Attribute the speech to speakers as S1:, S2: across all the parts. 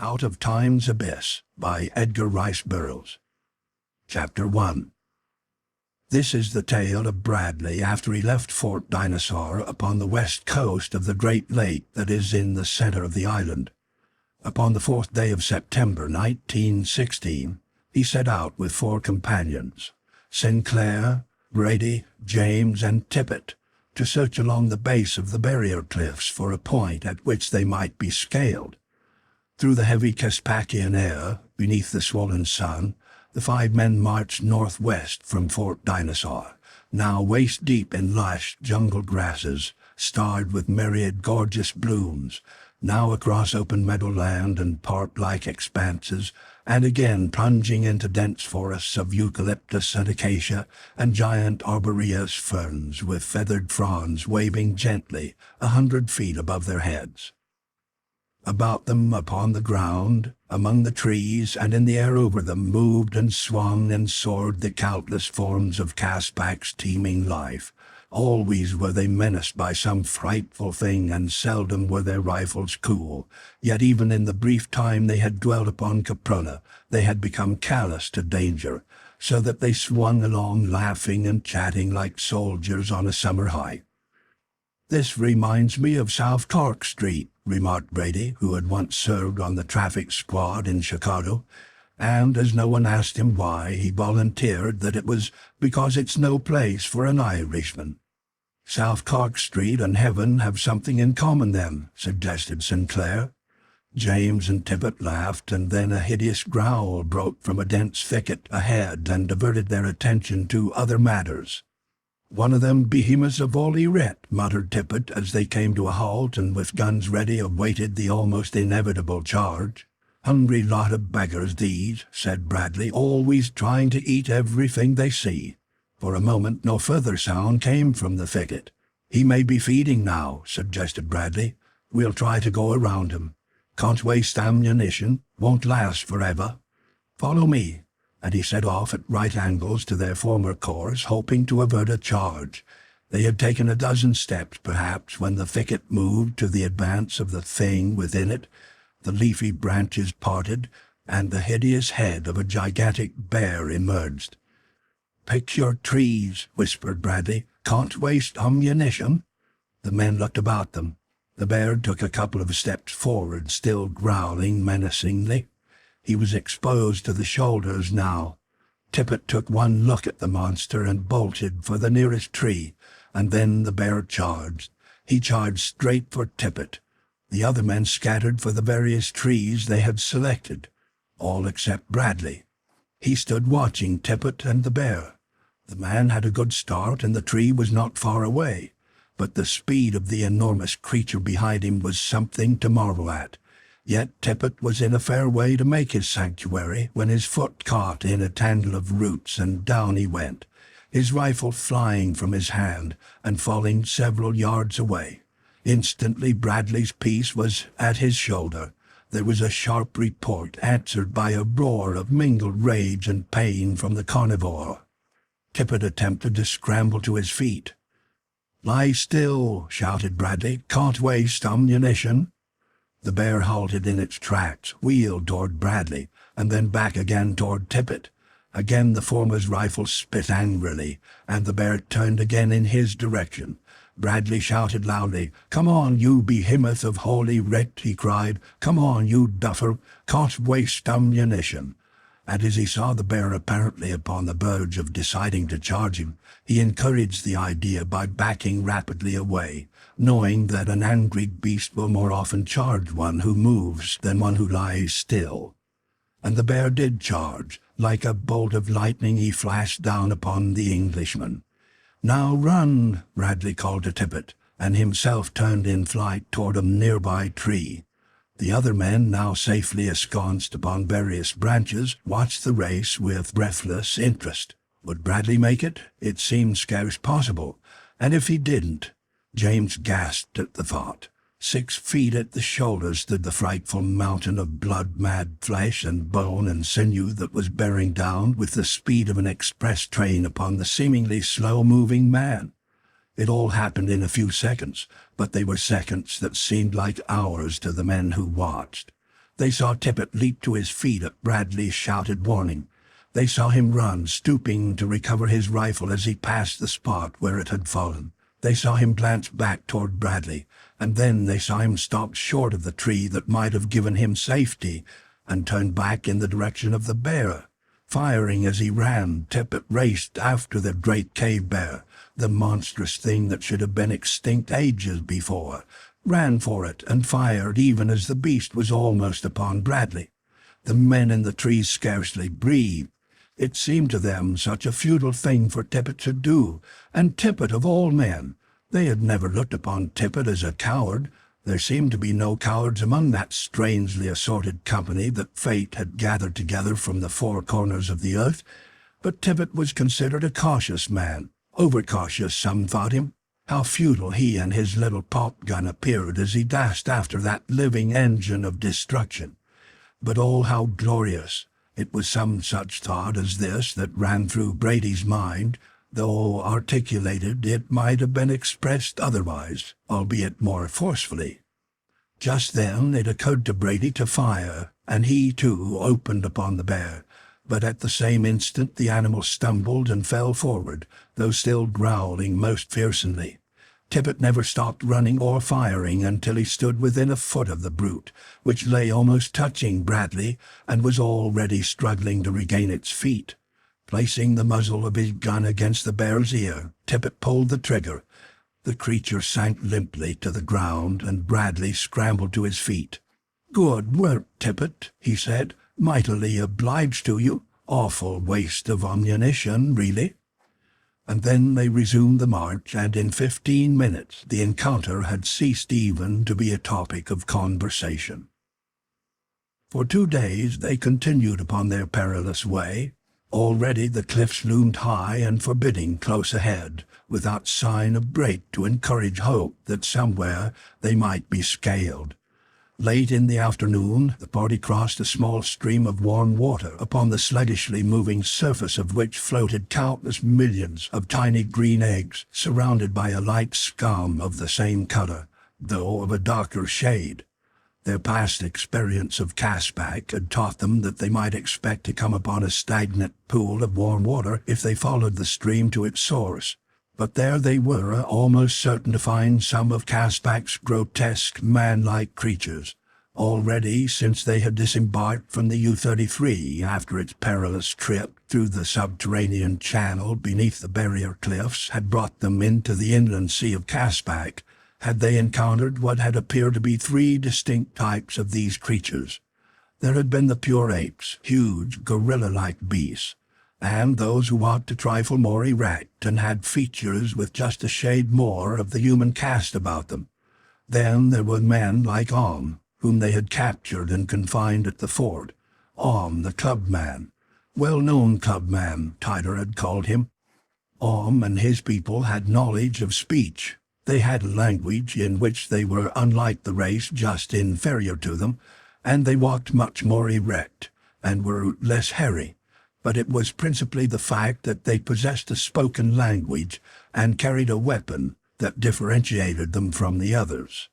S1: Out of Time's Abyss by Edgar Rice Burroughs. Chapter 1. This is the tale of Bradley after he left Fort Dinosaur upon the west coast of the great lake that is in the center of the island. Upon the 4th day of September 1916, he set out with 4 companions, Sinclair, Brady, James, and Tippett, to search along the base of the barrier cliffs for a point at which they might be scaled. Through the heavy Caspakian air, beneath the swollen sun, the 5 men marched northwest from Fort Dinosaur, now waist-deep in lush jungle grasses, starred with myriad gorgeous blooms, now across open meadowland and park-like expanses, and again plunging into dense forests of eucalyptus and acacia and giant arboreous ferns with feathered fronds waving gently 100 feet above their heads. About them, upon the ground, among the trees, and in the air over them, moved and swung and soared the countless forms of Caspak's teeming life. Always were they menaced by some frightful thing, and seldom were their rifles cool. Yet even in the brief time they had dwelt upon Caprona, they had become callous to danger, so that they swung along laughing and chatting like soldiers on a summer hike. "This reminds me of South Clark Street," remarked Brady, who had once served on the traffic squad in Chicago, and as no one asked him why, he volunteered that it was because it's no place for an Irishman. "South Clark Street and heaven have something in common then," suggested Sinclair. James and Tippett laughed, and then a hideous growl broke from a dense thicket ahead and diverted their attention to other matters. "One of them behemoths of Holy Writ," muttered Tippett as they came to a halt and with guns ready awaited the almost inevitable charge. "Hungry lot of beggars these," said Bradley, "always trying to eat everything they see." For a moment no further sound came from the thicket. "He may be feeding now," suggested Bradley. "We'll try to go around him. Can't waste ammunition, won't last forever. Follow me." And he set off at right angles to their former course, hoping to avert a charge. They had taken a dozen steps, perhaps, when the thicket moved to the advance of the thing within it. The leafy branches parted, and the hideous head of a gigantic bear emerged. "Pick your trees," whispered Bradley. "Can't waste ammunition." The men looked about them. The bear took a couple of steps forward, still growling menacingly. He was exposed to the shoulders now. Tippett took one look at the monster and bolted for the nearest tree, and then the bear charged. He charged straight for Tippett. The other men scattered for the various trees they had selected, all except Bradley. He stood watching Tippett and the bear. The man had a good start, and the tree was not far away, but the speed of the enormous creature behind him was something to marvel at. Yet Tippett was in a fair way to make his sanctuary when his foot caught in a tangle of roots, and down he went, his rifle flying from his hand and falling several yards away. Instantly Bradley's piece was at his shoulder. There was a sharp report, answered by a roar of mingled rage and pain from the carnivore. Tippett attempted to scramble to his feet. "Lie still," shouted Bradley. "Can't waste ammunition." The bear halted in its tracks, wheeled toward Bradley, and then back again toward Tippett. Again the former's rifle spit angrily, and the bear turned again in his direction. Bradley shouted loudly. "Come on, you behemoth of Holy Writ," he cried. "Come on, you duffer. Can't waste ammunition." And as he saw the bear apparently upon the verge of deciding to charge him, he encouraged the idea by backing rapidly away, knowing that an angry beast will more often charge one who moves than one who lies still. And the bear did charge. Like a bolt of lightning he flashed down upon the Englishman. "Now run," Bradley called to Tippett, and himself turned in flight toward a nearby tree. The other men, now safely ensconced upon various branches, watched the race with breathless interest. Would Bradley make it? It seemed scarce possible. And if he didn't? James gasped at the thought. 6 feet at the shoulder stood the frightful mountain of blood-mad flesh and bone and sinew that was bearing down with the speed of an express train upon the seemingly slow-moving man. It all happened in a few seconds, but they were seconds that seemed like hours to the men who watched. They saw Tippet leap to his feet at Bradley's shouted warning. They saw him run, stooping to recover his rifle as he passed the spot where it had fallen. They saw him glance back toward Bradley, and then they saw him stop short of the tree that might have given him safety, and turn back in the direction of the bear. Firing as he ran, Tippet raced after the great cave bear, the monstrous thing that should have been extinct ages before, ran for it and fired even as the beast was almost upon Bradley. The men in the trees scarcely breathed. It seemed to them such a futile thing for Tippet to do, and Tippet of all men. They had never looked upon Tippet as a coward. There seemed to be no cowards among that strangely assorted company that fate had gathered together from the four corners of the earth. But Tippet was considered a cautious man. Overcautious, some thought him. How futile he and his little pop gun appeared as he dashed after that living engine of destruction. But oh, how glorious! It was some such thought as this that ran through Brady's mind. Though articulated, it might have been expressed otherwise, albeit more forcefully. Just then it occurred to Brady to fire, and he, too, opened upon the bear. But at the same instant the animal stumbled and fell forward, though still growling most fearsomely. Tippet never stopped running or firing until he stood within a foot of the brute, which lay almost touching Bradley and was already struggling to regain its feet. Placing the muzzle of his gun against the bear's ear, Tippet pulled the trigger. The creature sank limply to the ground, and Bradley scrambled to his feet. "Good work, Tippet," he said. "Mightily obliged to you. Awful waste of ammunition, really." And then they resumed the march, and in 15 minutes the encounter had ceased even to be a topic of conversation. For 2 days they continued upon their perilous way. Already the cliffs loomed high and forbidding close ahead, without sign of break to encourage hope that somewhere they might be scaled. Late in the afternoon, the party crossed a small stream of warm water, upon the sluggishly moving surface of which floated countless millions of tiny green eggs, surrounded by a light scum of the same color, though of a darker shade. Their past experience of castback had taught them that they might expect to come upon a stagnant pool of warm water if they followed the stream to its source. But there they were, almost certain to find some of castback's grotesque, man-like creatures. Already, since they had disembarked from the U-33 after its perilous trip through the subterranean channel beneath the barrier cliffs had brought them into the inland sea of castback, had they encountered what had appeared to be 3 distinct types of these creatures. There had been the pure apes, huge, gorilla-like beasts, and those who walked a trifle more erect and had features with just a shade more of the human cast about them. Then there were men like Om, whom they had captured and confined at the fort. Om, the clubman. Well-known clubman, Titor had called him. Om and his people had knowledge of speech. They had a language in which they were unlike the race just inferior to them, and they walked much more erect, and were less hairy. But it was principally the fact that they possessed a spoken language and carried a weapon that differentiated them from the others.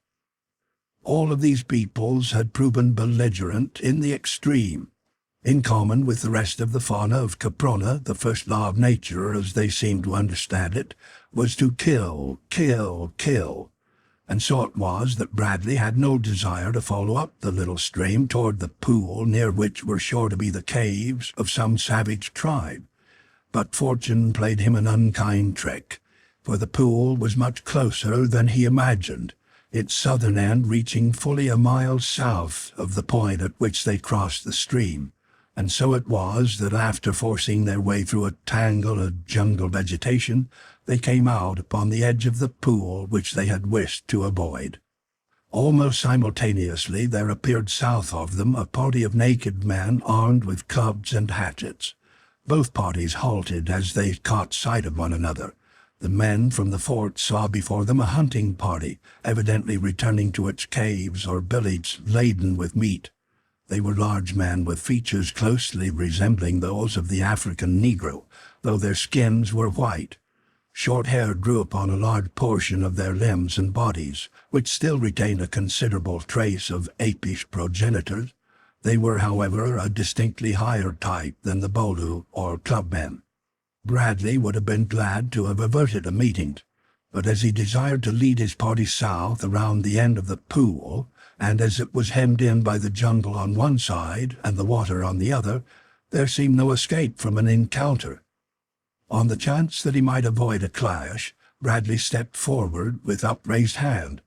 S1: All of these peoples had proven belligerent in the extreme. In common with the rest of the fauna of Caprona, the first law of nature, as they seemed to understand it, was to kill, kill, kill. And so it was that Bradley had no desire to follow up the little stream toward the pool near which were sure to be the caves of some savage tribe. But fortune played him an unkind trick, for the pool was much closer than he imagined, its southern end reaching fully a mile south of the point at which they crossed the stream. And so it was that after forcing their way through a tangle of jungle vegetation, they came out upon the edge of the pool which they had wished to avoid. Almost simultaneously there appeared south of them a party of naked men armed with clubs and hatchets. Both parties halted as they caught sight of one another. The men from the fort saw before them a hunting party, evidently returning to its caves or village laden with meat. They were large men with features closely resembling those of the African Negro, though their skins were white. Short hair grew upon a large portion of their limbs and bodies, which still retained a considerable trace of apish progenitors. They were, however, a distinctly higher type than the Bolu or clubmen. Bradley would have been glad to have averted a meeting, but as he desired to lead his party south around the end of the pool, and as it was hemmed in by the jungle on one side and the water on the other, there seemed no escape from an encounter. On the chance that he might avoid a clash, Bradley stepped forward with upraised hand.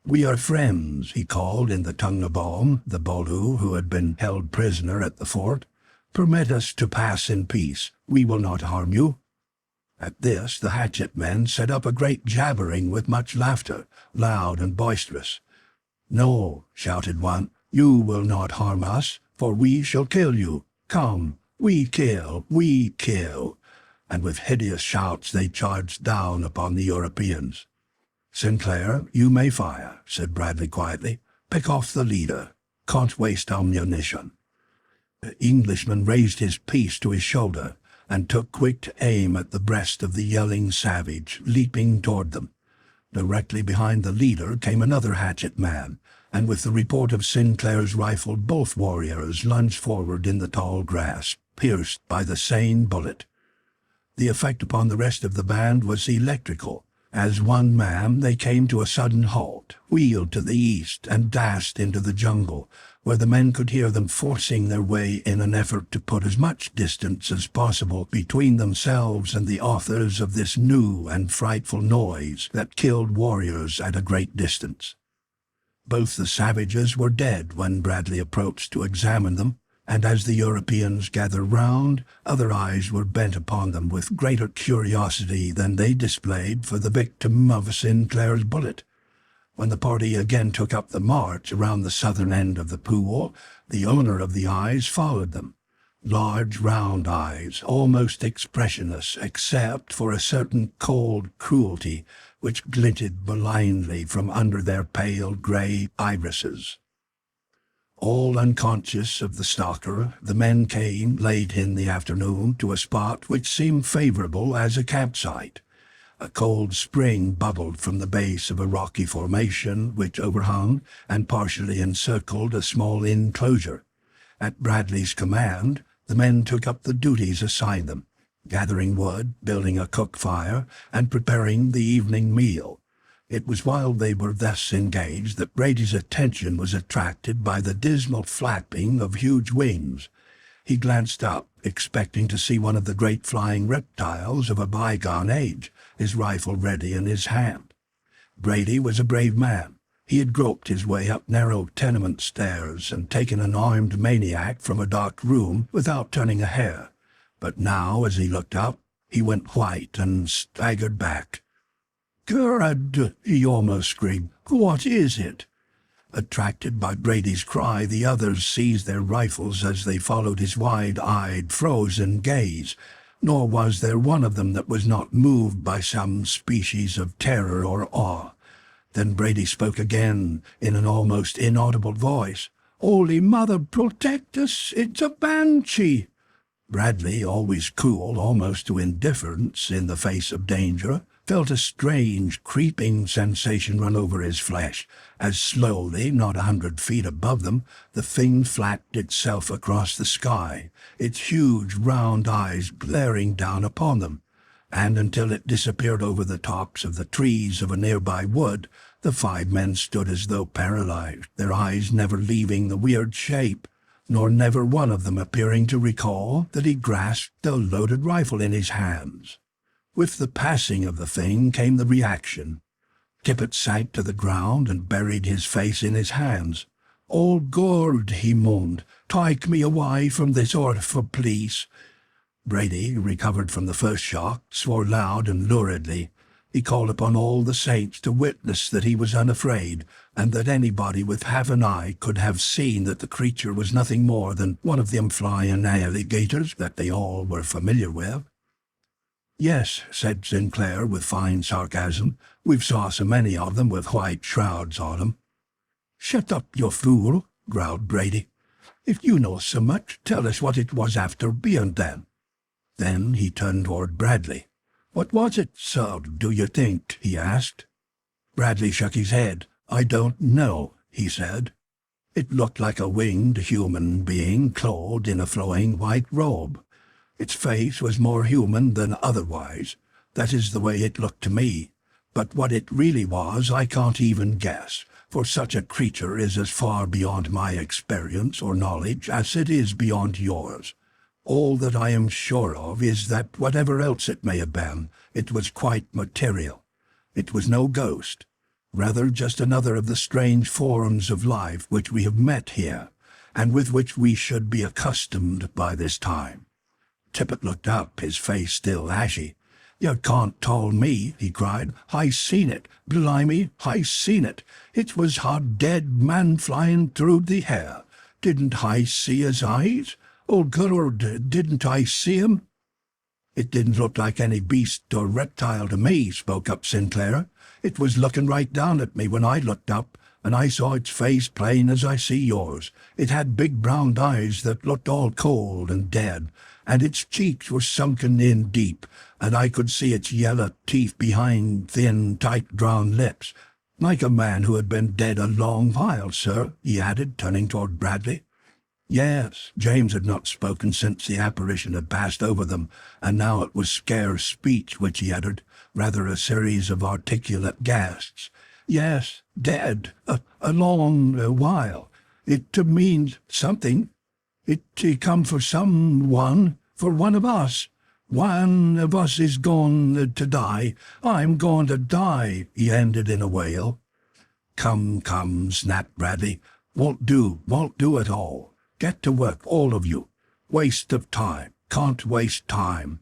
S1: "We are friends," he called in the tongue of Baum, the Bolu who had been held prisoner at the fort. "Permit us to pass in peace. We will not harm you." At this the hatchet men set up a great jabbering with much laughter, loud and boisterous. "No," shouted one, "you will not harm us, for we shall kill you. Come, we kill, we kill." And with hideous shouts they charged down upon the Europeans. "Sinclair, you may fire," said Bradley quietly. "Pick off the leader. Can't waste ammunition." The Englishman raised his piece to his shoulder and took quick aim at the breast of the yelling savage, leaping toward them. Directly behind the leader came another hatchet man, and with the report of Sinclair's rifle both warriors lunged forward in the tall grass, pierced by the same bullet. The effect upon the rest of the band was electrical. As one man they came to a sudden halt, wheeled to the east, and dashed into the jungle, where the men could hear them forcing their way in an effort to put as much distance as possible between themselves and the authors of this new and frightful noise that killed warriors at a great distance. Both the savages were dead when Bradley approached to examine them, and as the Europeans gathered round, other eyes were bent upon them with greater curiosity than they displayed for the victim of Sinclair's bullet. When the party again took up the march around the southern end of the pool, the owner of the eyes followed them. Large round eyes, almost expressionless except for a certain cold cruelty which glinted malignly from under their pale grey irises. All unconscious of the stalker, the men came, late in the afternoon, to a spot which seemed favourable as a campsite. A cold spring bubbled from the base of a rocky formation which overhung and partially encircled a small enclosure. At Bradley's command, the men took up the duties assigned them, gathering wood, building a cook fire, and preparing the evening meal. It was while they were thus engaged that Brady's attention was attracted by the dismal flapping of huge wings. He glanced up, expecting to see one of the great flying reptiles of a bygone age, his rifle ready in his hand. Brady was a brave man. He had groped his way up narrow tenement stairs and taken an armed maniac from a dark room without turning a hair. But now, as he looked up, he went white and staggered back. "God!" he almost screamed. "What is it?" Attracted by Brady's cry, the others seized their rifles as they followed his wide-eyed, frozen gaze, nor was there one of them that was not moved by some species of terror or awe. Then Brady spoke again, in an almost inaudible voice. "Holy Mother, protect us! It's a banshee!" Bradley, always cool, almost to indifference in the face of danger, felt a strange, creeping sensation run over his flesh, as slowly, not 100 feet above them, the thing flattened itself across the sky, its huge round eyes glaring down upon them, and until it disappeared over the tops of the trees of a nearby wood, the 5 men stood as though paralyzed, their eyes never leaving the weird shape, nor never one of them appearing to recall that he grasped a loaded rifle in his hands. With the passing of the thing came the reaction. Tippet sank to the ground and buried his face in his hands. "Oh, God," he moaned, "take me away from this orphan, please." Brady, recovered from the first shock, swore loud and luridly. He called upon all the saints to witness that he was unafraid, and that anybody with half an eye could have seen that the creature was nothing more than one of them flying alligators that they all were familiar with. "Yes," said Sinclair with fine sarcasm, "we've saw so many of them with white shrouds on 'em." "Shut up, you fool," growled Brady. "If you know so much, tell us what it was after being then." Then he turned toward Bradley. "What was it, sir, do you think?" he asked. Bradley shook his head. "I don't know," he said. It looked like a winged human being clothed in a flowing white robe. Its face was more human than otherwise. That is the way it looked to me. But what it really was I can't even guess, for such a creature is as far beyond my experience or knowledge as it is beyond yours. All that I am sure of is that whatever else it may have been, it was quite material. It was no ghost, rather just another of the strange forms of life which we have met here, and with which we should be accustomed by this time. Tippet looked up, his face still ashy. "You can't tell me," he cried. "I seen it. Blimey, I seen it. It was a dead man flying through the air. Didn't I see his eyes? Oh, Lord, didn't I see him?" "It didn't look like any beast or reptile to me," spoke up Sinclair. "It was looking right down at me when I looked up, and I saw its face plain as I see yours. It had big brown eyes that looked all cold and dead, and its cheeks were sunken in deep, and I could see its yellow teeth behind thin, tight-drawn lips, like a man who had been dead a long while, sir," he added, turning toward Bradley. Yes, James had not spoken since the apparition had passed over them, and now it was scarce speech which he uttered, rather a series of articulate gasps. "Yes, dead, a long while. It means something. It come for someone, for one of us. One of us is going to die. I'm going to die," he ended in a wail. Come, snapped Bradley. Won't do at all. Get to work, all of you. Waste of time. Can't waste time."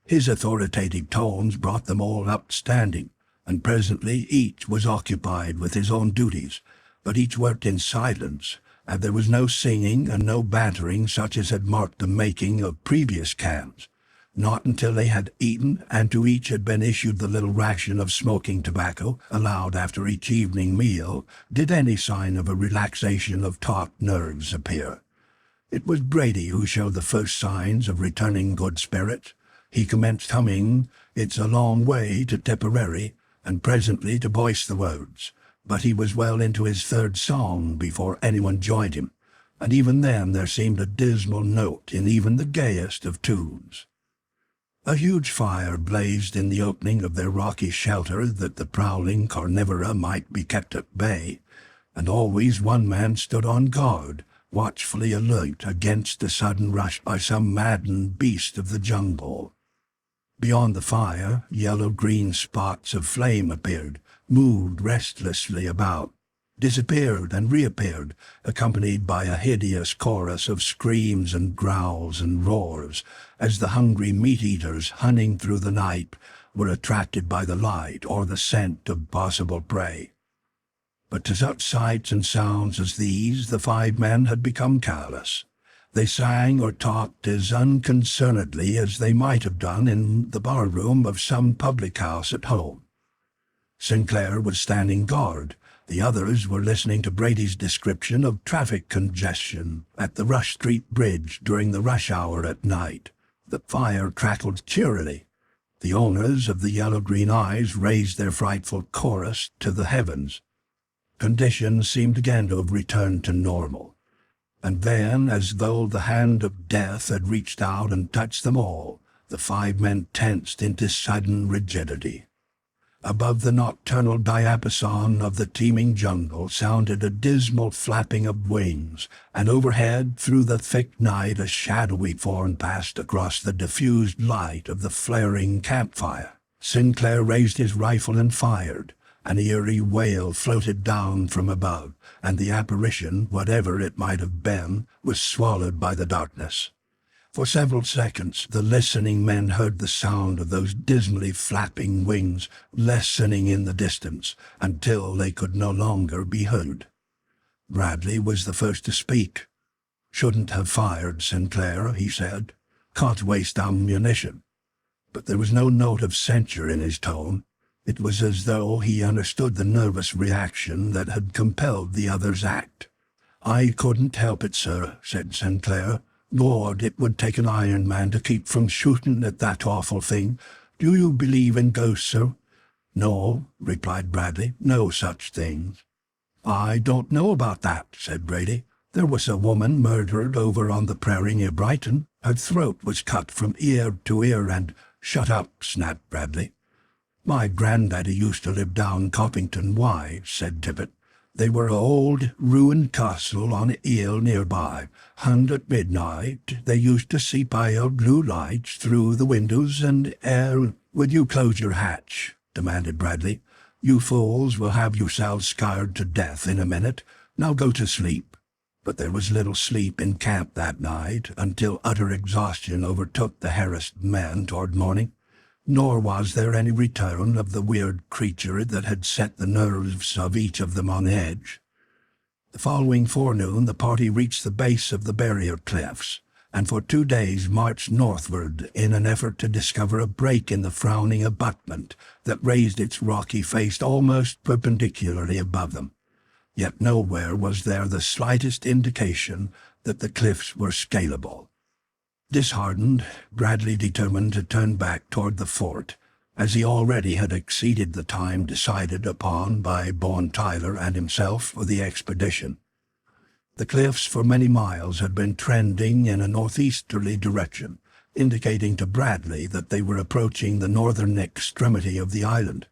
S1: His authoritative tones brought them all up standing, and presently each was occupied with his own duties, but each worked in silence, and there was no singing and no bantering such as had marked the making of previous camps. Not until they had eaten, and to each had been issued the little ration of smoking tobacco allowed after each evening meal, did any sign of a relaxation of taut nerves appear. It was Brady who showed the first signs of returning good spirits. He commenced humming "It's a Long Way to Tipperary," and presently to voice the words, but he was well into his third song before anyone joined him, and even then there seemed a dismal note in even the gayest of tunes. A huge fire blazed in the opening of their rocky shelter that the prowling carnivora might be kept at bay, and always one man stood on guard, watchfully alert against a sudden rush by some maddened beast of the jungle. Beyond the fire, yellow-green spots of flame appeared, moved restlessly about, disappeared and reappeared, accompanied by a hideous chorus of screams and growls and roars, as the hungry meat-eaters hunting through the night were attracted by the light or the scent of possible prey. But to such sights and sounds as these the five men had become callous. They sang or talked as unconcernedly as they might have done in the bar-room of some public house at home. Sinclair was standing guard. The others were listening to Brady's description of traffic congestion at the Rush Street Bridge during the rush hour at night. The fire crackled cheerily. The owners of the yellow-green eyes raised their frightful chorus to the heavens. Conditions seemed again to have returned to normal. And then, as though the hand of death had reached out and touched them all, the five men tensed into sudden rigidity. Above the nocturnal diapason of the teeming jungle sounded a dismal flapping of wings, and overhead, through the thick night, a shadowy form passed across the diffused light of the flaring campfire. Sinclair raised his rifle and fired. An eerie wail floated down from above, and the apparition, whatever it might have been, was swallowed by the darkness. For several seconds the listening men heard the sound of those dismally flapping wings lessening in the distance, until they could no longer be heard. Bradley was the first to speak. "Shouldn't have fired, Sinclair," he said. "Can't waste ammunition." But there was no note of censure in his tone. It was as though he understood the nervous reaction that had compelled the other's act. "I couldn't help it, sir," said Sinclair. "Lord, it would take an Iron Man to keep from shooting at that awful thing. Do you believe in ghosts, sir?" "No," replied Bradley. "No such things." "I don't know about that," said Brady. "There was a woman murdered over on the prairie near Brighton. Her throat was cut from ear to ear and—" "Shut up," snapped Bradley. "My granddaddy used to live down Coppington Way," said Tippet. "They were a old, ruined castle on a hill nearby, and at midnight they used to see pale blue lights through the windows and air—" "Will you close your hatch?" demanded Bradley. "You fools will have yourselves scared to death in a minute. Now go to sleep." But there was little sleep in camp that night until utter exhaustion overtook the harassed men toward morning. Nor was there any return of the weird creature that had set the nerves of each of them on edge. The following forenoon the party reached the base of the barrier cliffs, and for 2 days marched northward in an effort to discover a break in the frowning abutment that raised its rocky face almost perpendicularly above them. Yet nowhere was there the slightest indication that the cliffs were scalable. Disheartened, Bradley determined to turn back toward the fort, as he already had exceeded the time decided upon by Bon Tyler and himself for the expedition. The cliffs for many miles had been trending in a northeasterly direction, indicating to Bradley that they were approaching the northern extremity of the island.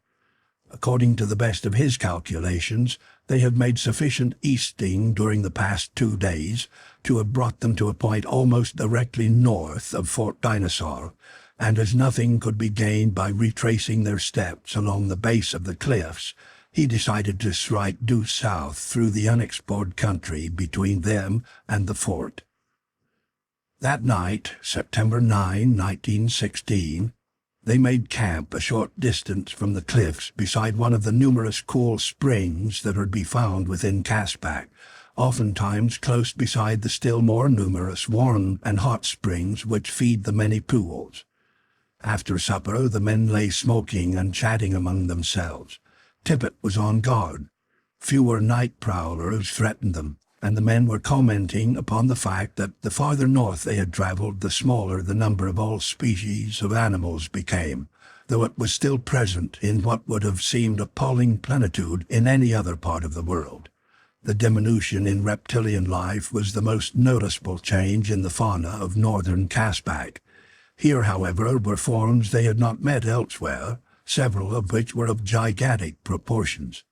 S1: According to the best of his calculations, they had made sufficient easting during the past 2 days to have brought them to a point almost directly north of Fort Dinosaur, and as nothing could be gained by retracing their steps along the base of the cliffs, he decided to strike due south through the unexplored country between them and the fort. That night, September 9, 1916, they made camp a short distance from the cliffs beside one of the numerous cool springs that are to be found within Caspak, oftentimes close beside the still more numerous warm and hot springs which feed the many pools. After supper the men lay smoking and chatting among themselves. Tippet was on guard. Fewer night prowlers threatened them, and the men were commenting upon the fact that the farther north they had traveled, the smaller the number of all species of animals became, though it was still present in what would have seemed appalling plenitude in any other part of the world. The diminution in reptilian life was the most noticeable change in the fauna of northern Caspak. Here, however, were forms they had not met elsewhere, several of which were of gigantic proportions.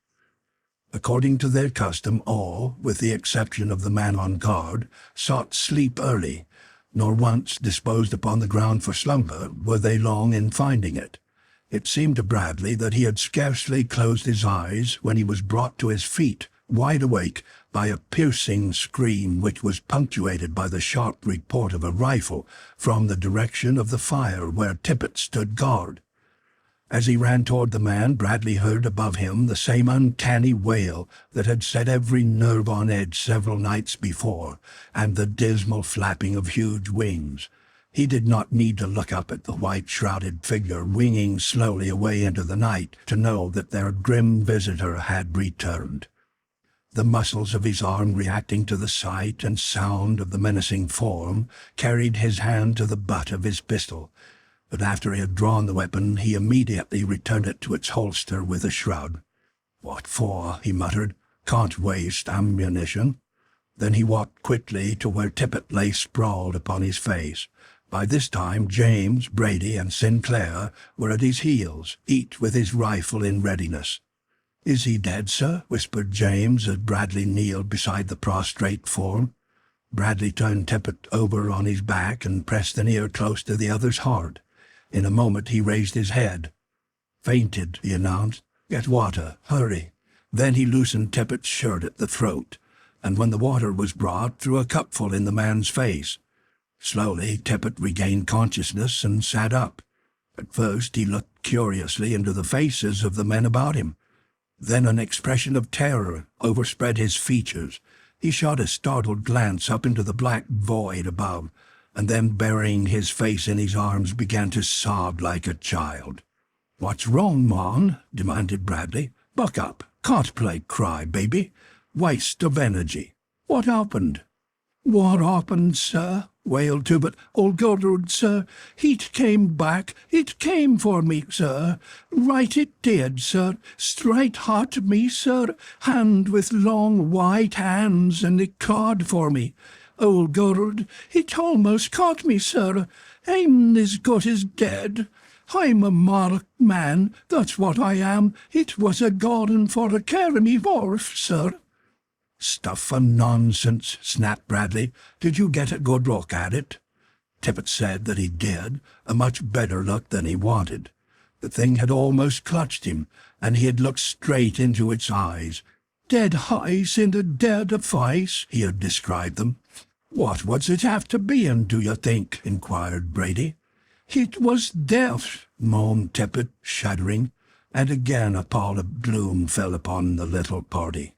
S1: According to their custom, all, with the exception of the man on guard, sought sleep early, nor once disposed upon the ground for slumber were they long in finding it. It seemed to Bradley that he had scarcely closed his eyes when he was brought to his feet, wide awake, by a piercing scream which was punctuated by the sharp report of a rifle from the direction of the fire where Tippet stood guard. As he ran toward the man, Bradley heard above him the same uncanny wail that had set every nerve on edge several nights before, and the dismal flapping of huge wings. He did not need to look up at the white-shrouded figure winging slowly away into the night to know that their grim visitor had returned. The muscles of his arm reacting to the sight and sound of the menacing form carried his hand to the butt of his pistol. But after he had drawn the weapon, he immediately returned it to its holster with a shrug. "What for?" he muttered. "Can't waste ammunition." Then he walked quickly to where Tippet lay sprawled upon his face. By this time James, Brady, and Sinclair were at his heels, each with his rifle in readiness. "Is he dead, sir?" whispered James as Bradley kneeled beside the prostrate form. Bradley turned Tippet over on his back and pressed an ear close to the other's heart. In a moment he raised his head. "Fainted," he announced. "Get water. Hurry." Then he loosened Tippet's shirt at the throat, and when the water was brought, threw a cupful in the man's face. Slowly Tippet regained consciousness and sat up. At first he looked curiously into the faces of the men about him. Then an expression of terror overspread his features. He shot a startled glance up into the black void above, and then burying his face in his arms began to sob like a child. "What's wrong, Mon?" demanded Bradley. "Buck up. Can't play cry, baby. Waste of energy. What happened?" "What happened, sir? wailed Tippet. "Old Godard, sir, it came back. It came for me, sir. Right it did, sir. Straight hot me, sir. Hand with long white hands, and it cawed for me. Old Godard, it almost caught me, sir. I'm as good as dead. I'm a marked man, that's what I am. It was a garden for to carry me off, sir." "Stuff and nonsense," snapped Bradley. "Did you get a good look at it?" Tippet said that he did, a much better look than he wanted. The thing had almost clutched him, and he had looked straight into its eyes. "Dead eyes in the dead of face," he had described them. "What was it after being, do you think?" inquired Brady. "It was death," moaned Tippet, shuddering, and again a pall of gloom fell upon the little party.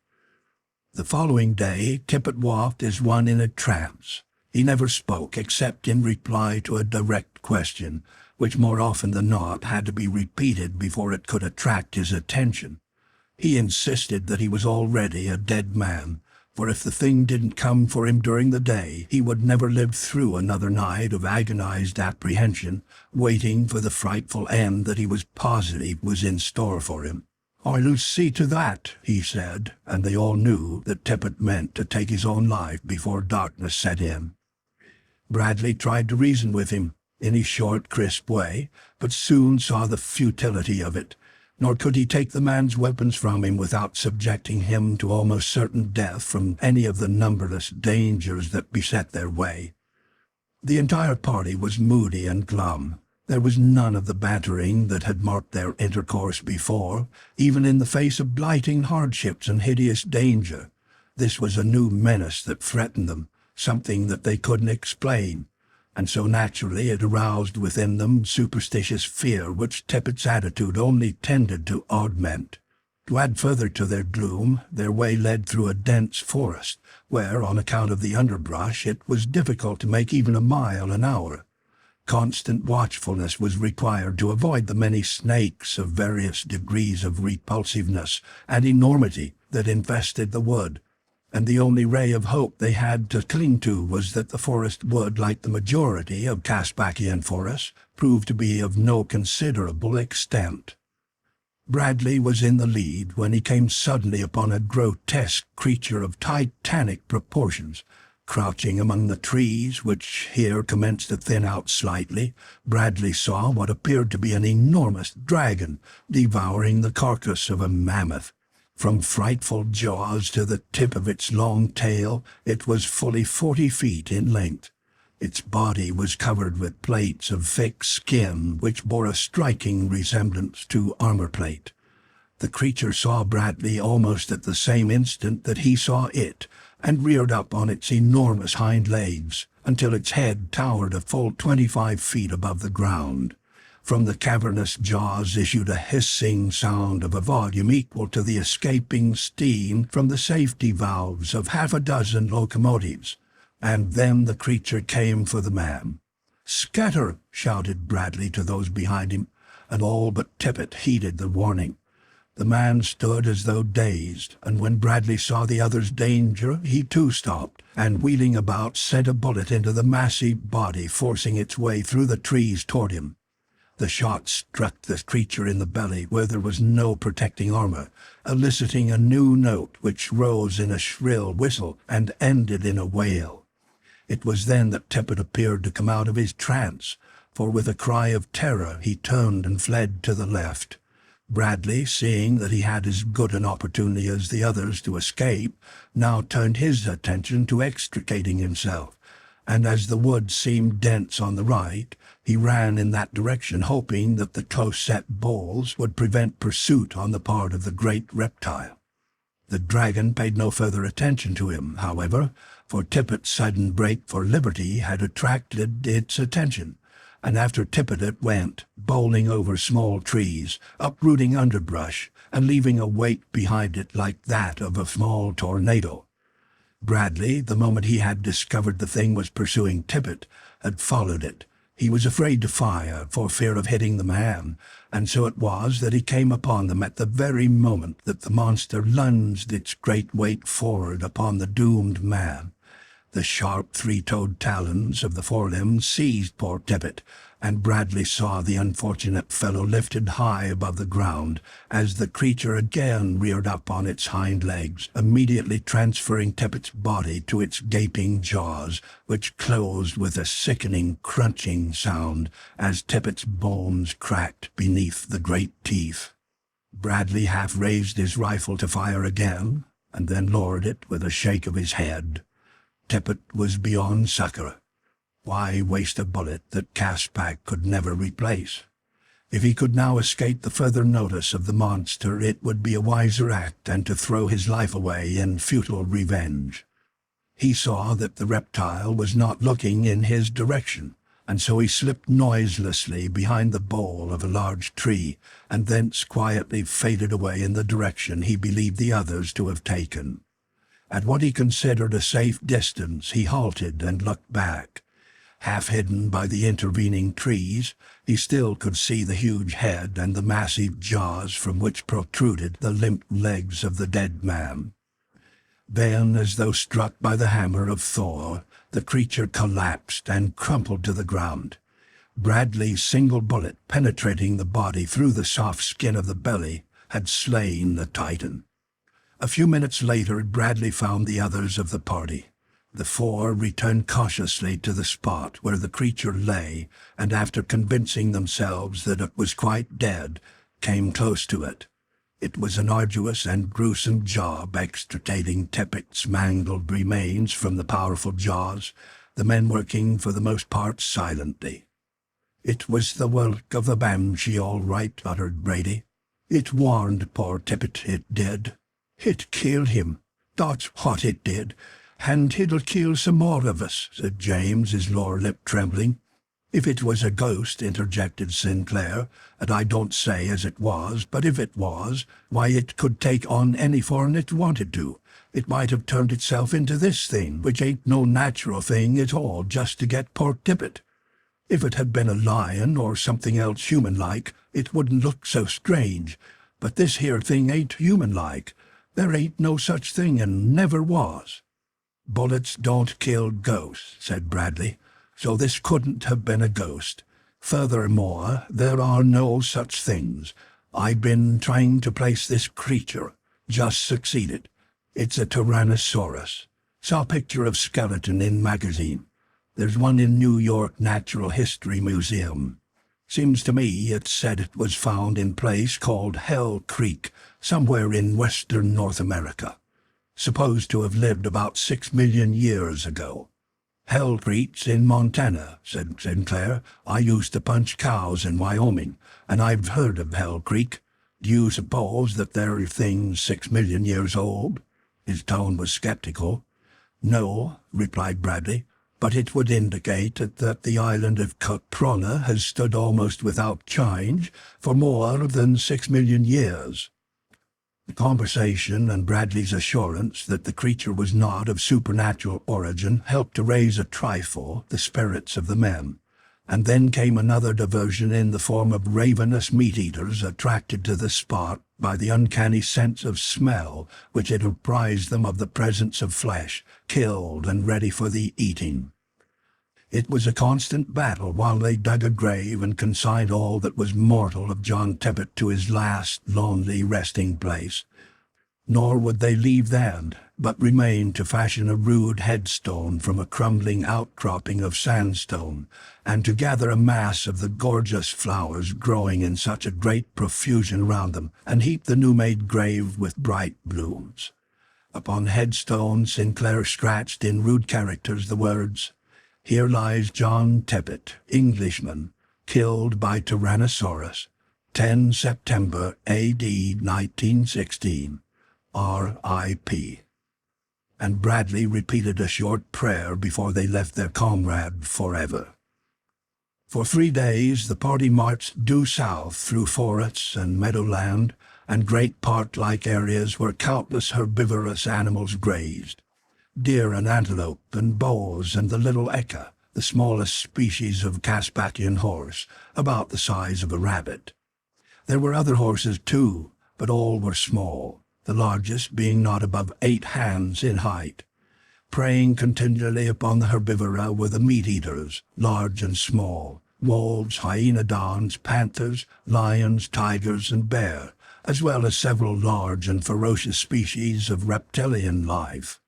S1: The following day Tippet walked as one in a trance. He never spoke except in reply to a direct question, which more often than not had to be repeated before it could attract his attention. He insisted that he was already a dead man, for if the thing didn't come for him during the day, he would never live through another night of agonized apprehension, waiting for the frightful end that he was positive was in store for him. "I'll see to that," he said, and they all knew that Tippet meant to take his own life before darkness set in. Bradley tried to reason with him, in his short, crisp way, but soon saw the futility of it, nor could he take the man's weapons from him without subjecting him to almost certain death from any of the numberless dangers that beset their way. The entire party was moody and glum. There was none of the bantering that had marked their intercourse before, even in the face of blighting hardships and hideous danger. This was a new menace that threatened them, something that they couldn't explain, and so naturally it aroused within them superstitious fear which Tippet's attitude only tended to augment. To add further to their gloom, their way led through a dense forest, where, on account of the underbrush, it was difficult to make even a mile an hour. Constant watchfulness was required to avoid the many snakes of various degrees of repulsiveness and enormity that infested the wood, and the only ray of hope they had to cling to was that the forest would, like the majority of Caspakian forests, prove to be of no considerable extent. Bradley was in the lead when he came suddenly upon a grotesque creature of titanic proportions. Crouching among the trees, which here commenced to thin out slightly, Bradley saw what appeared to be an enormous dragon devouring the carcass of a mammoth. From frightful jaws to the tip of its long tail, it was fully 40 feet in length. Its body was covered with plates of thick skin which bore a striking resemblance to armor plate. The creature saw Bradley almost at the same instant that he saw it, and reared up on its enormous hind legs until its head towered a full 25 feet above the ground. From the cavernous jaws issued a hissing sound of a volume equal to the escaping steam from the safety valves of half a dozen locomotives, and then the creature came for the man. "Scatter!" shouted Bradley to those behind him, and all but Tippet heeded the warning. The man stood as though dazed, and when Bradley saw the other's danger, he too stopped, and wheeling about, sent a bullet into the massive body, forcing its way through the trees toward him. The shot struck the creature in the belly, where there was no protecting armor, eliciting a new note which rose in a shrill whistle and ended in a wail. It was then that Tippet appeared to come out of his trance, for with a cry of terror he turned and fled to the left. Bradley, seeing that he had as good an opportunity as the others to escape, now turned his attention to extricating himself, and as the wood seemed dense on the right, he ran in that direction, hoping that the close-set boles would prevent pursuit on the part of the great reptile. The dragon paid no further attention to him, however, for Tippet's sudden break for liberty had attracted its attention, and after Tippet it went, bowling over small trees, uprooting underbrush, and leaving a wake behind it like that of a small tornado. Bradley, the moment he had discovered the thing was pursuing Tippet, had followed it. He was afraid to fire for fear of hitting the man, and so it was that he came upon them at the very moment that the monster lunged its great weight forward upon the doomed man. The sharp three-toed talons of the forelimbs seized poor Tippet, and Bradley saw the unfortunate fellow lifted high above the ground as the creature again reared up on its hind legs, immediately transferring Tippet's body to its gaping jaws, which closed with a sickening crunching sound as Tippet's bones cracked beneath the great teeth. Bradley half raised his rifle to fire again, and then lowered it with a shake of his head. Tippet was beyond succor. Why waste a bullet that Caspar could never replace? If he could now escape the further notice of the monster, it would be a wiser act than to throw his life away in futile revenge. He saw that the reptile was not looking in his direction, and so he slipped noiselessly behind the bole of a large tree, and thence quietly faded away in the direction he believed the others to have taken. At what he considered a safe distance, he halted and looked back. Half hidden by the intervening trees, he still could see the huge head and the massive jaws from which protruded the limp legs of the dead man. Then, as though struck by the hammer of Thor, the creature collapsed and crumpled to the ground. Bradley's single bullet, penetrating the body through the soft skin of the belly, had slain the Titan. A few minutes later, Bradley found the others of the party. The four returned cautiously to the spot where the creature lay, and after convincing themselves that it was quite dead, came close to it. It was an arduous and gruesome job extricating Tippet's mangled remains from the powerful jaws, the men working for the most part silently. "It was the work of the Banshee, all right," uttered Brady. "It warned poor Tippet, it did. It killed him. That's what it did. And it'll kill some more of us," said James, his lower lip trembling. "If it was a ghost," interjected Sinclair, "and I don't say as it was, but if it was, why, it could take on any form it wanted to. It might have turned itself into this thing, which ain't no natural thing at all, just to get poor Tippet. If it had been a lion or something else human-like, it wouldn't look so strange. But this here thing ain't human-like. There ain't no such thing and never was." "Bullets don't kill ghosts," said Bradley, "so this couldn't have been a ghost. Furthermore, there are no such things. I've been trying to place this creature. Just succeeded. It's a Tyrannosaurus. Saw picture of skeleton in magazine. There's one in New York Natural History Museum. Seems to me it said it was found in place called Hell Creek, somewhere in western North America. Supposed to have lived about 6 million years ago." "Hell Creek's in Montana," said Sinclair. "I used to punch cows in Wyoming, and I've heard of Hell Creek. Do you suppose that there are things 6 million years old?" His tone was skeptical. "No," replied Bradley, "but it would indicate that the island of Caprona has stood almost without change for more than 6 million years." The conversation and Bradley's assurance that the creature was not of supernatural origin helped to raise a trifle the spirits of the men, and then came another diversion in the form of ravenous meat-eaters attracted to the spot by the uncanny sense of smell which had apprised them of the presence of flesh, killed and ready for the eating. It was a constant battle while they dug a grave and consigned all that was mortal of John Tippet to his last lonely resting place. Nor would they leave that, but remain to fashion a rude headstone from a crumbling outcropping of sandstone, and to gather a mass of the gorgeous flowers growing in such a great profusion round them, and heap the new-made grave with bright blooms. Upon the headstone Sinclair scratched in rude characters the words, "Here lies John Tippet, Englishman, killed by Tyrannosaurus, 10 September A.D. 1916, R.I.P." And Bradley repeated a short prayer before they left their comrade forever. For 3 days the party marched due south through forests and meadowland and great park-like areas where countless herbivorous animals grazed. Deer and antelope and boars and the little eka, the smallest species of Caspakian horse, about the size of a rabbit. There were other horses too, but all were small, the largest being not above 8 hands in height. Preying continually upon the herbivora were the meat-eaters, large and small, wolves, hyenodons, panthers, lions, tigers, and bear, as well as several large and ferocious species of reptilian life.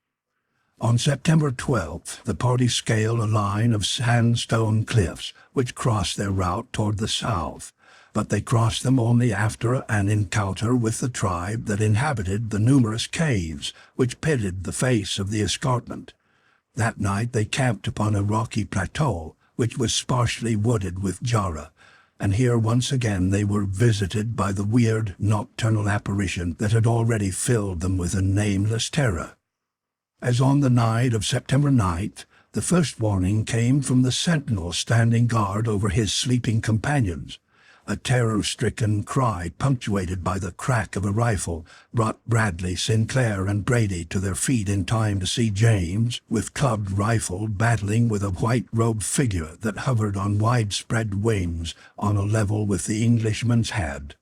S1: On September 12th, the party scaled a line of sandstone cliffs which crossed their route toward the south, but they crossed them only after an encounter with the tribe that inhabited the numerous caves which pitted the face of the escarpment. That night they camped upon a rocky plateau which was sparsely wooded with jarrah, and here once again they were visited by the weird nocturnal apparition that had already filled them with a nameless terror. As on the night of September 9th, the first warning came from the sentinel standing guard over his sleeping companions. A terror-stricken cry punctuated by the crack of a rifle brought Bradley, Sinclair, and Brady to their feet in time to see James, with clubbed rifle, battling with a white-robed figure that hovered on widespread wings on a level with the Englishman's head.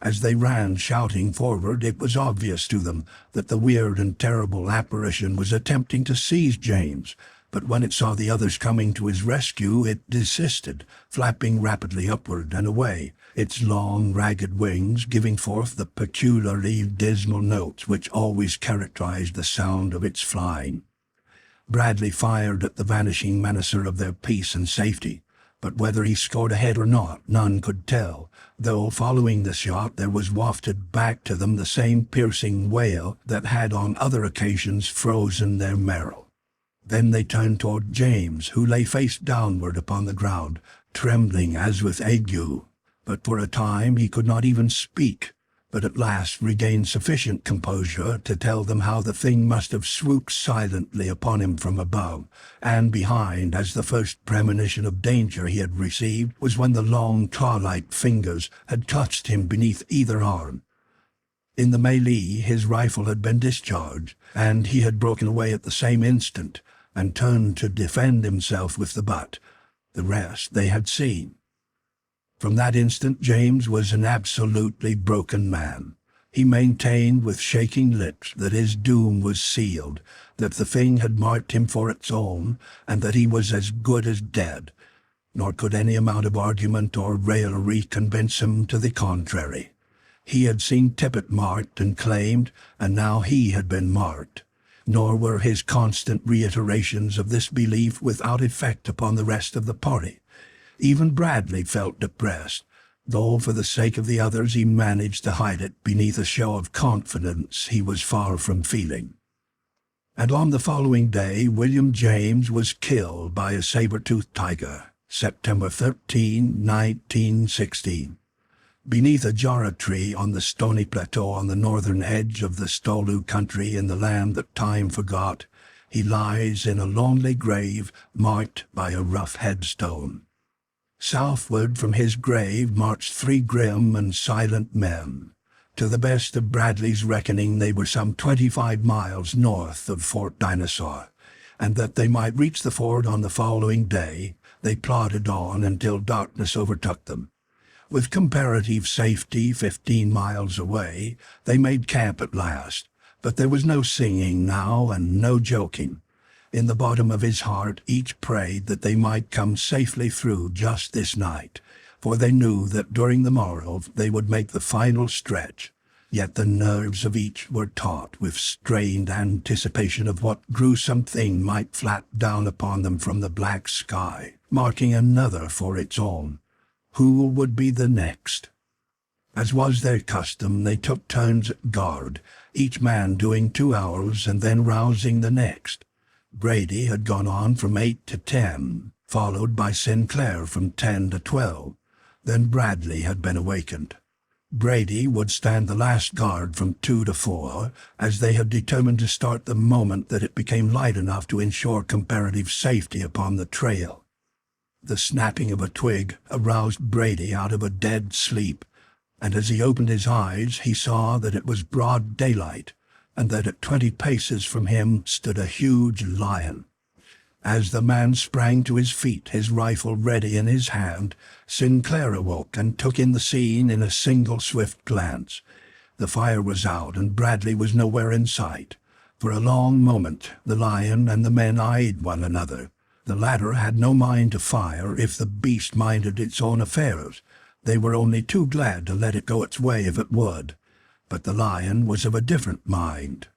S1: As they ran shouting forward, it was obvious to them that the weird and terrible apparition was attempting to seize James, but when it saw the others coming to his rescue, it desisted, flapping rapidly upward and away, its long, ragged wings giving forth the peculiarly dismal notes which always characterized the sound of its flying. Bradley fired at the vanishing menacer of their peace and safety, but whether he scored a head or not, none could tell, though following the shot there was wafted back to them the same piercing wail that had on other occasions frozen their marrow. Then they turned toward James, who lay face downward upon the ground, trembling as with ague. But for a time he could not even speak, but at last regained sufficient composure to tell them how the thing must have swooped silently upon him from above, and behind, as the first premonition of danger he had received was when the long claw-like fingers had touched him beneath either arm. In the melee his rifle had been discharged, and he had broken away at the same instant, and turned to defend himself with the butt. The rest they had seen. From that instant James was an absolutely broken man. He maintained with shaking lips that his doom was sealed, that the thing had marked him for its own, and that he was as good as dead. Nor could any amount of argument or raillery convince him to the contrary. He had seen Tippet marked and claimed, and now he had been marked. Nor were his constant reiterations of this belief without effect upon the rest of the party. Even Bradley felt depressed, though for the sake of the others he managed to hide it beneath a show of confidence he was far from feeling. And on the following day William James was killed by a saber-toothed tiger, September 13, 1916. Beneath a jarrah tree on the stony plateau on the northern edge of the Stolu country in the land that time forgot, he lies in a lonely grave marked by a rough headstone. Southward from his grave marched 3 grim and silent men. To the best of Bradley's reckoning they were some 25 miles north of Fort Dinosaur, and that they might reach the fort on the following day, they plodded on until darkness overtook them. With comparative safety 15 miles away, they made camp at last, but there was no singing now and no joking. In the bottom of his heart each prayed that they might come safely through just this night, for they knew that during the morrow they would make the final stretch. Yet the nerves of each were taut with strained anticipation of what gruesome thing might flat down upon them from the black sky, marking another for its own. Who would be the next? As was their custom, they took turns at guard, each man doing 2 hours and then rousing the next. Brady had gone on from 8 to 10, followed by Sinclair from 10 to 12. Then Bradley had been awakened. Brady would stand the last guard from 2 to 4, as they had determined to start the moment that it became light enough to ensure comparative safety upon the trail. The snapping of a twig aroused Brady out of a dead sleep, and as he opened his eyes he saw that it was broad daylight, and that at 20 paces from him stood a huge lion. As the man sprang to his feet, his rifle ready in his hand, Sinclair awoke and took in the scene in a single swift glance. The fire was out, and Bradley was nowhere in sight. For a long moment the lion and the men eyed one another. The latter had no mind to fire if the beast minded its own affairs. They were only too glad to let it go its way if it would. But the lion was of a different mind.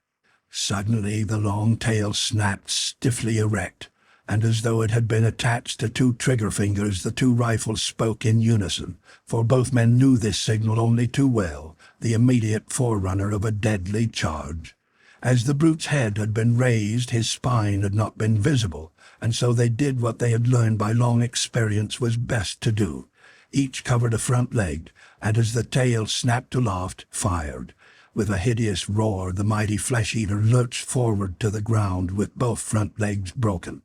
S1: Suddenly the long tail snapped stiffly erect, and as though it had been attached to two trigger fingers, the two rifles spoke in unison, for both men knew this signal only too well, the immediate forerunner of a deadly charge. As the brute's head had been raised, his spine had not been visible, and so they did what they had learned by long experience was best to do. Each covered a front leg, and as the tail snapped aloft, fired. With a hideous roar, the mighty flesh-eater lurched forward to the ground with both front legs broken.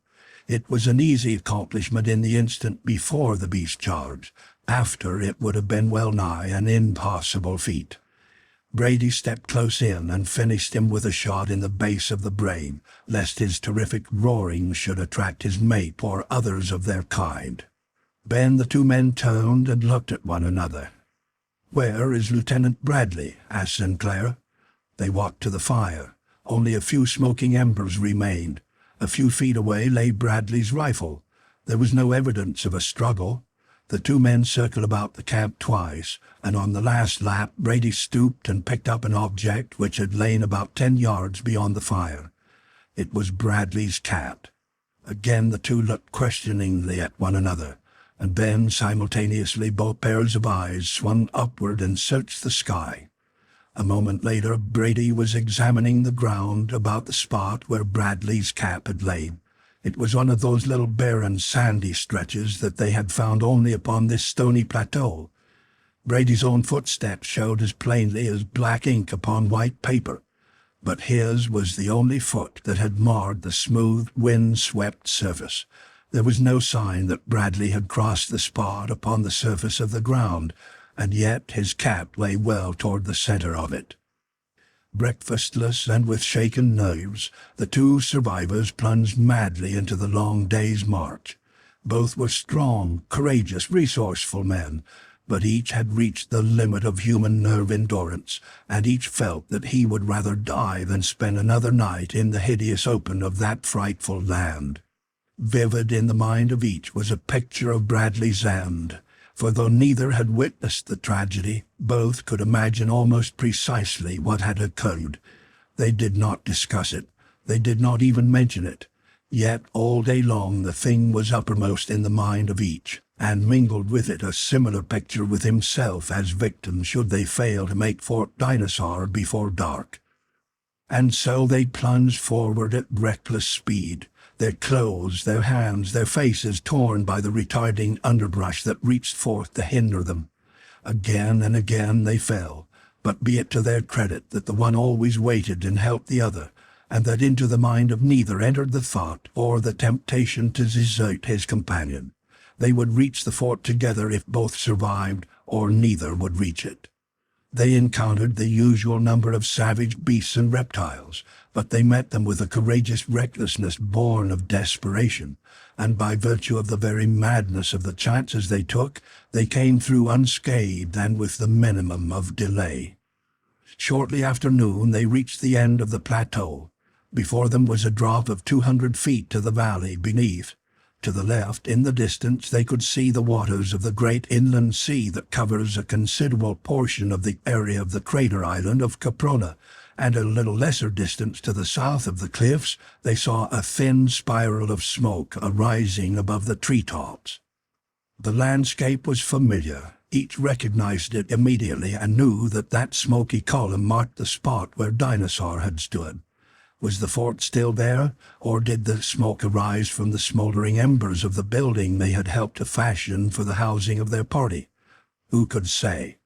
S1: It was an easy accomplishment in the instant before the beast charged. After, it would have been well nigh an impossible feat. Brady stepped close in and finished him with a shot in the base of the brain, lest his terrific roaring should attract his mate or others of their kind. Then the two men turned and looked at one another. "Where is Lieutenant Bradley?" asked Sinclair. They walked to the fire. Only a few smoking embers remained. A few feet away lay Bradley's rifle. There was no evidence of a struggle. The two men circled about the camp twice, and on the last lap Brady stooped and picked up an object which had lain about 10 yards beyond the fire. It was Bradley's cat. Again the two looked questioningly at one another, and then simultaneously both pairs of eyes swung upward and searched the sky. A moment later Brady was examining the ground about the spot where Bradley's cat had lain. It was one of those little barren, sandy stretches that they had found only upon this stony plateau. Brady's own footsteps showed as plainly as black ink upon white paper, but his was the only foot that had marred the smooth, wind-swept surface. There was no sign that Bradley had crossed the spot upon the surface of the ground, and yet his cap lay well toward the center of it. Breakfastless and with shaken nerves, the two survivors plunged madly into the long day's march. Both were strong, courageous, resourceful men, but each had reached the limit of human nerve endurance, and each felt that he would rather die than spend another night in the hideous open of that frightful land. Vivid in the mind of each was a picture of Bradley's end, for though neither had witnessed the tragedy, both could imagine almost precisely what had occurred. They did not discuss it. They did not even mention it. Yet all day long the thing was uppermost in the mind of each, and mingled with it a similar picture with himself as victim should they fail to make Fort Dinosaur before dark. And so they plunged forward at reckless speed, their clothes, their hands, their faces torn by the retarding underbrush that reached forth to hinder them. Again and again they fell, but be it to their credit that the one always waited and helped the other, and that into the mind of neither entered the thought or the temptation to desert his companion. They would reach the fort together if both survived, or neither would reach it. They encountered the usual number of savage beasts and reptiles, but they met them with a courageous recklessness born of desperation, and by virtue of the very madness of the chances they took, they came through unscathed and with the minimum of delay. Shortly after noon they reached the end of the plateau. Before them was a drop of 200 feet to the valley beneath. To the left, in the distance, they could see the waters of the great inland sea that covers a considerable portion of the area of the crater island of Caprona, and at a little lesser distance to the south of the cliffs they saw a thin spiral of smoke arising above the treetops. The landscape was familiar. Each recognized it immediately and knew that that smoky column marked the spot where Dinosaur had stood. Was the fort still there, or did the smoke arise from the smoldering embers of the building they had helped to fashion for the housing of their party? Who could say?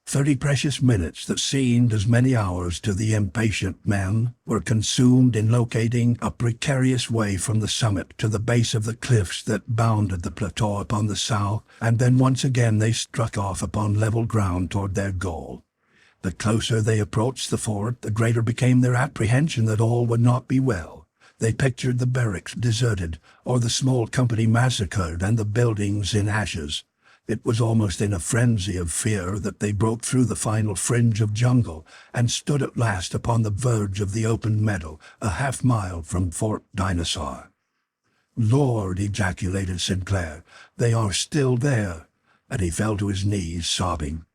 S1: 30 precious minutes that seemed as many hours to the impatient men were consumed in locating a precarious way from the summit to the base of the cliffs that bounded the plateau upon the south, and then once again they struck off upon level ground toward their goal. The closer they approached the fort, the greater became their apprehension that all would not be well. They pictured the barracks deserted, or the small company massacred and the buildings in ashes. It was almost in a frenzy of fear that they broke through the final fringe of jungle and stood at last upon the verge of the open meadow, a half-mile from Fort Dinosaur. "Lord," ejaculated Sinclair, "they are still there," and he fell to his knees, sobbing.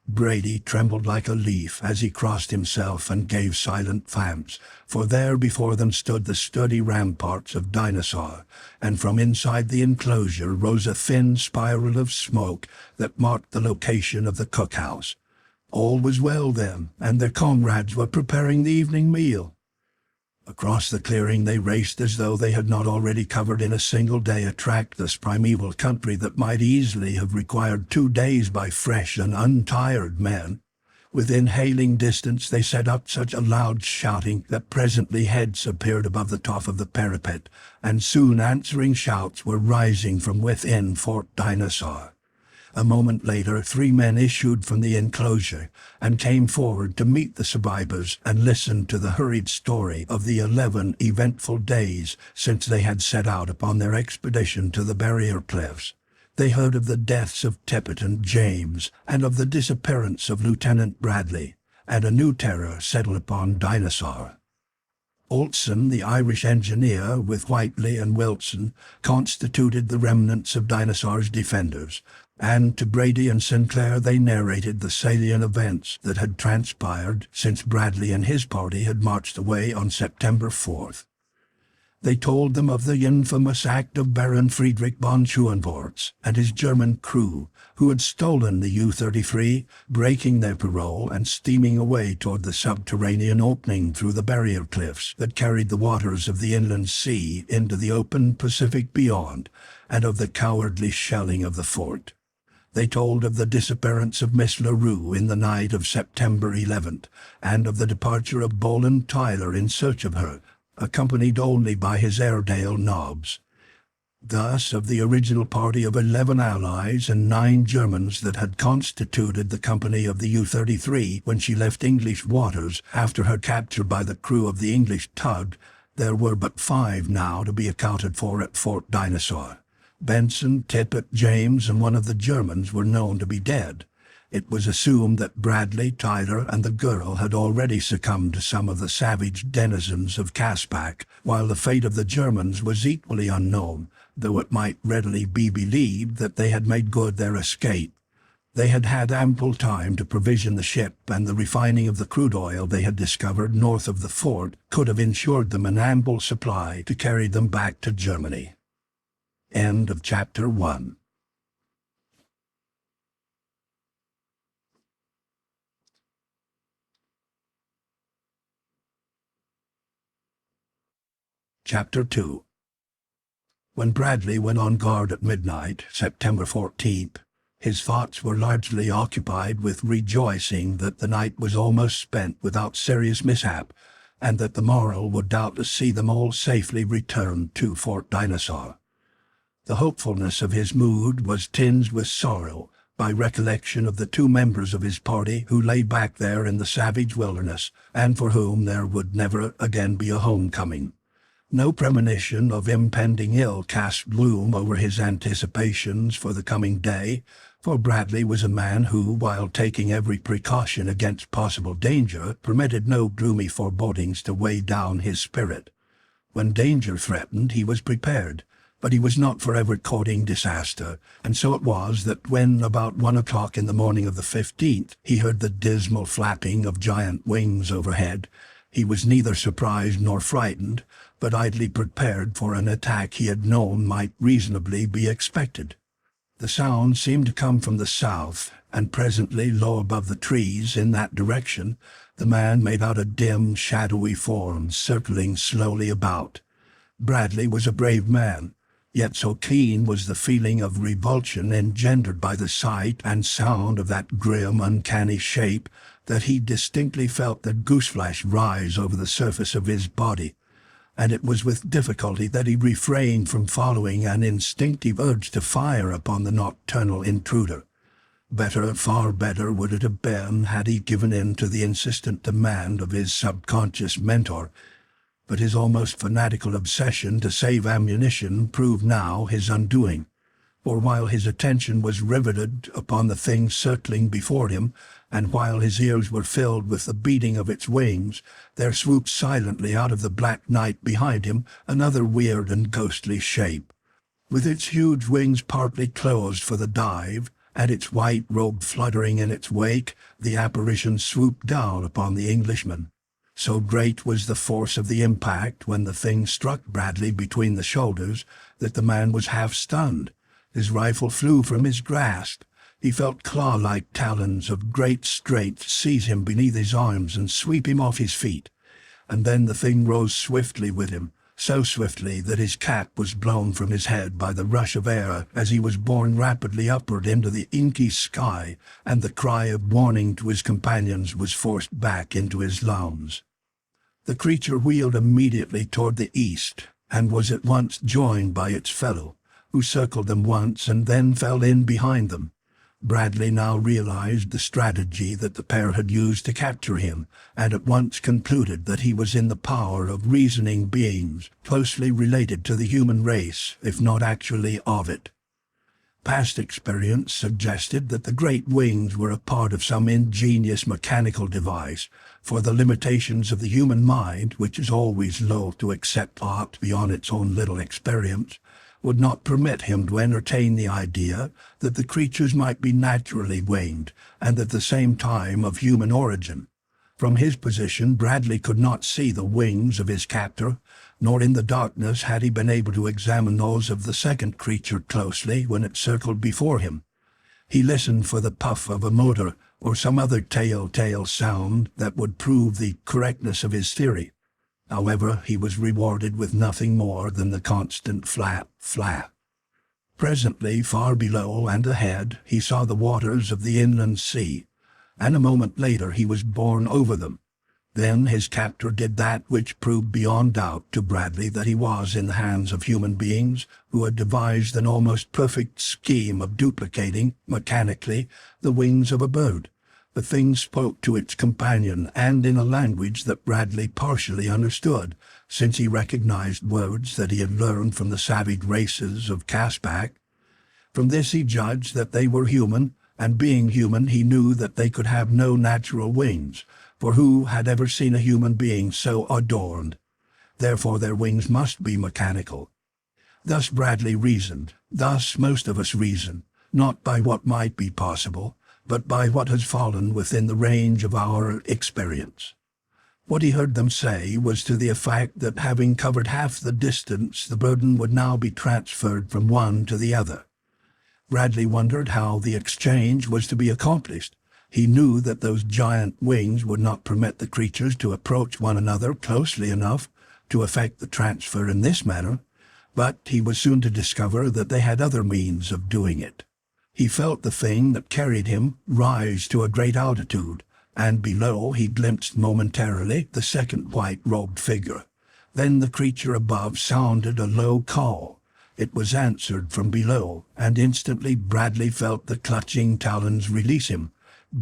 S1: Brady trembled like a leaf as he crossed himself and gave silent thanks, for there before them stood the sturdy ramparts of Dinosaur, and from inside the enclosure rose a thin spiral of smoke that marked the location of the cookhouse. All was well then, and their comrades were preparing the evening meal. Across the clearing they raced as though they had not already covered in a single day a trackless primeval country that might easily have required 2 days by fresh and untired men. Within hailing distance they set up such a loud shouting that presently heads appeared above the top of the parapet, and soon answering shouts were rising from within Fort Dinosaur. A moment later 3 men issued from the enclosure and came forward to meet the survivors and listen to the hurried story of the 11 eventful days since they had set out upon their expedition to the barrier cliffs. They heard of the deaths of Tippett and James, and of the disappearance of Lieutenant Bradley, and a new terror settled upon Dinosaur. Olson, the Irish engineer, with Whiteley and Wilson, constituted the remnants of Dinosaur's defenders, and to Brady and Sinclair they narrated the salient events that had transpired since Bradley and his party had marched away on September 4th. They told them of the infamous act of Baron Friedrich von Schuenbortz and his German crew, who had stolen the U-33, breaking their parole and steaming away toward the subterranean opening through the barrier cliffs that carried the waters of the inland sea into the open Pacific beyond, and of the cowardly shelling of the fort. They told of the disappearance of Miss LaRue in the night of September 11th, and of the departure of Boland Tyler in search of her, accompanied only by his Airedale Nobbs. Thus of the original party of 11 Allies and 9 Germans that had constituted the company of the U-33 when she left English waters after her capture by the crew of the English tug, there were but 5 now to be accounted for at Fort Dinosaur. Benson, Tippett, James, and one of the Germans were known to be dead. It was assumed that Bradley, Tyler, and the girl had already succumbed to some of the savage denizens of Caspak, while the fate of the Germans was equally unknown, though it might readily be believed that they had made good their escape. They had had ample time to provision the ship, and the refining of the crude oil they had discovered north of the fort could have ensured them an ample supply to carry them back to Germany. End of Chapter 1. Chapter 2. When Bradley went on guard at midnight, September 14th, his thoughts were largely occupied with rejoicing that the night was almost spent without serious mishap, and that the morrow would doubtless see them all safely returned to Fort Dinosaur. The hopefulness of his mood was tinged with sorrow by recollection of the 2 members of his party who lay back there in the savage wilderness, and for whom there would never again be a homecoming. No premonition of impending ill cast gloom over his anticipations for the coming day, for Bradley was a man who, while taking every precaution against possible danger, permitted no gloomy forebodings to weigh down his spirit. When danger threatened, he was prepared, but he was not forever courting disaster, and so it was that when, about 1 o'clock in the morning of the 15th, he heard the dismal flapping of giant wings overhead, he was neither surprised nor frightened, but idly prepared for an attack he had known might reasonably be expected. The sound seemed to come from the south, and presently, low above the trees in that direction, the man made out a dim, shadowy form circling slowly about. Bradley was a brave man, yet so keen was the feeling of revulsion engendered by the sight and sound of that grim, uncanny shape that he distinctly felt the gooseflesh rise over the surface of his body, and it was with difficulty that he refrained from following an instinctive urge to fire upon the nocturnal intruder. Better, far better would it have been had he given in to the insistent demand of his subconscious mentor, but his almost fanatical obsession to save ammunition proved now his undoing. For while his attention was riveted upon the thing circling before him, and while his ears were filled with the beating of its wings, there swooped silently out of the black night behind him another weird and ghostly shape. With its huge wings partly closed for the dive, and its white robe fluttering in its wake, the apparition swooped down upon the Englishman. So great was the force of the impact when the thing struck Bradley between the shoulders that the man was half stunned. His rifle flew from his grasp. He felt claw-like talons of great strength seize him beneath his arms and sweep him off his feet. And then the thing rose swiftly with him, so swiftly that his cap was blown from his head by the rush of air as he was borne rapidly upward into the inky sky, and the cry of warning to his companions was forced back into his lungs. The creature wheeled immediately toward the east, and was at once joined by its fellow, who circled them once and then fell in behind them. Bradley now realized the strategy that the pair had used to capture him, and at once concluded that he was in the power of reasoning beings closely related to the human race, if not actually of it. Past experience suggested that the great wings were a part of some ingenious mechanical device, for the limitations of the human mind, which is always loath to accept aught beyond its own little experience, would not permit him to entertain the idea that the creatures might be naturally winged, and at the same time of human origin. From his position Bradley could not see the wings of his captor, nor in the darkness had he been able to examine those of the second creature closely when it circled before him. He listened for the puff of a motor or some other telltale sound that would prove the correctness of his theory. However, he was rewarded with nothing more than the constant flap, flap. Presently, far below and ahead, he saw the waters of the inland sea, and a moment later he was borne over them. Then his captor did that which proved beyond doubt to Bradley that he was in the hands of human beings who had devised an almost perfect scheme of duplicating, mechanically, the wings of a bird. The thing spoke to its companion, and in a language that Bradley partially understood, since he recognized words that he had learned from the savage races of Caspak. From this he judged that they were human, and being human he knew that they could have no natural wings, for who had ever seen a human being so adorned? Therefore their wings must be mechanical. Thus Bradley reasoned, thus most of us reason, not by what might be possible, but by what has fallen within the range of our experience. What he heard them say was to the effect that having covered half the distance, the burden would now be transferred from one to the other. Bradley wondered how the exchange was to be accomplished. He knew that those giant wings would not permit the creatures to approach one another closely enough to effect the transfer in this manner, but he was soon to discover that they had other means of doing it. He felt the thing that carried him rise to a great altitude, and below he glimpsed momentarily the second white-robed figure. Then the creature above sounded a low call. It was answered from below, and instantly Bradley felt the clutching talons release him.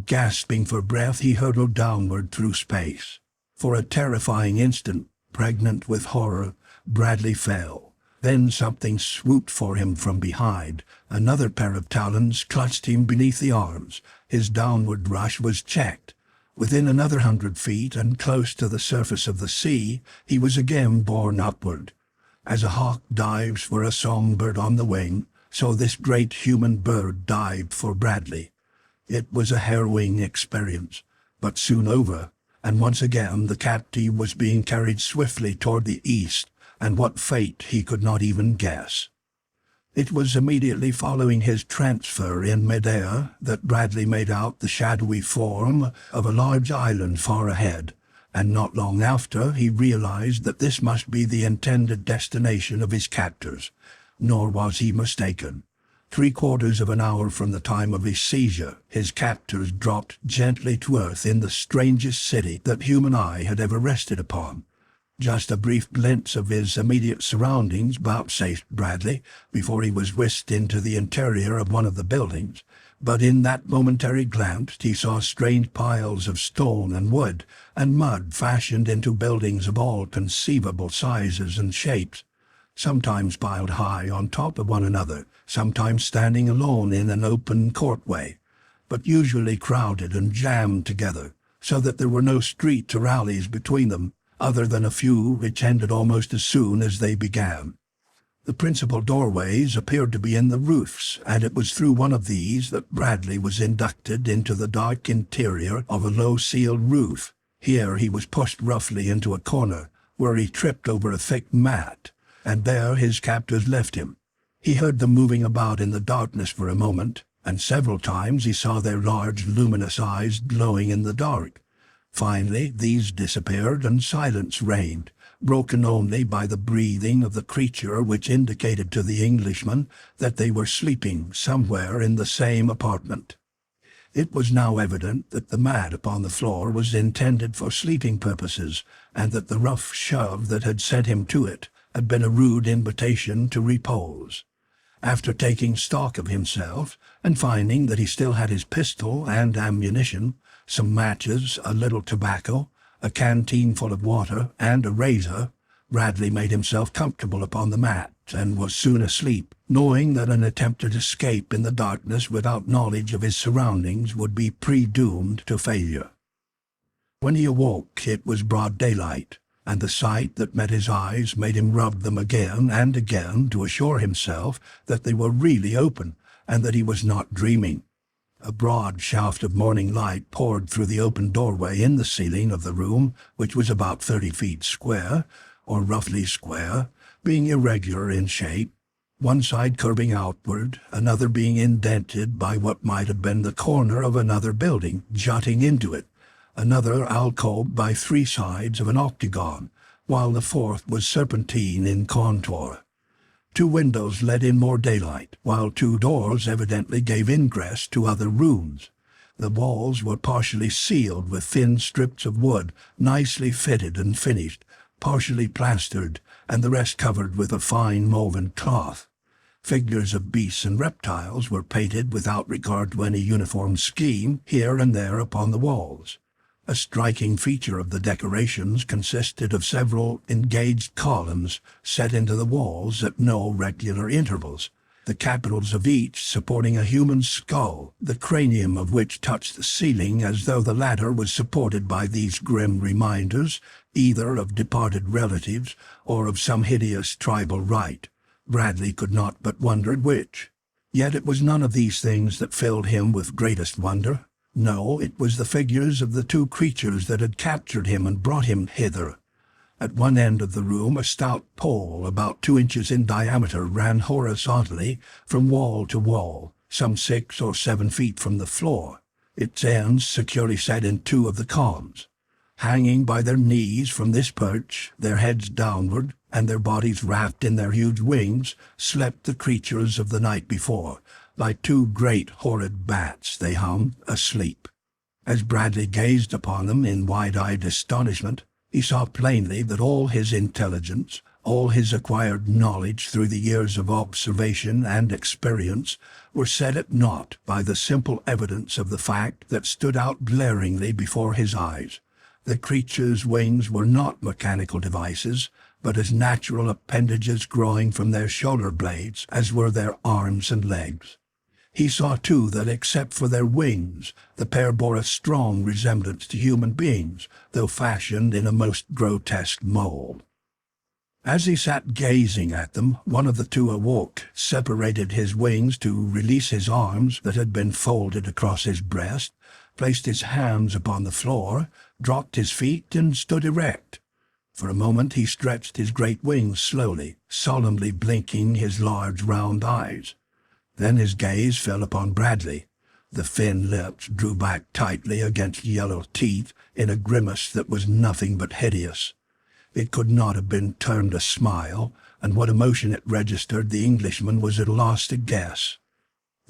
S1: Gasping for breath, he hurtled downward through space. For a terrifying instant, pregnant with horror, Bradley fell. Then something swooped for him from behind. Another pair of talons clutched him beneath the arms. His downward rush was checked. Within another 100 feet, and close to the surface of the sea, he was again borne upward. As a hawk dives for a songbird on the wing, so this great human bird dived for Bradley. It was a harrowing experience, but soon over, and once again the captive was being carried swiftly toward the east, and what fate he could not even guess. It was immediately following his transfer in midair that Bradley made out the shadowy form of a large island far ahead, and not long after he realized that this must be the intended destination of his captors. Nor was he mistaken. 3/4 of an hour from the time of his seizure, his captors dropped gently to earth in the strangest city that human eye had ever rested upon. Just a brief glimpse of his immediate surroundings vouchsafed Bradley before he was whisked into the interior of one of the buildings, but in that momentary glance he saw strange piles of stone and wood and mud fashioned into buildings of all conceivable sizes and shapes. sometimes piled high on top of one another, sometimes standing alone in an open courtway, but usually crowded and jammed together, so that there were no streets or alleys between them, other than a few which ended almost as soon as they began. The principal doorways appeared to be in the roofs, and it was through one of these that Bradley was inducted into the dark interior of a low-ceiled roof. Here he was pushed roughly into a corner, where he tripped over a thick mat, and there his captors left him. He heard them moving about in the darkness for a moment, and several times he saw their large, luminous eyes glowing in the dark. Finally, these disappeared, and silence reigned, broken only by the breathing of the creature which indicated to the Englishman that they were sleeping somewhere in the same apartment. It was now evident that the mat upon the floor was intended for sleeping purposes, and that the rough shove that had sent him to it had been a rude invitation to repose. After taking stock of himself, and finding that he still had his pistol and ammunition, some matches, a little tobacco, a canteen full of water, and a razor, Bradley made himself comfortable upon the mat, and was soon asleep, knowing that an attempted escape in the darkness without knowledge of his surroundings would be predoomed to failure. When he awoke, it was broad daylight, and the sight that met his eyes made him rub them again and again to assure himself that they were really open, and that he was not dreaming. A broad shaft of morning light poured through the open doorway in the ceiling of the room, which was about 30 feet square, or roughly square, being irregular in shape, one side curving outward, another being indented by what might have been the corner of another building jutting into it, another alcoved by 3 sides of an octagon, while the fourth was serpentine in contour. 2 windows let in more daylight, while 2 doors evidently gave ingress to other rooms. The walls were partially sealed with thin strips of wood, nicely fitted and finished, partially plastered, and the rest covered with a fine woven cloth. Figures of beasts and reptiles were painted without regard to any uniform scheme here and there upon the walls. A striking feature of the decorations consisted of several engaged columns set into the walls at no regular intervals, the capitals of each supporting a human skull, the cranium of which touched the ceiling as though the latter was supported by these grim reminders either of departed relatives or of some hideous tribal rite. Bradley could not but wonder which. Yet it was none of these things that filled him with greatest wonder. No, it was the figures of the 2 creatures that had captured him and brought him hither. At one end of the room a stout pole about 2 inches in diameter ran horizontally from wall to wall, some 6 or 7 feet from the floor, its ends securely set in 2 of the columns. Hanging by their knees from this perch, their heads downward, and their bodies wrapped in their huge wings, slept the creatures of the night before. Like 2 great horrid bats they hung, asleep. As Bradley gazed upon them in wide-eyed astonishment, he saw plainly that all his intelligence, all his acquired knowledge through the years of observation and experience, were set at naught by the simple evidence of the fact that stood out glaringly before his eyes. The creatures' wings were not mechanical devices, but as natural appendages growing from their shoulder blades as were their arms and legs. He saw, too, that except for their wings, the pair bore a strong resemblance to human beings, though fashioned in a most grotesque mold. As he sat gazing at them, one of the 2 awoke, separated his wings to release his arms that had been folded across his breast, placed his hands upon the floor, dropped his feet, and stood erect. For a moment he stretched his great wings slowly, solemnly blinking his large round eyes. Then his gaze fell upon Bradley. The thin lips drew back tightly against yellow teeth in a grimace that was nothing but hideous. It could not have been termed a smile, and what emotion it registered the Englishman was at a loss to guess.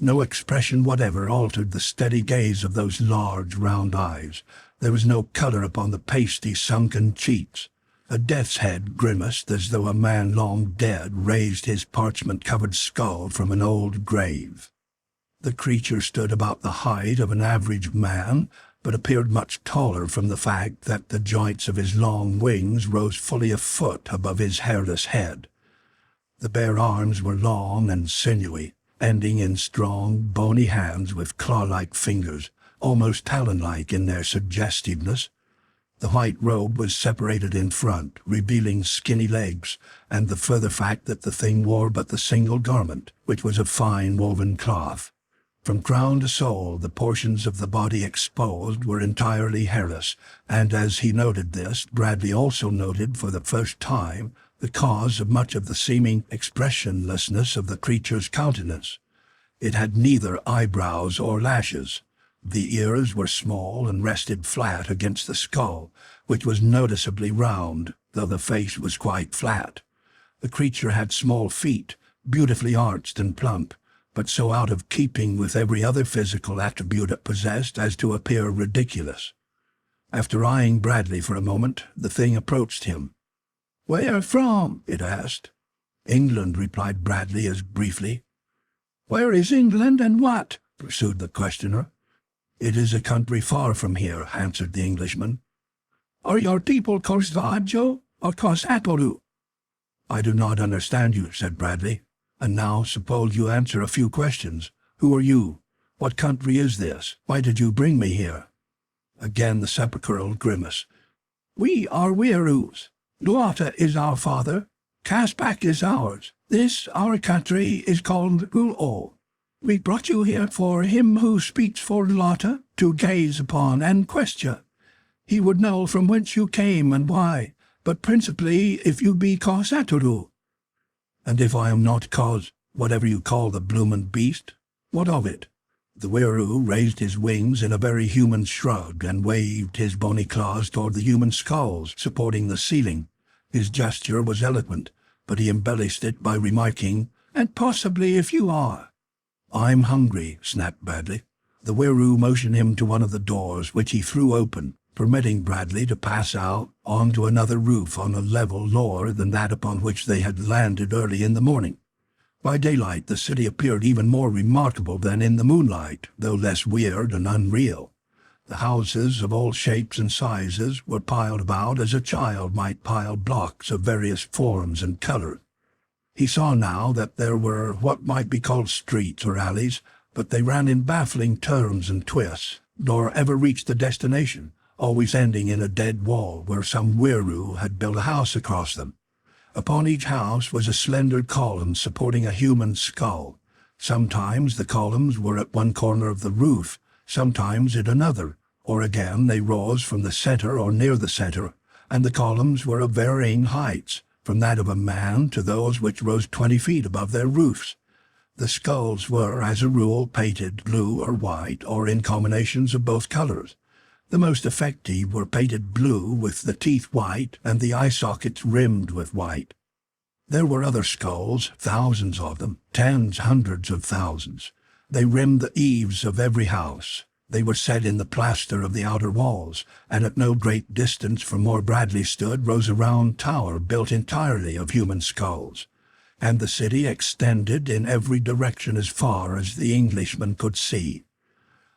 S1: No expression whatever altered the steady gaze of those large round eyes. There was no colour upon the pasty sunken cheeks. A death's head grimaced as though a man long dead raised his parchment-covered skull from an old grave. The creature stood about the height of an average man, but appeared much taller from the fact that the joints of his long wings rose fully a foot above his hairless head. The bare arms were long and sinewy, ending in strong, bony hands with claw-like fingers, almost talon-like in their suggestiveness. The white robe was separated in front, revealing skinny legs, and the further fact that the thing wore but the single garment, which was of fine woven cloth. From crown to sole, the portions of the body exposed were entirely hairless, and as he noted this, Bradley also noted for the first time the cause of much of the seeming expressionlessness of the creature's countenance. It had neither eyebrows or lashes. The ears were small and rested flat against the skull, which was noticeably round, though the face was quite flat. The creature had small feet, beautifully arched and plump, but so out of keeping with every other physical attribute it possessed as to appear ridiculous. After eyeing Bradley for a moment, the thing approached him. "Where from?" it asked. "England," replied Bradley as briefly. "Where is England and what?" pursued the questioner. "It is a country far from here," answered the Englishman. "Are your people Korsvajo or Korsatoru?" "I do not understand you," said Bradley. "And now suppose you answer a few questions. Who are you? What country is this? Why did you bring me here?" Again the sepulchral grimace. "We are Weirus. Duata is our father. Kaspak is ours. This, our country, is called Gulo. We brought you here for him who speaks for Luata to gaze upon and question. He would know from whence you came and why, but principally if you be Korsatoru." "And if I am not whatever you call the bloomin' beast, what of it?" The Weiroo raised his wings in a very human shrug and waved his bony claws toward the human skulls supporting the ceiling. His gesture was eloquent, but he embellished it by remarking, "And possibly if you are." "I'm hungry," snapped Bradley. The Weiroo motioned him to one of the doors, which he threw open, permitting Bradley to pass out onto another roof on a level lower than that upon which they had landed early in the morning. By daylight the city appeared even more remarkable than in the moonlight, though less weird and unreal. The houses of all shapes and sizes were piled about as a child might pile blocks of various forms and colors. He saw now that there were what might be called streets or alleys, but they ran in baffling turns and twists, nor ever reached a destination, always ending in a dead wall where some Weiroo had built a house across them. Upon each house was a slender column supporting a human skull. Sometimes the columns were at one corner of the roof, sometimes at another, or again they rose from the center or near the center, and the columns were of varying heights, from that of a man to those which rose 20 feet above their roofs. The skulls were, as a rule, painted blue or white, or in combinations of both colors. The most effective were painted blue with the teeth white and the eye sockets rimmed with white. There were other skulls, thousands of them, tens, hundreds of thousands. They rimmed the eaves of every house. They were set in the plaster of the outer walls, and at no great distance from where Bradley stood rose a round tower built entirely of human skulls, and the city extended in every direction as far as the Englishman could see.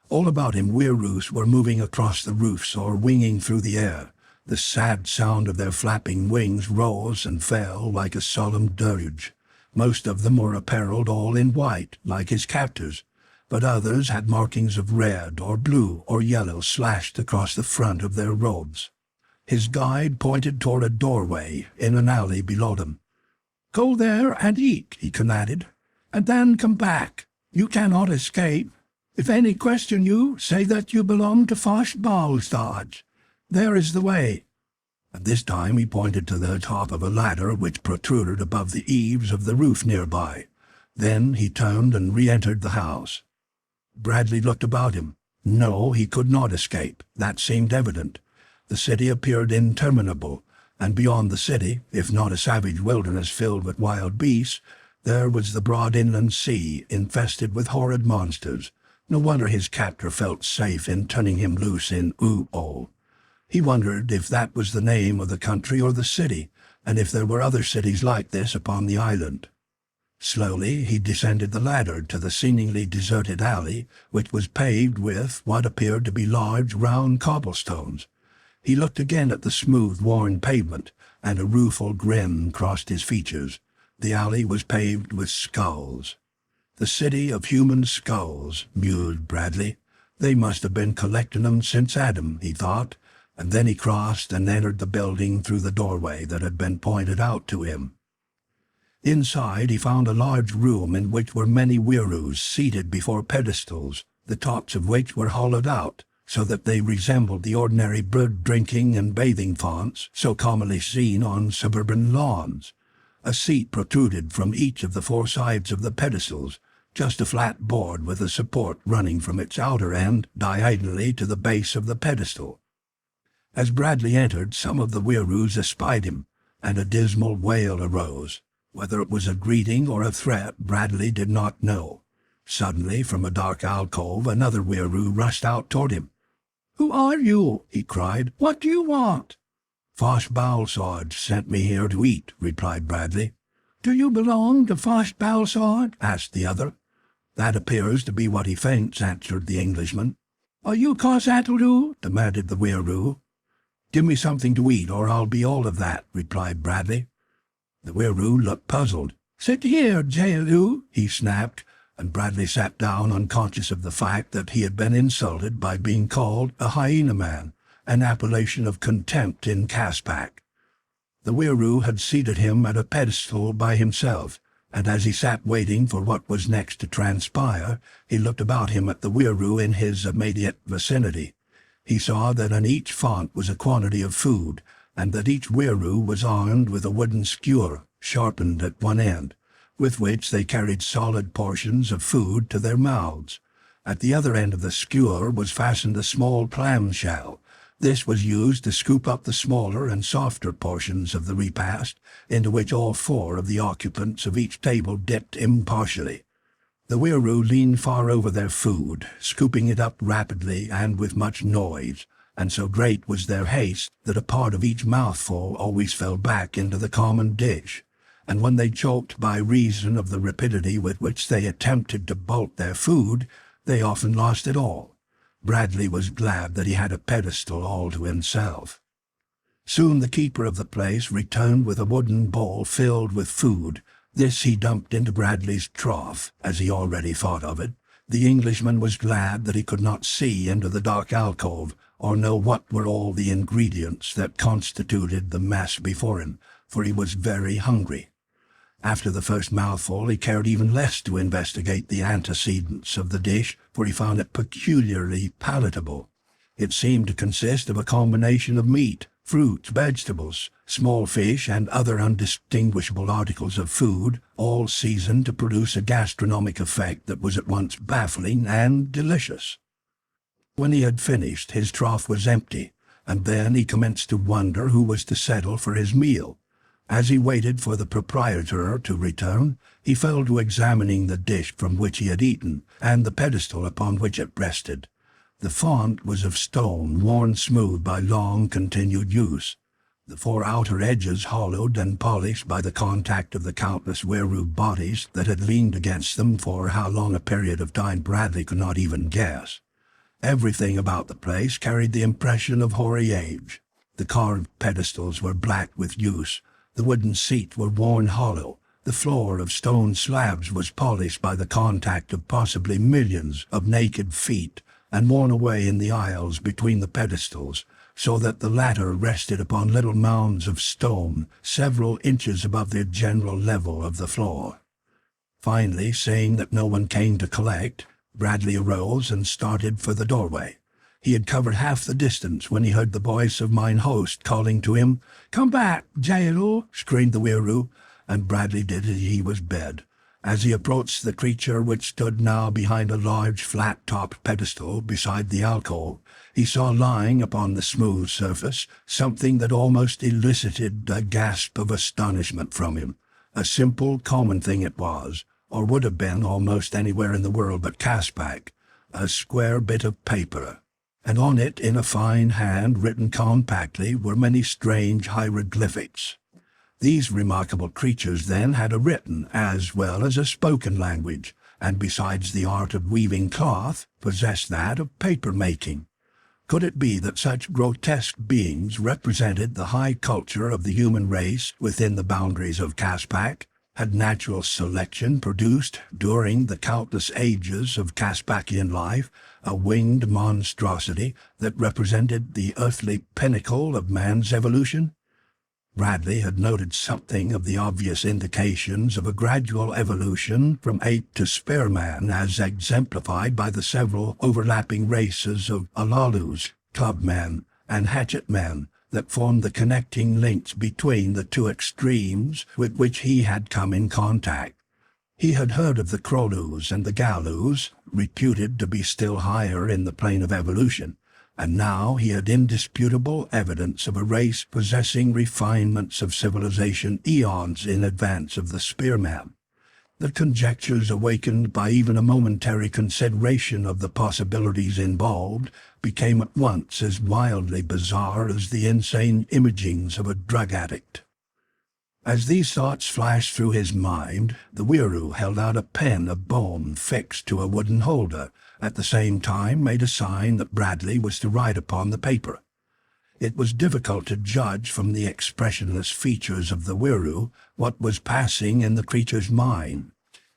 S1: All about him Weirus were moving across the roofs or winging through the air. The sad sound of their flapping wings rose and fell like a solemn dirge. Most of them were apparelled all in white, like his captors, but others had markings of red or blue or yellow slashed across the front of their robes. His guide pointed toward a doorway in an alley below them. "Go there and eat," he commanded, "and then come back. You cannot escape. If any question you, say that you belong to Fosh-Balstad. There is the way." And this time he pointed to the top of a ladder which protruded above the eaves of the roof nearby. Then he turned and re-entered the house. Bradley looked about him. No, he could not escape. That seemed evident. The city appeared interminable, and beyond the city, if not a savage wilderness filled with wild beasts, there was the broad inland sea infested with horrid monsters. No wonder his captor felt safe in turning him loose in Uol. He wondered if that was the name of the country or the city, and if there were other cities like this upon the island. Slowly he descended the ladder to the seemingly deserted alley, which was paved with what appeared to be large round cobblestones. He looked again at the smooth, worn pavement, and a rueful grin crossed his features. The alley was paved with skulls. "The city of human skulls," mused Bradley. "They must have been collecting them since Adam," he thought, and then he crossed and entered the building through the doorway that had been pointed out to him. Inside he found a large room in which were many weirus seated before pedestals, the tops of which were hollowed out, so that they resembled the ordinary bird-drinking and bathing fonts so commonly seen on suburban lawns. A seat protruded from each of the four sides of the pedestals, just a flat board with a support running from its outer end diagonally to the base of the pedestal. As Bradley entered, some of the weirus espied him, and a dismal wail arose. Whether it was a greeting or a threat, Bradley did not know. Suddenly, from a dark alcove, another weiroo rushed out toward him. "Who are you?" he cried. "What do you want?" "Fosh Balsard sent me here to eat," replied Bradley. "Do you belong to Fosh Balsard?" asked the other. "That appears to be what he thinks," answered the Englishman. "Are you Cosatulu?" demanded the weiroo. "Give me something to eat, or I'll be all of that," replied Bradley. The weiroo looked puzzled. "Sit here, Jaelu," he snapped, and Bradley sat down unconscious of the fact that he had been insulted by being called a hyena man, an appellation of contempt in Caspak. The weiroo had seated him at a pedestal by himself, and as he sat waiting for what was next to transpire, he looked about him at the weiroo in his immediate vicinity. He saw that on each font was a quantity of food, and that each weiroo was armed with a wooden skewer, sharpened at one end, with which they carried solid portions of food to their mouths. At the other end of the skewer was fastened a small clamshell. This was used to scoop up the smaller and softer portions of the repast, into which all four of the occupants of each table dipped impartially. The weiroo leaned far over their food, scooping it up rapidly and with much noise, and so great was their haste that a part of each mouthful always fell back into the common dish, and when they choked by reason of the rapidity with which they attempted to bolt their food, they often lost it all. Bradley was glad that he had a pedestal all to himself. Soon the keeper of the place returned with a wooden bowl filled with food. This he dumped into Bradley's trough, as he already thought of it. The Englishman was glad that he could not see into the dark alcove, or know what were all the ingredients that constituted the mess before him, for he was very hungry. After the first mouthful he cared even less to investigate the antecedents of the dish, for he found it peculiarly palatable. It seemed to consist of a combination of meat, fruits, vegetables, small fish, and other undistinguishable articles of food, all seasoned to produce a gastronomic effect that was at once baffling and delicious. When he had finished, his trough was empty, and then he commenced to wonder who was to settle for his meal. As he waited for the proprietor to return, he fell to examining the dish from which he had eaten, and the pedestal upon which it rested. The font was of stone, worn smooth by long continued use, the four outer edges hollowed and polished by the contact of the countless weiroo bodies that had leaned against them for how long a period of time Bradley could not even guess. Everything about the place carried the impression of hoary age. The carved pedestals were black with use, the wooden seats were worn hollow, the floor of stone slabs was polished by the contact of possibly millions of naked feet, and worn away in the aisles between the pedestals, so that the latter rested upon little mounds of stone several inches above the general level of the floor. Finally, seeing that no one came to collect, Bradley arose and started for the doorway. He had covered half the distance when he heard the voice of mine host calling to him. "Come back, Jaelu!" screamed the weiroo, and Bradley did as he was bid. As he approached the creature which stood now behind a large flat-topped pedestal beside the alcove, he saw lying upon the smooth surface something that almost elicited a gasp of astonishment from him. A simple, common thing it was, or would have been almost anywhere in the world but Caspak, a square bit of paper, and on it, in a fine hand written compactly, were many strange hieroglyphics. These remarkable creatures, then, had a written as well as a spoken language, and besides the art of weaving cloth, possessed that of paper-making. Could it be that such grotesque beings represented the high culture of the human race within the boundaries of Caspak? Had natural selection produced, during the countless ages of Caspakian life, a winged monstrosity that represented the earthly pinnacle of man's evolution? Bradley had noted something of the obvious indications of a gradual evolution from ape to spearman, as exemplified by the several overlapping races of alalus, clubmen, and hatchetmen that formed the connecting links between the two extremes with which he had come in contact. He had heard of the Krolus and the Galus, reputed to be still higher in the plane of evolution, and now he had indisputable evidence of a race possessing refinements of civilization eons in advance of the spearman. The conjectures awakened by even a momentary consideration of the possibilities involved became at once as wildly bizarre as the insane imagings of a drug addict. As these thoughts flashed through his mind, the Weiroo held out a pen of bone fixed to a wooden holder, at the same time made a sign that Bradley was to write upon the paper. It was difficult to judge from the expressionless features of the Weiroo what was passing in the creature's mind,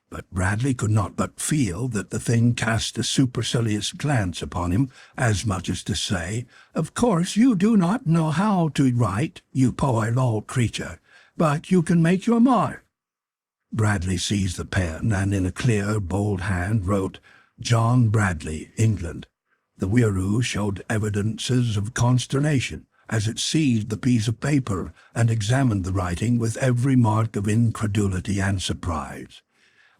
S1: but Bradley could not but feel that the thing cast a supercilious glance upon him, as much as to say, "Of course you do not know how to write, you poor old creature, but you can make your mark." Bradley seized the pen and in a clear, bold hand wrote, "John Bradley, England." The Weiroo showed evidences of consternation as it seized the piece of paper and examined the writing with every mark of incredulity and surprise.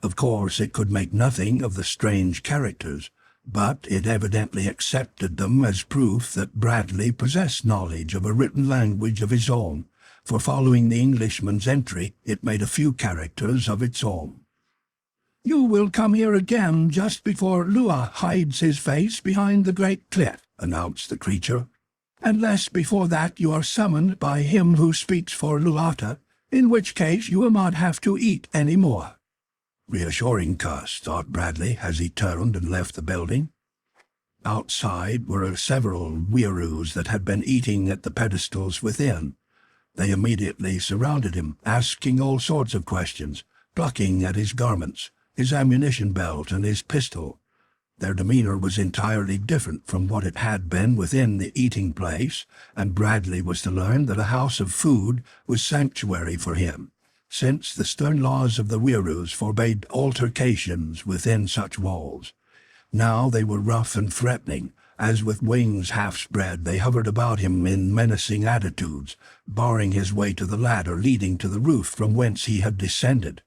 S1: Of course it could make nothing of the strange characters, but it evidently accepted them as proof that Bradley possessed knowledge of a written language of his own, for following the Englishman's entry it made a few characters of its own. "You will come here again just before Lua hides his face behind the great cliff," announced the creature, "unless before that you are summoned by him who speaks for Luata, in which case you will not have to eat any more." Reassuring cuss, thought Bradley as he turned and left the building. Outside were several Weeroos that had been eating at the pedestals within. They immediately surrounded him, asking all sorts of questions, plucking at his garments, his ammunition belt, and his pistol. Their demeanor was entirely different from what it had been within the eating place, and Bradley was to learn that a house of food was sanctuary for him, since the stern laws of the Weeroos forbade altercations within such walls. Now they were rough and threatening, as with wings half spread they hovered about him in menacing attitudes, barring his way to the ladder leading to the roof from whence he had descended.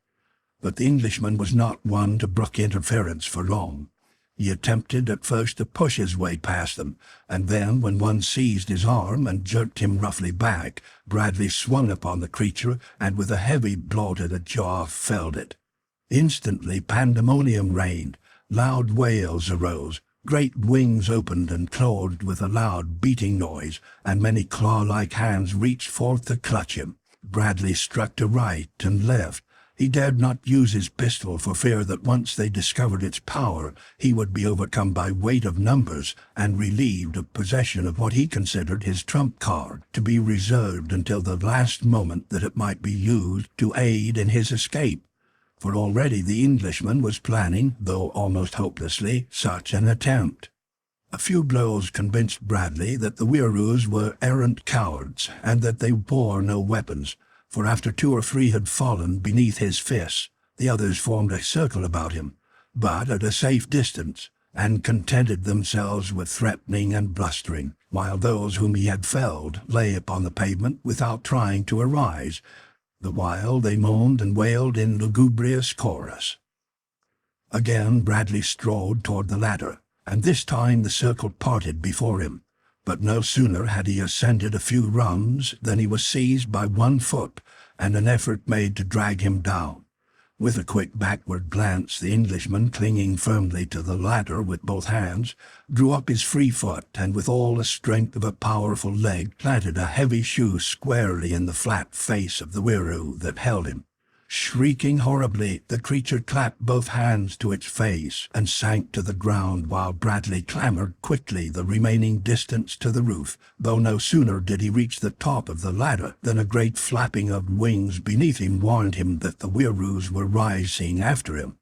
S1: But the Englishman was not one to brook interference for long. He attempted at first to push his way past them, and then, when one seized his arm and jerked him roughly back, Bradley swung upon the creature and with a heavy blow to the jaw felled it. Instantly pandemonium reigned. Loud wails arose, great wings opened and closed with a loud beating noise, and many claw-like hands reached forth to clutch him. Bradley struck to right and left. He dared not use his pistol for fear that once they discovered its power, he would be overcome by weight of numbers and relieved of possession of what he considered his trump card, to be reserved until the last moment that it might be used to aid in his escape. For already the Englishman was planning, though almost hopelessly, such an attempt. A few blows convinced Bradley that the Weeroos were arrant cowards, and that they bore no weapons, for after 2 or 3 had fallen beneath his fists, the others formed a circle about him, but at a safe distance, and contented themselves with threatening and blustering, while those whom he had felled lay upon the pavement without trying to arise, the while they moaned and wailed in lugubrious chorus. Again Bradley strode toward the ladder, and this time the circle parted before him. But no sooner had he ascended a few rungs than he was seized by one foot, and an effort made to drag him down. With a quick backward glance, the Englishman, clinging firmly to the ladder with both hands, drew up his free foot, and with all the strength of a powerful leg planted a heavy shoe squarely in the flat face of the Weiroo that held him. Shrieking horribly, the creature clapped both hands to its face and sank to the ground while Bradley clambered quickly the remaining distance to the roof, though no sooner did he reach the top of the ladder than a great flapping of wings beneath him warned him that the Wieroos were rising after him.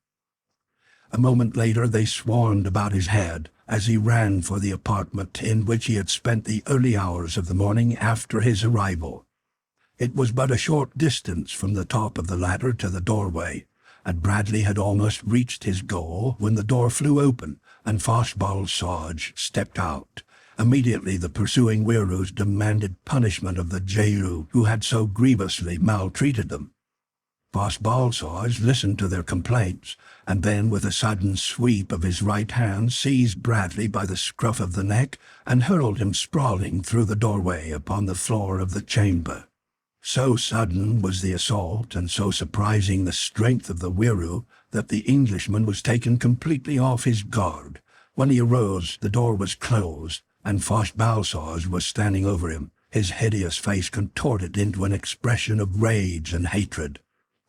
S1: A moment later they swarmed about his head as he ran for the apartment in which he had spent the early hours of the morning after his arrival. It was but a short distance from the top of the ladder to the doorway, and Bradley had almost reached his goal when the door flew open and Balsoom stepped out. Immediately the pursuing Wieroos demanded punishment of the Jeru who had so grievously maltreated them. Balsoom listened to their complaints, and then with a sudden sweep of his right hand seized Bradley by the scruff of the neck and hurled him sprawling through the doorway upon the floor of the chamber. So sudden was the assault, and so surprising the strength of the Wieroo, that the Englishman was taken completely off his guard. When he arose, the door was closed, and Balsoom was standing over him, his hideous face contorted into an expression of rage and hatred.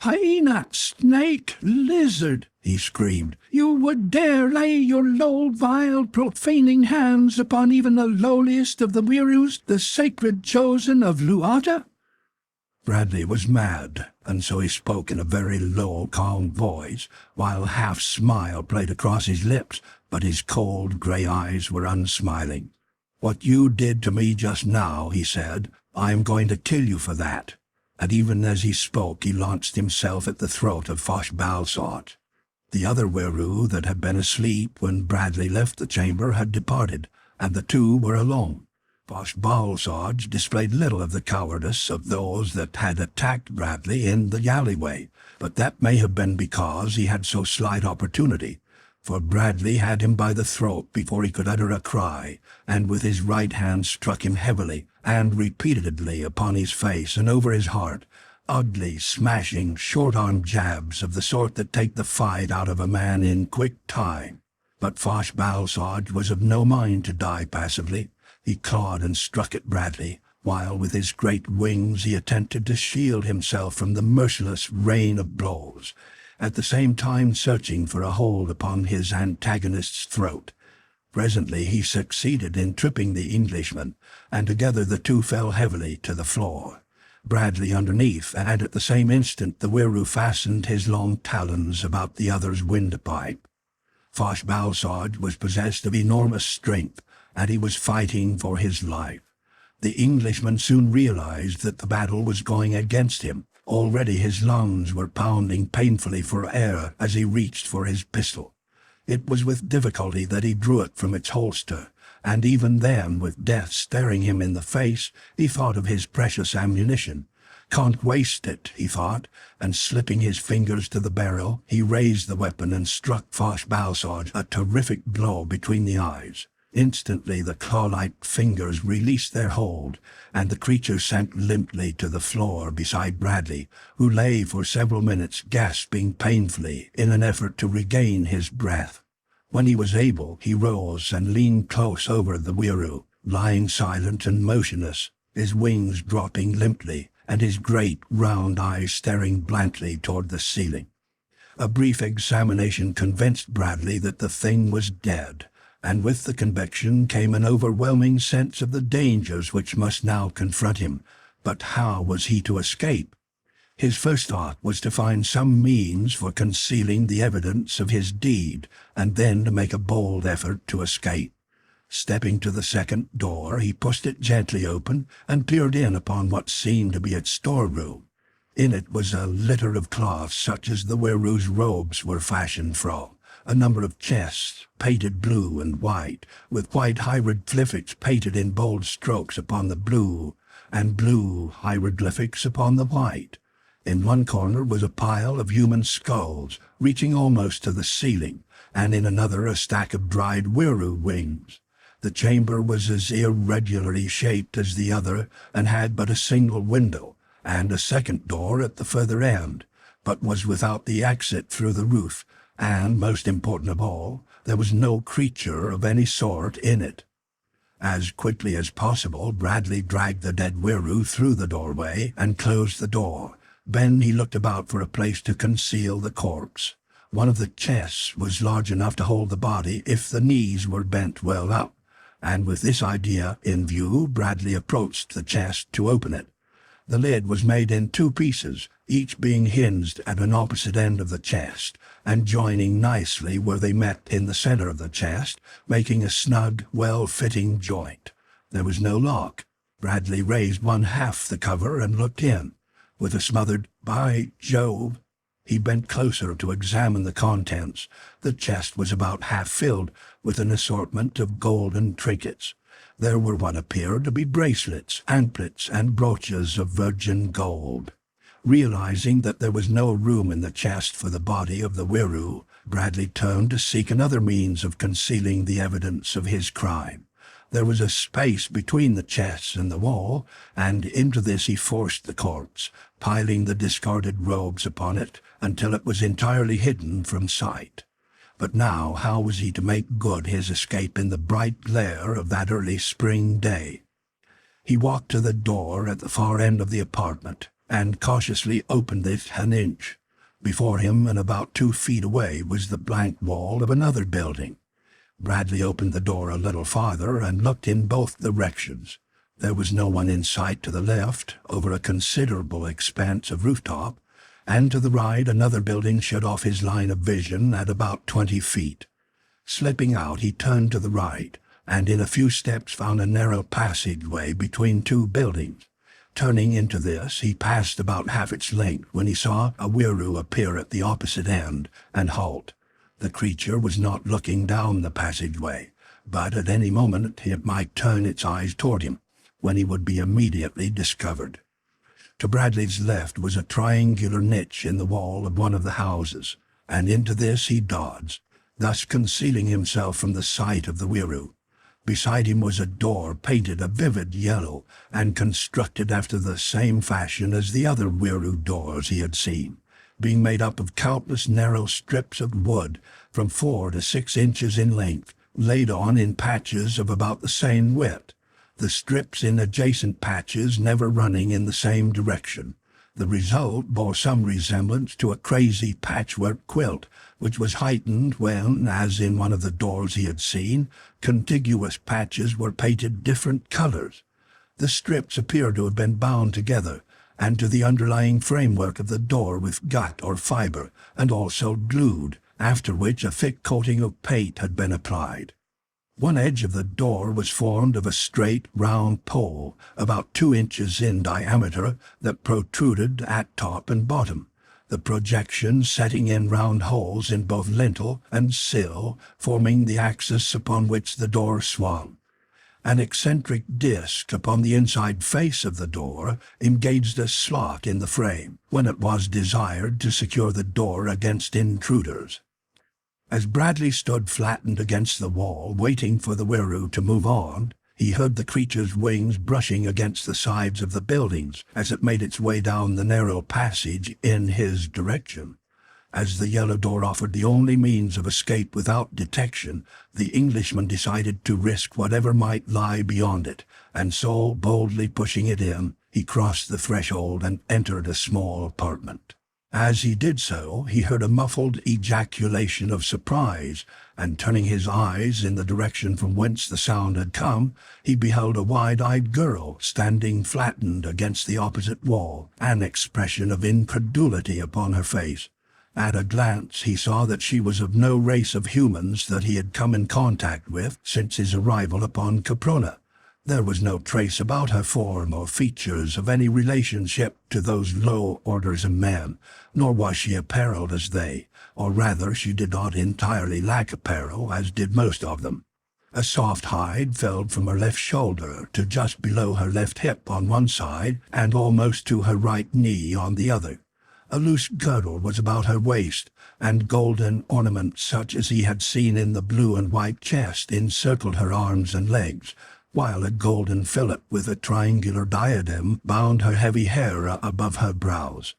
S1: "Hyena, snake, lizard!" he screamed. "You would dare lay your low, vile, profaning hands upon even the lowliest of the Wieroos, the sacred chosen of Luata?" Bradley was mad, and so he spoke in a very low, calm voice, while a half-smile played across his lips, but his cold, grey eyes were unsmiling. "What you did to me just now," he said, "I am going to kill you for that." And even as he spoke he launched himself at the throat of Balsoom. The other Wieroo that had been asleep when Bradley left the chamber had departed, and the two were alone. Balsoom displayed little of the cowardice of those that had attacked Bradley in the alleyway, but that may have been because he had so slight opportunity, for Bradley had him by the throat before he could utter a cry, and with his right hand struck him heavily and repeatedly upon his face and over his heart, ugly, smashing, short-armed jabs of the sort that take the fight out of a man in quick time. But Balsoom was of no mind to die passively. He clawed and struck at Bradley, while with his great wings he attempted to shield himself from the merciless rain of blows, at the same time searching for a hold upon his antagonist's throat. Presently he succeeded in tripping the Englishman, and together the two fell heavily to the floor, Bradley underneath, and at the same instant the Wieroo fastened his long talons about the other's windpipe. Balsoom was possessed of enormous strength, and he was fighting for his life. The Englishman soon realized that the battle was going against him. Already his lungs were pounding painfully for air as he reached for his pistol. It was with difficulty that he drew it from its holster, and even then, with death staring him in the face, he thought of his precious ammunition. "Can't waste it," he thought, and slipping his fingers to the barrel, he raised the weapon and struck Balsoom a terrific blow between the eyes. Instantly the claw-like fingers released their hold, and the creature sank limply to the floor beside Bradley, who lay for several minutes gasping painfully in an effort to regain his breath. When he was able, he rose and leaned close over the Wieroo, lying silent and motionless, his wings dropping limply, and his great round eyes staring blankly toward the ceiling. A brief examination convinced Bradley that the thing was dead, and with the conviction came an overwhelming sense of the dangers which must now confront him. But how was he to escape? His first thought was to find some means for concealing the evidence of his deed, and then to make a bold effort to escape. Stepping to the second door, he pushed it gently open and peered in upon what seemed to be its storeroom. In it was a litter of cloths such as the Wieroo's robes were fashioned from, a number of chests, painted blue and white, with white hieroglyphics painted in bold strokes upon the blue, and blue hieroglyphics upon the white. In one corner was a pile of human skulls, reaching almost to the ceiling, and in another a stack of dried Wieroo wings. The chamber was as irregularly shaped as the other, and had but a single window, and a second door at the further end, but was without the exit through the roof, and, most important of all, there was no creature of any sort in it. As quickly as possible, Bradley dragged the dead Wieroo through the doorway and closed the door. Then he looked about for a place to conceal the corpse. One of the chests was large enough to hold the body if the knees were bent well up, and with this idea in view, Bradley approached the chest to open it. The lid was made in 2 pieces, each being hinged at an opposite end of the chest, and joining nicely where they met in the center of the chest, making a snug, well-fitting joint. There was no lock. Bradley raised one half the cover and looked in. With a smothered, "By Jove!" he bent closer to examine the contents. The chest was about half filled with an assortment of golden trinkets. There were what appeared to be bracelets, anklets, and brooches of virgin gold. Realizing that there was no room in the chest for the body of the Weru, Bradley turned to seek another means of concealing the evidence of his crime. There was a space between the chest and the wall, and into this he forced the corpse, piling the discarded robes upon it until it was entirely hidden from sight. But now how was he to make good his escape in the bright glare of that early spring day? He walked to the door at the far end of the apartment, and cautiously opened it an inch. Before him and about 2 feet away was the blank wall of another building. Bradley opened the door a little farther and looked in both directions. There was no one in sight to the left, over a considerable expanse of rooftop, and to the right another building shut off his line of vision at about 20 feet. Slipping out, he turned to the right, and in a few steps found a narrow passageway between 2 buildings. Turning into this, he passed about half its length when he saw a Weru appear at the opposite end and halt. The creature was not looking down the passageway, but at any moment it might turn its eyes toward him, when he would be immediately discovered. To Bradley's left was a triangular niche in the wall of one of the houses, and into this he dodged, thus concealing himself from the sight of the Weru. Beside him was a door painted a vivid yellow and constructed after the same fashion as the other Weru doors he had seen, being made up of countless narrow strips of wood from 4 to 6 inches in length, laid on in patches of about the same width, the strips in adjacent patches never running in the same direction. The result bore some resemblance to a crazy patchwork quilt, which was heightened when, as in one of the doors he had seen, contiguous patches were painted different colors. The strips appeared to have been bound together, and to the underlying framework of the door with gut or fiber, and also glued, after which a thick coating of paint had been applied. One edge of the door was formed of a straight, round pole, about 2 inches in diameter, that protruded at top and bottom, the projection setting in round holes in both lintel and sill, forming the axis upon which the door swung. An eccentric disc upon the inside face of the door engaged a slot in the frame, when it was desired to secure the door against intruders. As Bradley stood flattened against the wall, waiting for the Weru to move on, he heard the creature's wings brushing against the sides of the buildings as it made its way down the narrow passage in his direction. As the yellow door offered the only means of escape without detection, the Englishman decided to risk whatever might lie beyond it, and so, boldly pushing it in, he crossed the threshold and entered a small apartment. As he did so, he heard a muffled ejaculation of surprise, and turning his eyes in the direction from whence the sound had come, he beheld a wide-eyed girl standing flattened against the opposite wall, an expression of incredulity upon her face. At a glance he saw that she was of no race of humans that he had come in contact with since his arrival upon Caprona. There was no trace about her form or features of any relationship to those low orders of men, nor was she apparelled as they, or rather she did not entirely lack apparel, as did most of them. A soft hide fell from her left shoulder to just below her left hip on one side, and almost to her right knee on the other. A loose girdle was about her waist, and golden ornaments such as he had seen in the blue and white chest encircled her arms and legs, while a golden fillet with a triangular diadem bound her heavy hair above her brows.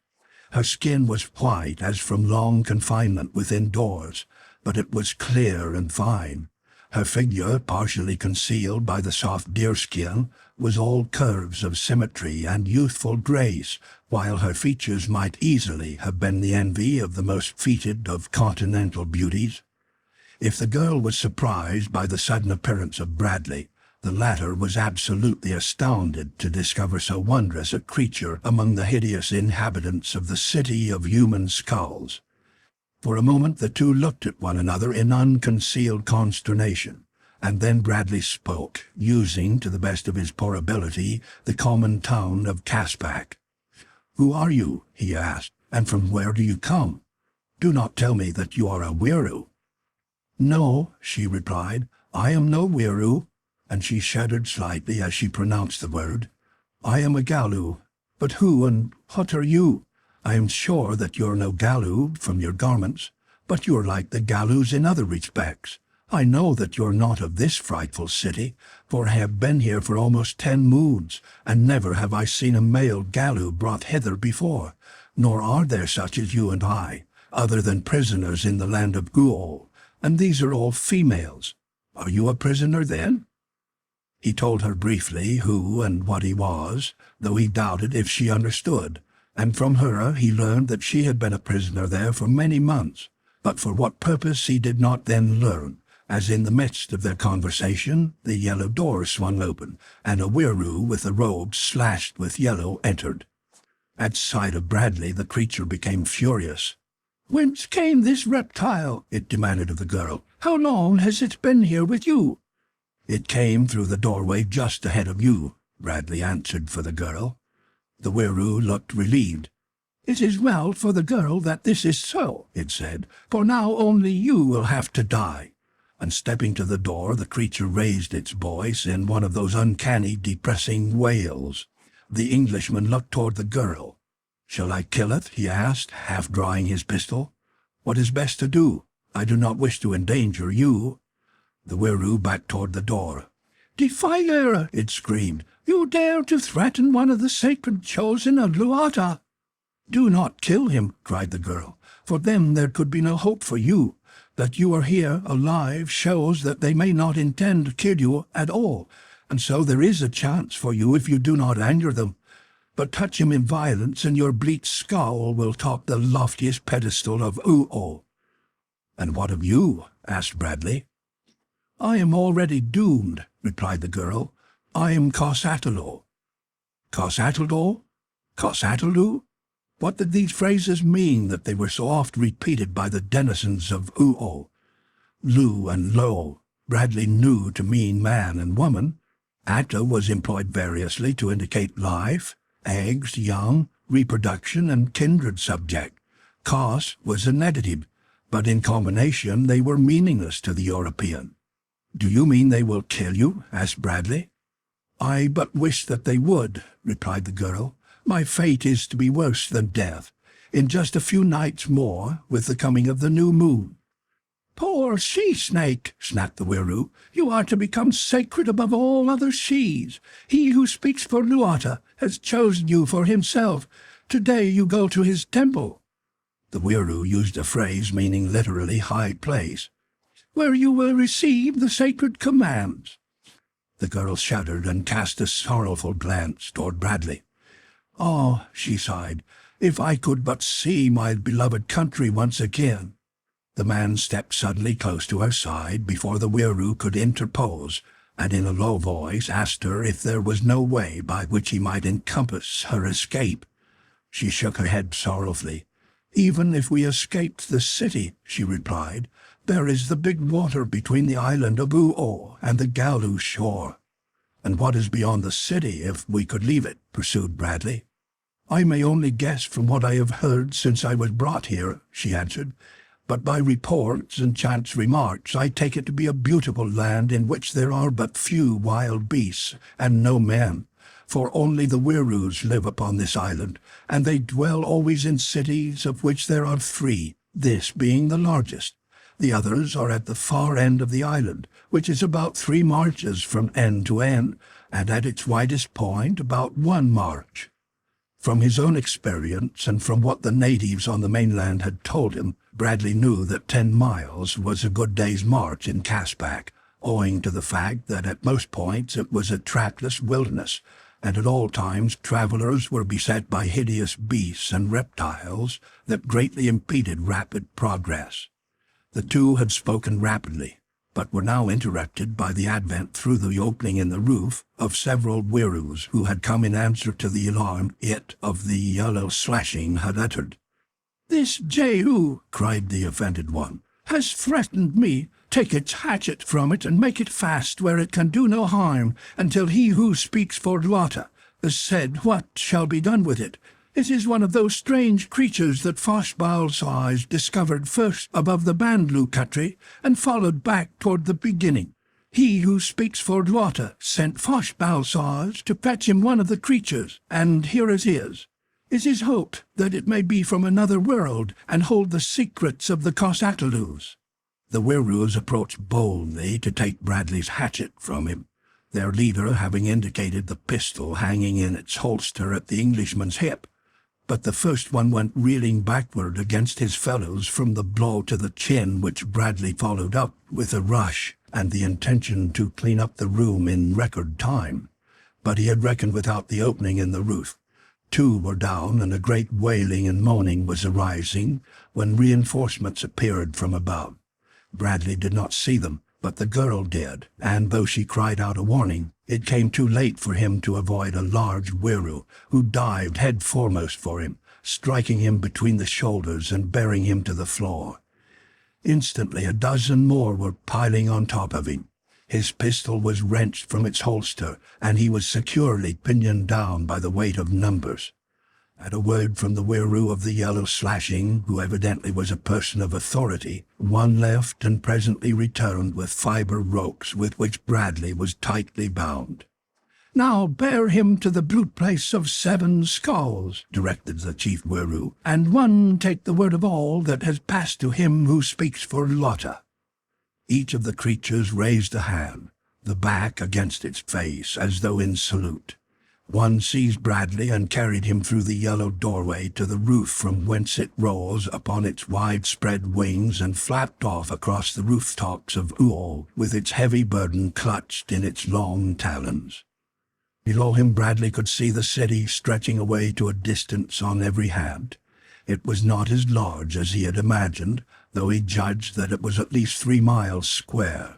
S1: Her skin was white as from long confinement within doors, but it was clear and fine. Her figure, partially concealed by the soft deerskin, was all curves of symmetry and youthful grace, while her features might easily have been the envy of the most feted of continental beauties. If the girl was surprised by the sudden appearance of Bradley, the latter was absolutely astounded to discover so wondrous a creature among the hideous inhabitants of the city of human skulls. For a moment the two looked at one another in unconcealed consternation, and then Bradley spoke, using, to the best of his poor ability, the common tongue of Caspak. "Who are you?" he asked, "and from where do you come? Do not tell me that you are a Weiroo." "No," she replied, "I am no Weiroo," and she shuddered slightly as she pronounced the word. "I am a Galoo. But who and what are you? I am sure that you're no Galoo from your garments, but you're like the Galoos in other respects. I know that you're not of this frightful city, for I have been here for almost 10 moons, and never have I seen a male Galoo brought hither before, nor are there such as you and I, other than prisoners in the land of Guol, and these are all females. Are you a prisoner then?" He told her briefly who and what he was, though he doubted if she understood, and from her he learned that she had been a prisoner there for many months, but for what purpose he did not then learn, as in the midst of their conversation the yellow door swung open, and a Weiroo with a robe slashed with yellow entered. At sight of Bradley the creature became furious. "Whence came this reptile?" it demanded of the girl. "How long has it been here with you?" "It came through the doorway just ahead of you," Bradley answered for the girl. The Weiroo looked relieved. "It is well for the girl that this is so," it said, "for now only you will have to die." And stepping to the door, the creature raised its voice in one of those uncanny, depressing wails. The Englishman looked toward the girl. "Shall I kill it?" he asked, half drawing his pistol. "What is best to do? I do not wish to endanger you." The Weiroo backed toward the door. "Defiler!" it screamed. "You dare to threaten one of the sacred chosen of Luata!" "Do not kill him," cried the girl. "For them there could be no hope for you. That you are here alive shows that they may not intend to kill you at all, and so there is a chance for you if you do not anger them. But touch him in violence, and your bleached skull will top the loftiest pedestal of Uo." "And what of you?" asked Bradley. "I am already doomed," replied the girl. "I am Cosatalo." "Cosatalo? Cosataloo?" What did these phrases mean that they were so oft repeated by the denizens of Uo? Lu and Lo, Bradley knew to mean man and woman. Ata was employed variously to indicate life, eggs, young, reproduction, and kindred subject. Kos was a negative, but in combination they were meaningless to the European. "Do you mean they will kill you?" asked Bradley. "I but wish that they would," replied the girl. "My fate is to be worse than death. In just a few nights more, with the coming of the new moon." "Poor she-snake," snapped the Weiroo. "You are to become sacred above all other shes. He who speaks for Luata has chosen you for himself. Today you go to his temple." The Weiroo used a phrase meaning literally high place. "Where you will receive the sacred commands." The girl shuddered and cast a sorrowful glance toward Bradley. "Oh," she sighed, "if I could but see my beloved country once again." The man stepped suddenly close to her side before the Weiroo could interpose, and in a low voice asked her if there was no way by which he might encompass her escape. She shook her head sorrowfully. "Even if we escaped the city," she replied, "there is the big water between the island of Uo and the Galoo shore." "And what is beyond the city, if we could leave it?" pursued Bradley. "I may only guess from what I have heard since I was brought here," she answered. "But by reports and chance remarks I take it to be a beautiful land in which there are but few wild beasts and no men. For only the Weiroos live upon this island, and they dwell always in cities, of which there are 3, this being the largest. The others are at the far end of the island, which is about 3 marches from end to end, and at its widest point about 1 march." From his own experience and from what the natives on the mainland had told him, Bradley knew that 10 miles was a good day's march in Caspak, owing to the fact that at most points it was a trackless wilderness, and at all times travelers were beset by hideous beasts and reptiles that greatly impeded rapid progress. The two had spoken rapidly, but were now interrupted by the advent through the opening in the roof of several Wirus who had come in answer to the alarm it of the yellow slashing had uttered. "This Jehu," cried the offended one, "has threatened me. Take its hatchet from it and make it fast where it can do no harm, until he who speaks for Luata has said what shall be done with it. It is one of those strange creatures that Fosh-Bal-Saz discovered first above the Bandlu country and followed back toward the beginning. He who speaks for Luata sent Fosh-Bal-Saz to fetch him one of the creatures, and here it is. It is hoped that it may be from another world and hold the secrets of the Cos-Atalus." The Wirus approached boldly to take Bradley's hatchet from him, their leader having indicated the pistol hanging in its holster at the Englishman's hip. But the first one went reeling backward against his fellows from the blow to the chin which Bradley followed up with a rush and the intention to clean up the room in record time. But he had reckoned without the opening in the roof. Two were down, and a great wailing and moaning was arising when reinforcements appeared from above. Bradley did not see them, but the girl did, and though she cried out a warning, it came too late for him to avoid a large Wiru, who dived head foremost for him, striking him between the shoulders and bearing him to the floor. Instantly a dozen more were piling on top of him. His pistol was wrenched from its holster, and he was securely pinioned down by the weight of numbers. At a word from the Wiru of the yellow slashing, who evidently was a person of authority, one left and presently returned with fibre ropes with which Bradley was tightly bound. "Now bear him to the brute place of 7 skulls," directed the chief Wiru, "and one take the word of all that has passed to him who speaks for Lotta." Each of the creatures raised a hand, the back against its face, as though in salute. One seized Bradley and carried him through the yellow doorway to the roof, from whence it rose upon its wide-spread wings and flapped off across the rooftops of Uol, with its heavy burden clutched in its long talons. Below him Bradley could see the city stretching away to a distance on every hand. It was not as large as he had imagined, though he judged that it was at least 3 miles square.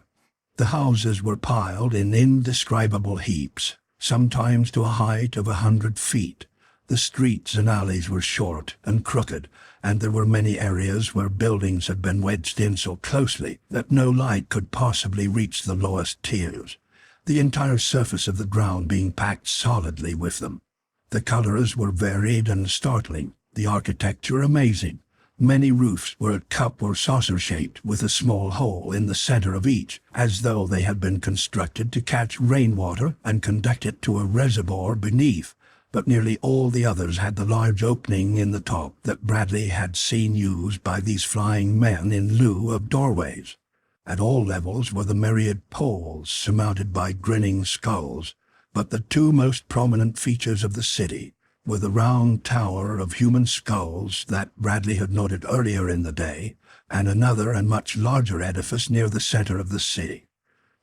S1: The houses were piled in indescribable heaps, sometimes to a height of 100 feet. The streets and alleys were short and crooked, and there were many areas where buildings had been wedged in so closely that no light could possibly reach the lowest tiers, the entire surface of the ground being packed solidly with them. The colors were varied and startling, the architecture amazing. Many roofs were cup or saucer-shaped, with a small hole in the center of each, as though they had been constructed to catch rainwater and conduct it to a reservoir beneath, but nearly all the others had the large opening in the top that Bradley had seen used by these flying men in lieu of doorways. At all levels were the myriad poles surmounted by grinning skulls, but the two most prominent features of the city were the round tower of human skulls that Bradley had noted earlier in the day, and another and much larger edifice near the center of the city.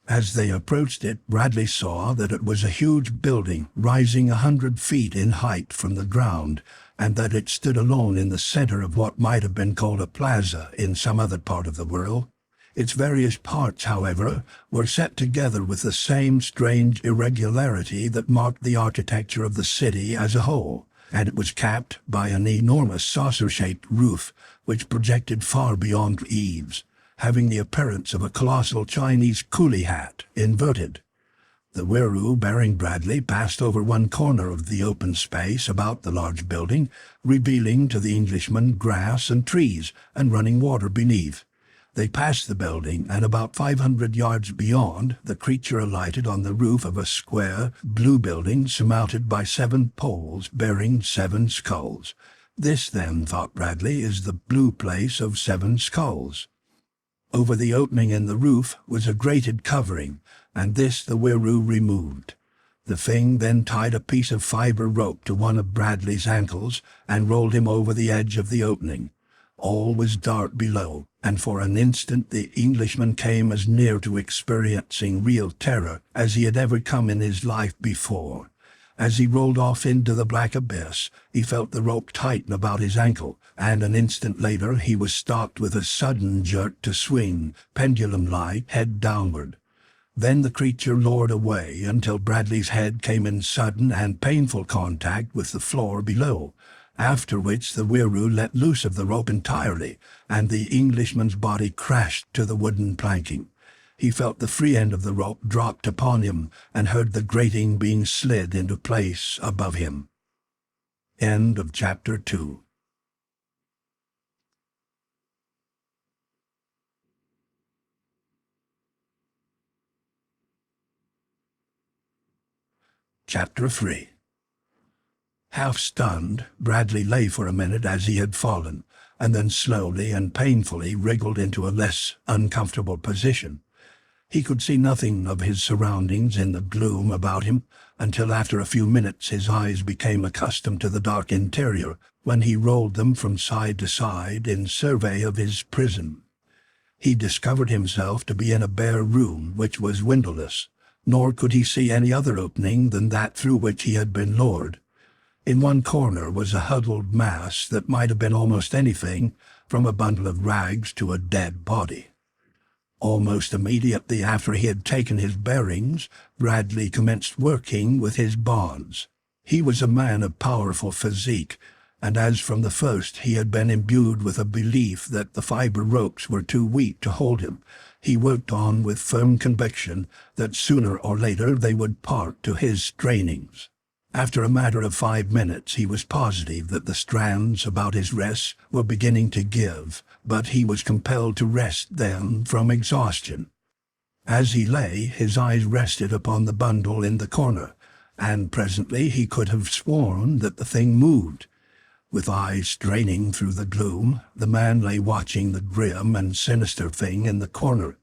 S1: As they approached it, Bradley saw that it was a huge building rising 100 feet in height from the ground, and that it stood alone in the center of what might have been called a plaza in some other part of the world. Its various parts, however, were set together with the same strange irregularity that marked the architecture of the city as a whole, and it was capped by an enormous saucer-shaped roof which projected far beyond eaves, having the appearance of a colossal Chinese coolie hat, inverted. The Wiru bearing Bradley passed over one corner of the open space about the large building, revealing to the Englishman grass and trees and running water beneath. They passed the building, and about 500 yards beyond, the creature alighted on the roof of a square, blue building surmounted by 7 poles bearing 7 skulls. This, then, thought Bradley, is the blue place of 7 skulls. Over the opening in the roof was a grated covering, and this the Wiru removed. The thing then tied a piece of fibre rope to one of Bradley's ankles and rolled him over the edge of the opening. All was dark below, and for an instant the Englishman came as near to experiencing real terror as he had ever come in his life before. As he rolled off into the black abyss, he felt the rope tighten about his ankle, and an instant later he was stopped with a sudden jerk to swing, pendulum-like, head downward. Then the creature lowered away until Bradley's head came in sudden and painful contact with the floor below, after which the Weiroo let loose of the rope entirely, and the Englishman's body crashed to the wooden planking. He felt the free end of the rope dropped upon him and heard the grating being slid into place above him. End of Chapter 2. Chapter 3. Half stunned, Bradley lay for a minute as he had fallen, and then slowly and painfully wriggled into a less uncomfortable position. He could see nothing of his surroundings in the gloom about him until after a few minutes his eyes became accustomed to the dark interior, when he rolled them from side to side in survey of his prison. He discovered himself to be in a bare room which was windowless, nor could he see any other opening than that through which he had been lured. In one corner was a huddled mass that might have been almost anything, from a bundle of rags to a dead body. Almost immediately after he had taken his bearings, Bradley commenced working with his bonds. He was a man of powerful physique, and as from the first he had been imbued with a belief that the fiber ropes were too weak to hold him, he worked on with firm conviction that sooner or later they would part to his strainings. After a matter of 5 minutes he was positive that the strands about his wrists were beginning to give, but he was compelled to rest them from exhaustion. As he lay, his eyes rested upon the bundle in the corner, and presently he could have sworn that the thing moved. With eyes straining through the gloom, the man lay watching the grim and sinister thing in the corner.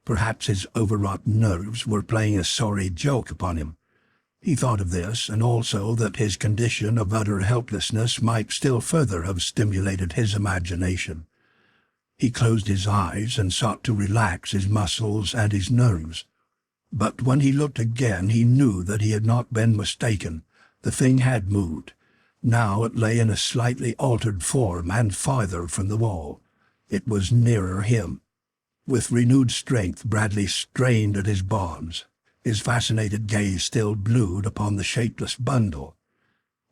S1: Perhaps his overwrought nerves were playing a sorry joke upon him. He thought of this, and also that his condition of utter helplessness might still further have stimulated his imagination. He closed his eyes and sought to relax his muscles and his nerves. But when he looked again he knew that he had not been mistaken. The thing had moved. Now it lay in a slightly altered form and farther from the wall. It was nearer him. With renewed strength Bradley strained at his bonds. His fascinated gaze still glued upon the shapeless bundle.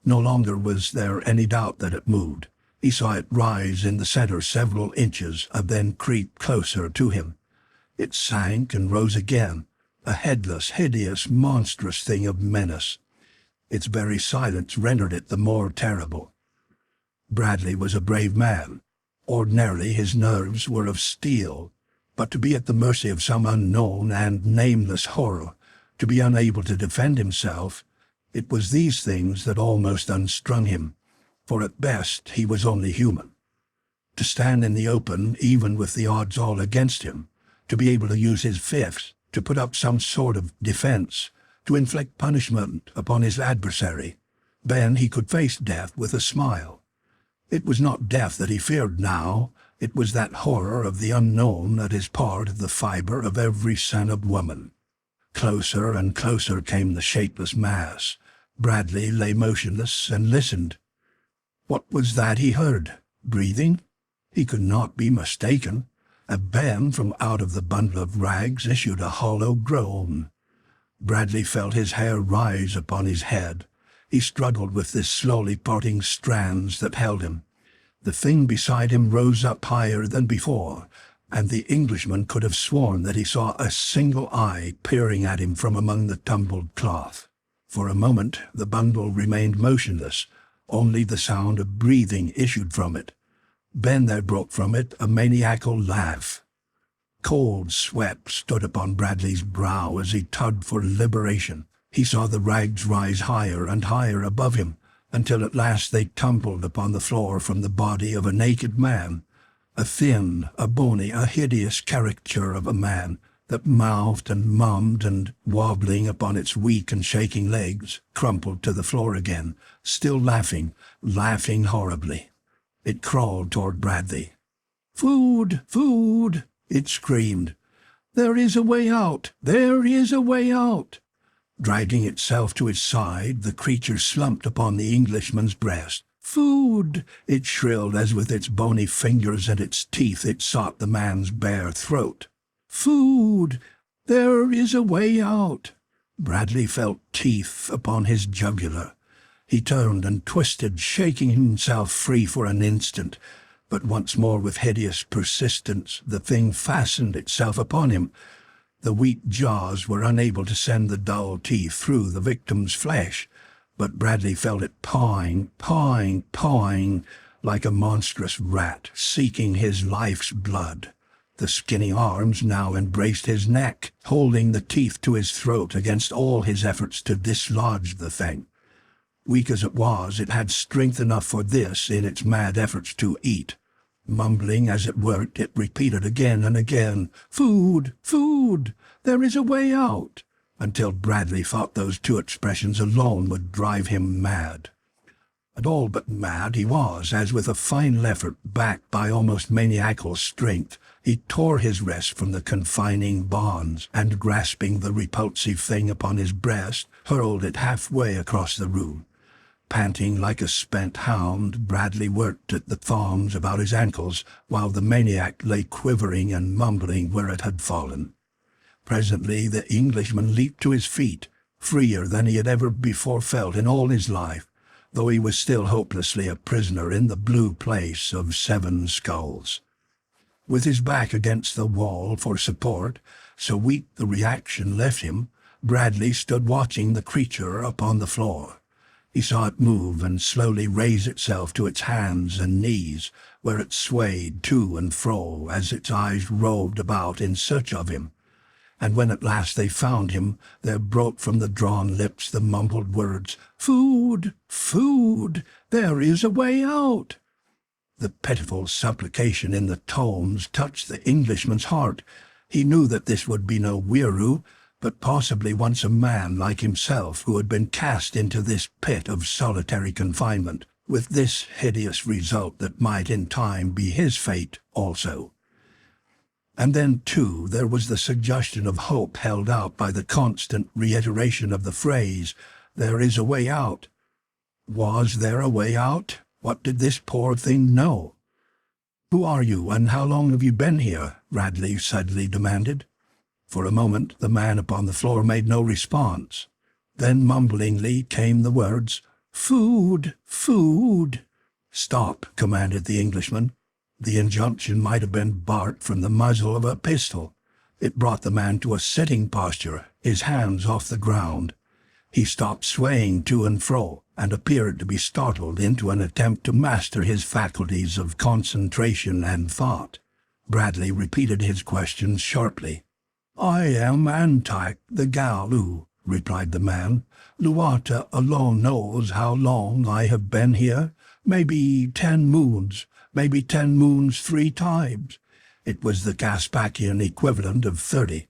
S1: No longer was there any doubt that it moved. He saw it rise in the center several inches and then creep closer to him. It sank and rose again, a headless, hideous, monstrous thing of menace. Its very silence rendered it the more terrible. Bradley was a brave man. Ordinarily his nerves were of steel, but to be at the mercy of some unknown and nameless horror, to be unable to defend himself, it was these things that almost unstrung him, for at best he was only human. To stand in the open, even with the odds all against him, to be able to use his fists, to put up some sort of defense, to inflict punishment upon his adversary, then he could face death with a smile. It was not death that he feared now, it was that horror of the unknown that is part of the fiber of every son of woman. Closer and closer came the shapeless mass. Bradley lay motionless and listened. What was that he heard? Breathing? He could not be mistaken. Then from out of the bundle of rags issued a hollow groan. Bradley felt his hair rise upon his head. He struggled with the slowly parting strands that held him. The thing beside him rose up higher than before, and the Englishman could have sworn that he saw a single eye peering at him from among the tumbled cloth. For a moment the bundle remained motionless. Only the sound of breathing issued from it. Then there broke from it a maniacal laugh. Cold sweat stood upon Bradley's brow as he tugged for liberation. He saw the rags rise higher and higher above him, until at last they tumbled upon the floor from the body of a naked man, a thin, a bony, a hideous caricature of a man that mouthed and mummed and, wobbling upon its weak and shaking legs, crumpled to the floor again, still laughing, laughing horribly. It crawled toward Bradley. "Food! Food!" it screamed. "There is a way out! There is a way out!" Dragging itself to his side, the creature slumped upon the Englishman's breast. "Food!" it shrilled as with its bony fingers and its teeth it sought the man's bare throat. "Food! There is a way out!" Bradley felt teeth upon his jugular. He turned and twisted, shaking himself free for an instant, but once more with hideous persistence the thing fastened itself upon him. The weak jaws were unable to send the dull teeth through the victim's flesh, but Bradley felt it pawing, pawing, pawing, like a monstrous rat seeking his life's blood. The skinny arms now embraced his neck, holding the teeth to his throat against all his efforts to dislodge the thing. Weak as it was, it had strength enough for this in its mad efforts to eat. Mumbling as it worked, it repeated again and again, "Food! Food! There is a way out!" until Bradley thought those two expressions alone would drive him mad. And all but mad he was, as with a final effort, backed by almost maniacal strength, he tore his wrist from the confining bonds, and grasping the repulsive thing upon his breast, hurled it halfway across the room. Panting like a spent hound, Bradley worked at the thongs about his ankles, while the maniac lay quivering and mumbling where it had fallen. Presently the Englishman leaped to his feet, freer than he had ever before felt in all his life, though he was still hopelessly a prisoner in the blue place of 7 skulls. With his back against the wall for support, so weak the reaction left him, Bradley stood watching the creature upon the floor. He saw it move and slowly raise itself to its hands and knees, where it swayed to and fro as its eyes roved about in search of him. And when at last they found him, there broke from the drawn lips the mumbled words, "Food! Food! There is a way out!" The pitiful supplication in the tones touched the Englishman's heart. He knew that this would be no weiroo, but possibly once a man like himself who had been cast into this pit of solitary confinement, with this hideous result that might in time be his fate also. And then, too, there was the suggestion of hope held out by the constant reiteration of the phrase, "There is a way out." Was there a way out? What did this poor thing know? "Who are you, and how long have you been here?" Bradley suddenly demanded. For a moment the man upon the floor made no response. Then mumblingly came the words, "Food! Food!" "Stop!" commanded the Englishman. The injunction might have been barked from the muzzle of a pistol. It brought the man to a sitting posture, his hands off the ground. He stopped swaying to and fro, and appeared to be startled into an attempt to master his faculties of concentration and thought. Bradley repeated his questions sharply. "I am Antak, the Galu," replied the man. "Luata alone knows how long I have been here. Maybe 10 moons, maybe 10 moons 3 times." It was the Caspakian equivalent of 30.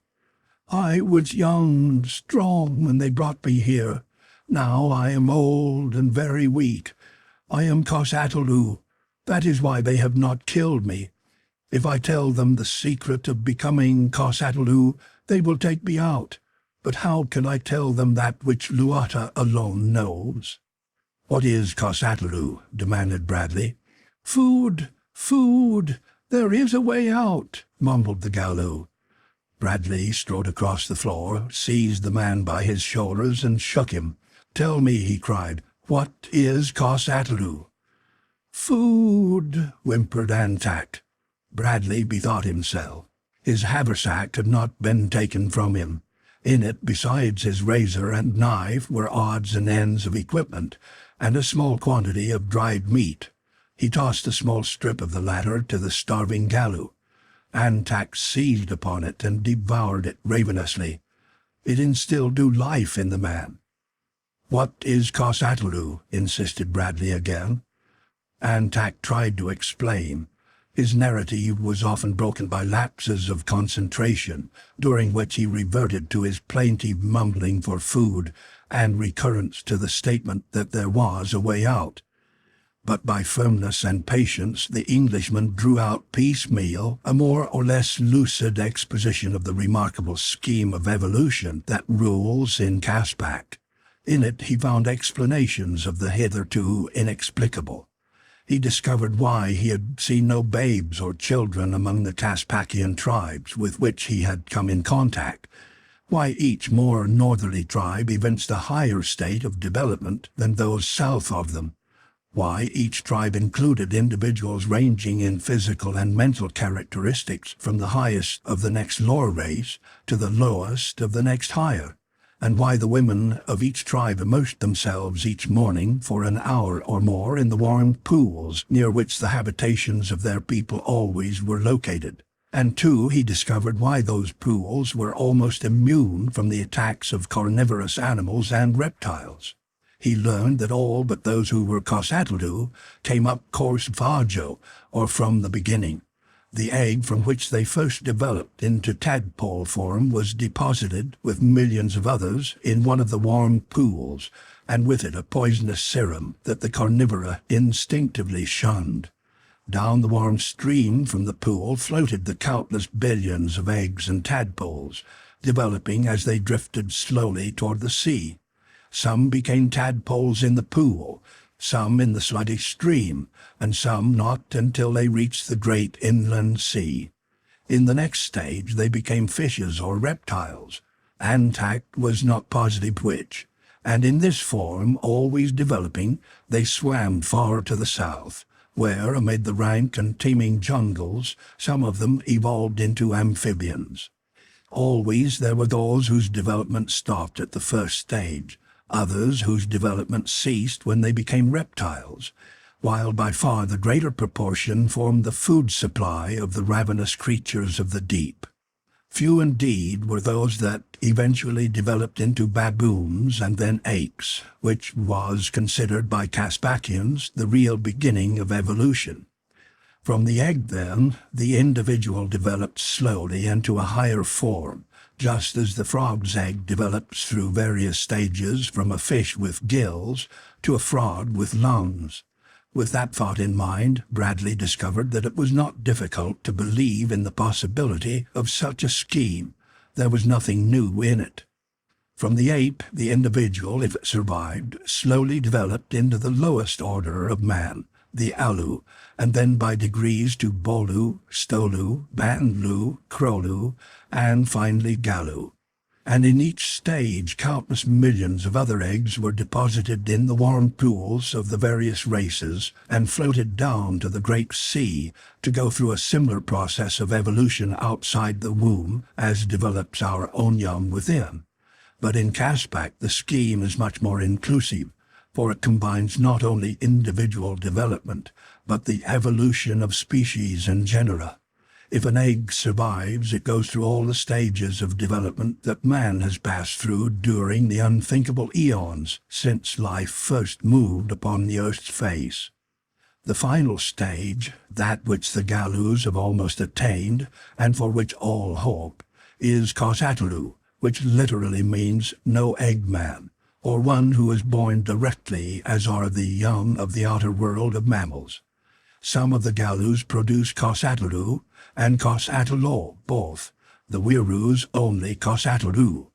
S1: "I was young and strong when they brought me here. Now I am old and very weak. I am Cosatolu. That is why they have not killed me. If I tell them the secret of becoming Cosatolu, they will take me out. But how can I tell them that which Luata alone knows?" "What is Cosatolu?" demanded Bradley. "Food! Food! There is a way out," mumbled the Galu. Bradley strode across the floor, seized the man by his shoulders, and shook him. "Tell me," he cried, "what is Cosatolu?" "Food," whimpered Antak. Bradley bethought himself. His haversack had not been taken from him. In it, besides his razor and knife, were odds and ends of equipment, and a small quantity of dried meat. He tossed a small strip of the latter to the starving Galu. Antak seized upon it and devoured it ravenously. It instilled new life in the man. "What is Cosatolu?" insisted Bradley again. Antak tried to explain. His narrative was often broken by lapses of concentration, during which he reverted to his plaintive mumbling for food and recurrence to the statement that there was a way out. But by firmness and patience the Englishman drew out piecemeal a more or less lucid exposition of the remarkable scheme of evolution that rules in Caspak. In it he found explanations of the hitherto inexplicable. He discovered why he had seen no babes or children among the Caspakian tribes with which he had come in contact, why each more northerly tribe evinced a higher state of development than those south of them, why each tribe included individuals ranging in physical and mental characteristics from the highest of the next lower race to the lowest of the next higher, and why the women of each tribe immersed themselves each morning for an hour or more in the warm pools near which the habitations of their people always were located. And too, he discovered why those pools were almost immune from the attacks of carnivorous animals and reptiles. He learned that all but those who were Cosatlu came up cors vajo, or from the beginning. The egg from which they first developed into tadpole form was deposited, with millions of others, in one of the warm pools, and with it a poisonous serum that the carnivora instinctively shunned. Down the warm stream from the pool floated the countless billions of eggs and tadpoles, developing as they drifted slowly toward the sea. Some became tadpoles in the pool, some in the sluggish stream, and some not until they reached the great inland sea. In the next stage they became fishes or reptiles. Antac was not positive which, and in this form, always developing, they swam far to the south, where, amid the rank and teeming jungles, some of them evolved into amphibians. Always there were those whose development stopped at the first stage, others whose development ceased when they became reptiles, while by far the greater proportion formed the food supply of the ravenous creatures of the deep. Few indeed were those that eventually developed into baboons and then apes, which was considered by Caspakians the real beginning of evolution. From the egg, then, the individual developed slowly into a higher form, just as the frog's egg develops through various stages from a fish with gills to a frog with lungs. With that thought in mind, Bradley discovered that it was not difficult to believe in the possibility of such a scheme. There was nothing new in it. From the ape, the individual, if it survived, slowly developed into the lowest order of man, the Alu, and then by degrees to Bolu, Stolu, Bandlu, Krolu, and finally Galu. And in each stage countless millions of other eggs were deposited in the warm pools of the various races and floated down to the great sea to go through a similar process of evolution outside the womb as develops our own young within. But in Caspak the scheme is much more inclusive, for it combines not only individual development, but the evolution of species and genera. If an egg survives, it goes through all the stages of development that man has passed through during the unthinkable eons since life first moved upon the earth's face. The final stage, that which the Galus have almost attained, and for which all hope, is Cosatlu, which literally means no eggman, or one who is born directly as are the young of the outer world of mammals. Some of the Galus produce Cosatlu and Cosatlo both, the Wirus only Cosatlu.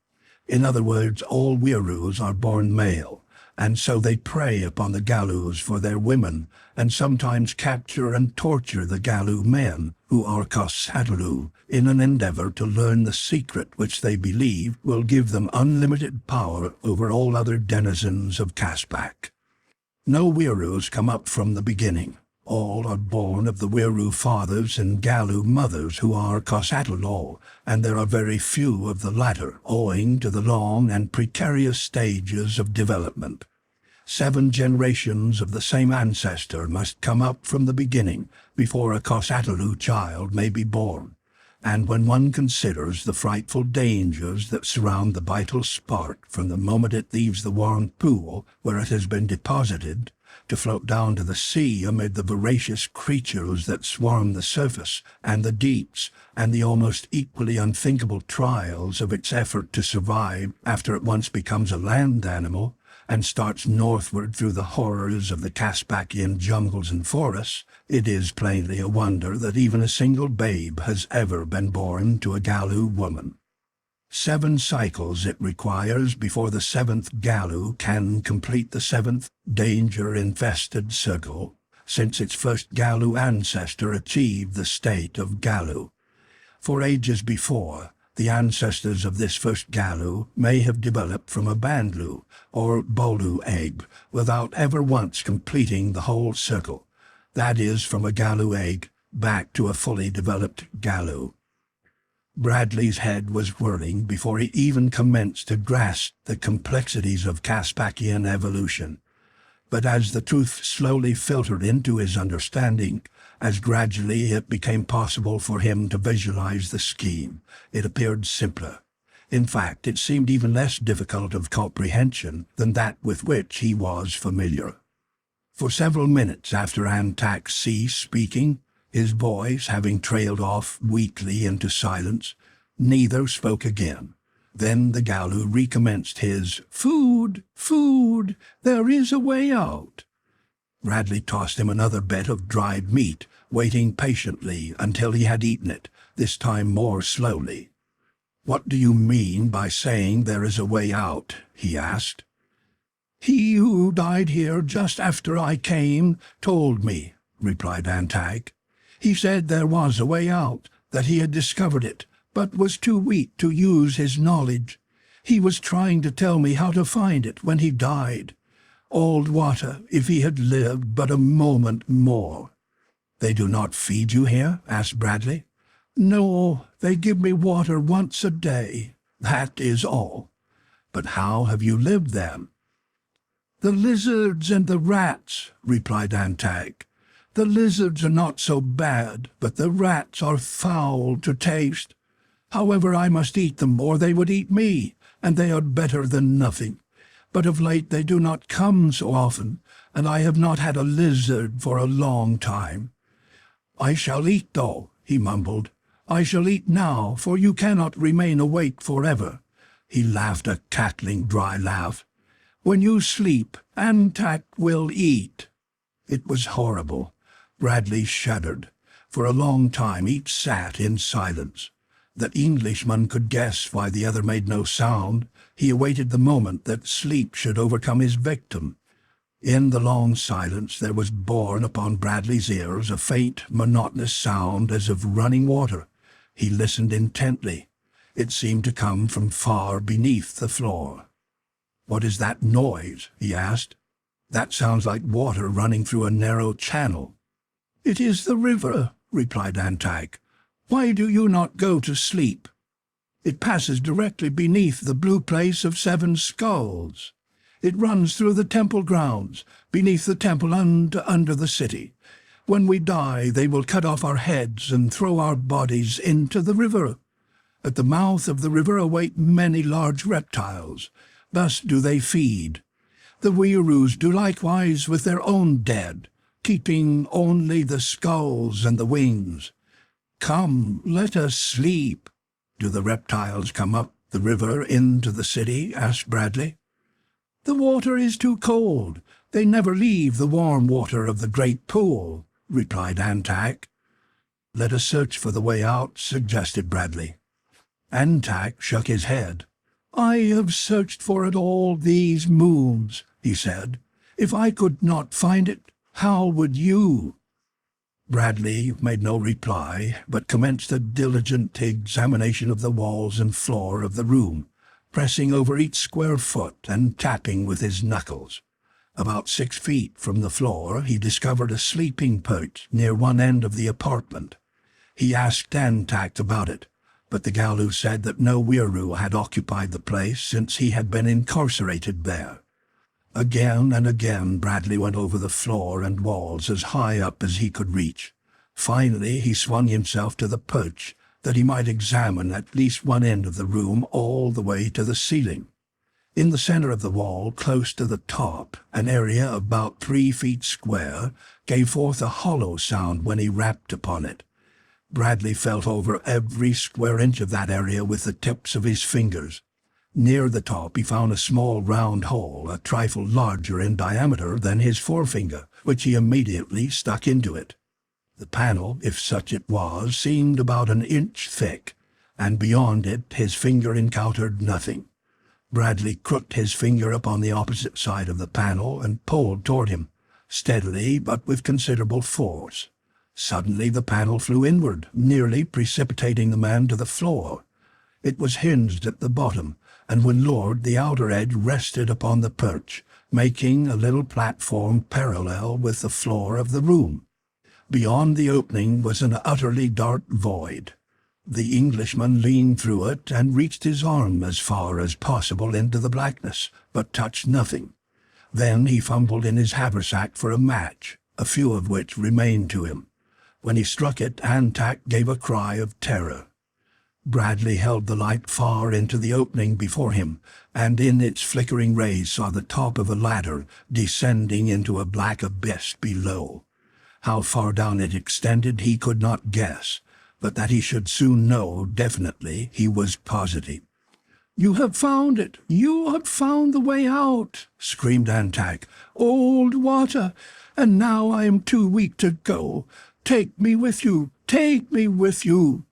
S1: In other words, all Wirus are born male, and so they prey upon the Galus for their women, and sometimes capture and torture the Galu men, who are Cosatlu, in an endeavor to learn the secret which they believe will give them unlimited power over all other denizens of Caspak. No Wirus come up from the beginning. All are born of the Wiru fathers and Galu mothers who are Cosatlo, and there are very few of the latter, owing to the long and precarious stages of development. 7 generations of the same ancestor must come up from the beginning before a Cosatlu child may be born, and when one considers the frightful dangers that surround the vital spark from the moment it leaves the warm pool where it has been deposited, to float down to the sea amid the voracious creatures that swarm the surface and the deeps, and the almost equally unthinkable trials of its effort to survive after it once becomes a land animal, and starts northward through the horrors of the Caspakian jungles and forests, it is plainly a wonder that even a single babe has ever been born to a Galu woman. 7 cycles it requires before the 7th Galu can complete the 7th danger-infested circle, since its first Galu ancestor achieved the state of Galu. For ages before, the ancestors of this first Galu may have developed from a Bandlu or Bolu egg without ever once completing the whole circle, that is, from a Galu egg back to a fully developed Galu. Bradley's head was whirling before he even commenced to grasp the complexities of Caspakian evolution. But as the truth slowly filtered into his understanding, as gradually it became possible for him to visualize the scheme, it appeared simpler. In fact, it seemed even less difficult of comprehension than that with which he was familiar. For several minutes after Antak ceased speaking, his voice having trailed off weakly into silence, neither spoke again. Then the Galu recommenced his, "Food, food, there is a way out." Bradley tossed him another bit of dried meat, waiting patiently until he had eaten it, this time more slowly. "What do you mean by saying there is a way out?" he asked. "He who died here just after I came told me," replied Antak. "He said there was a way out, that he had discovered it, but was too weak to use his knowledge. He was trying to tell me how to find it when he died. Old water, if he had lived but a moment more." "They do not feed you here?" asked Bradley. "No, they give me water once a day. That is all." "But how have you lived then?" "The lizards and the rats," replied Antak. "The lizards are not so bad, but the rats are foul to taste. However, I must eat them or they would eat me, and they are better than nothing. But of late they do not come so often, and I have not had a lizard for a long time." "I shall eat, though," he mumbled. "I shall eat now, for you cannot remain awake forever." He laughed a cackling, dry laugh. "When you sleep, Antak will eat." It was horrible. Bradley shuddered. For a long time each sat in silence. The Englishman could guess why the other made no sound. He awaited the moment that sleep should overcome his victim. In the long silence there was borne upon Bradley's ears a faint, monotonous sound as of running water. He listened intently. It seemed to come from far beneath the floor. "What is that noise?" he asked. "That sounds like water running through a narrow channel." "It is the river," replied Antak. "Why do you not go to sleep? It passes directly beneath the blue place of 7 skulls. It runs through the temple grounds, beneath the temple and under the city. When we die, they will cut off our heads and throw our bodies into the river. At the mouth of the river await many large reptiles. Thus do they feed. The Weirus do likewise with their own dead, keeping only the skulls and the wings. Come, let us sleep." "Do the reptiles come up the river into the city?" asked Bradley. "The water is too cold. They never leave the warm water of the great pool," replied Antak. "Let us search for the way out," suggested Bradley. Antak shook his head. "I have searched for it all these moons," he said. "If I could not find it, how would you?" Bradley made no reply, but commenced a diligent examination of the walls and floor of the room, pressing over each square foot and tapping with his knuckles. About 6 feet from the floor he discovered a sleeping perch near one end of the apartment. He asked Antak about it, but the Galu said that no Weiroo had occupied the place since he had been incarcerated there. Again and again Bradley went over the floor and walls as high up as he could reach. Finally he swung himself to the perch, that he might examine at least one end of the room all the way to the ceiling. In the center of the wall, close to the top, an area about 3 feet square gave forth a hollow sound when he rapped upon it. Bradley felt over every square inch of that area with the tips of his fingers. Near the top he found a small round hole, a trifle larger in diameter than his forefinger, which he immediately stuck into it. The panel, if such it was, seemed about an inch thick, and beyond it his finger encountered nothing. Bradley crooked his finger upon the opposite side of the panel and pulled toward him, steadily but with considerable force. Suddenly the panel flew inward, nearly precipitating the man to the floor. It was hinged at the bottom, and when lowered the outer edge rested upon the perch, making a little platform parallel with the floor of the room. Beyond the opening was an utterly dark void. The Englishman leaned through it and reached his arm as far as possible into the blackness, but touched nothing. Then he fumbled in his haversack for a match, a few of which remained to him. When he struck it, Antak gave a cry of terror. Bradley held the light far into the opening before him, and in its flickering rays saw the top of a ladder descending into a black abyss below. How far down it extended he could not guess, but that he should soon know definitely he was positive. "You have found it! You have found the way out!" screamed Antak. "Old water! And now I am too weak to go. Take me with you! Take me with you!"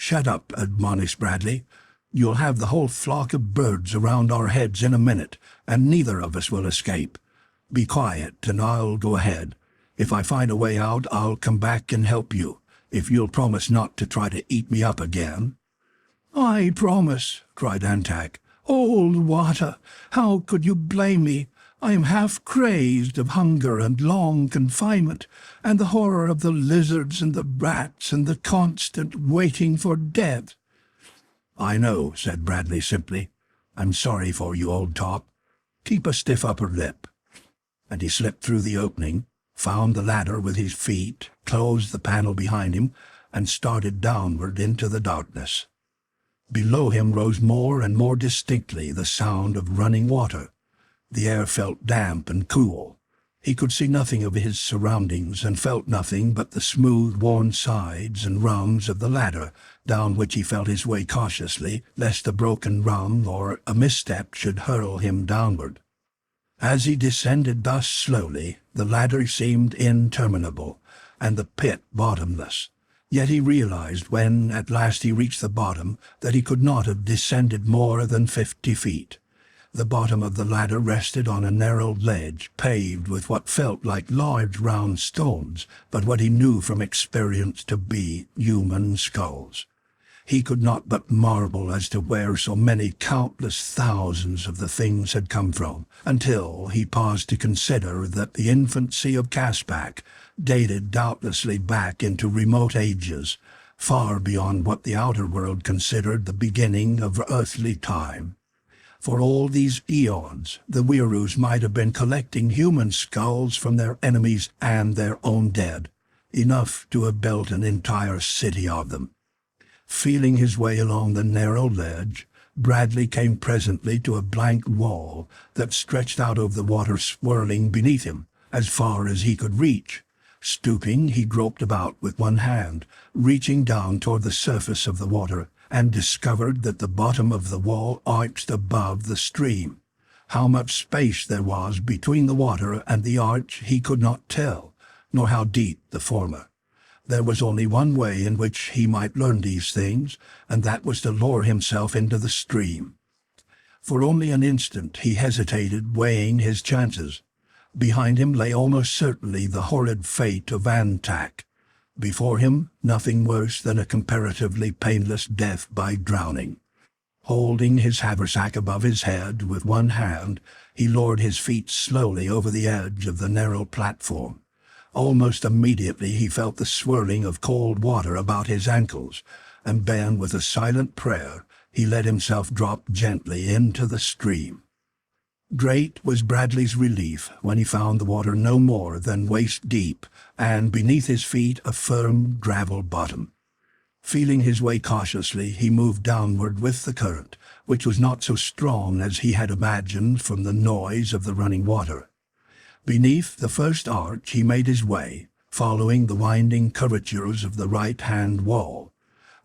S1: "Shut up," admonished Bradley. "You'll have the whole flock of birds around our heads in a minute, and neither of us will escape. Be quiet, and I'll go ahead. If I find a way out, I'll come back and help you, if you'll promise not to try to eat me up again." "I promise," cried Antak. "Old water, how could you blame me? I am half crazed of hunger and long confinement, and the horror of the lizards and the rats and the constant waiting for death." "I know," said Bradley simply. "I'm sorry for you, old top. Keep a stiff upper lip." And he slipped through the opening, found the ladder with his feet, closed the panel behind him, and started downward into the darkness. Below him rose more and more distinctly the sound of running water. The air felt damp and cool. He could see nothing of his surroundings and felt nothing but the smooth, worn sides and rungs of the ladder, down which he felt his way cautiously, lest a broken rung or a misstep should hurl him downward. As he descended thus slowly, the ladder seemed interminable, and the pit bottomless. Yet he realized when at last he reached the bottom that he could not have descended more than 50 feet. The bottom of the ladder rested on a narrow ledge paved with what felt like large round stones, but what he knew from experience to be human skulls. He could not but marvel as to where so many countless thousands of the things had come from, until he paused to consider that the infancy of Caspak dated doubtlessly back into remote ages, far beyond what the outer world considered the beginning of earthly time. For all these eons, the Wirus might have been collecting human skulls from their enemies and their own dead, enough to have built an entire city of them. Feeling his way along the narrow ledge, Bradley came presently to a blank wall that stretched out over the water swirling beneath him, as far as he could reach. Stooping, he groped about with one hand, reaching down toward the surface of the water, and discovered that the bottom of the wall arched above the stream. How much space there was between the water and the arch he could not tell, nor how deep the former. There was only one way in which he might learn these things, and that was to lower himself into the stream. For only an instant he hesitated, weighing his chances. Behind him lay almost certainly the horrid fate of Antak. Before him, nothing worse than a comparatively painless death by drowning. Holding his haversack above his head with one hand, he lowered his feet slowly over the edge of the narrow platform. Almost immediately he felt the swirling of cold water about his ankles, and then, with a silent prayer, he let himself drop gently into the stream. Great was Bradley's relief when he found the water no more than waist-deep, and beneath his feet a firm gravel bottom. Feeling his way cautiously, he moved downward with the current, which was not so strong as he had imagined from the noise of the running water. Beneath the first arch he made his way, following the winding curvatures of the right-hand wall.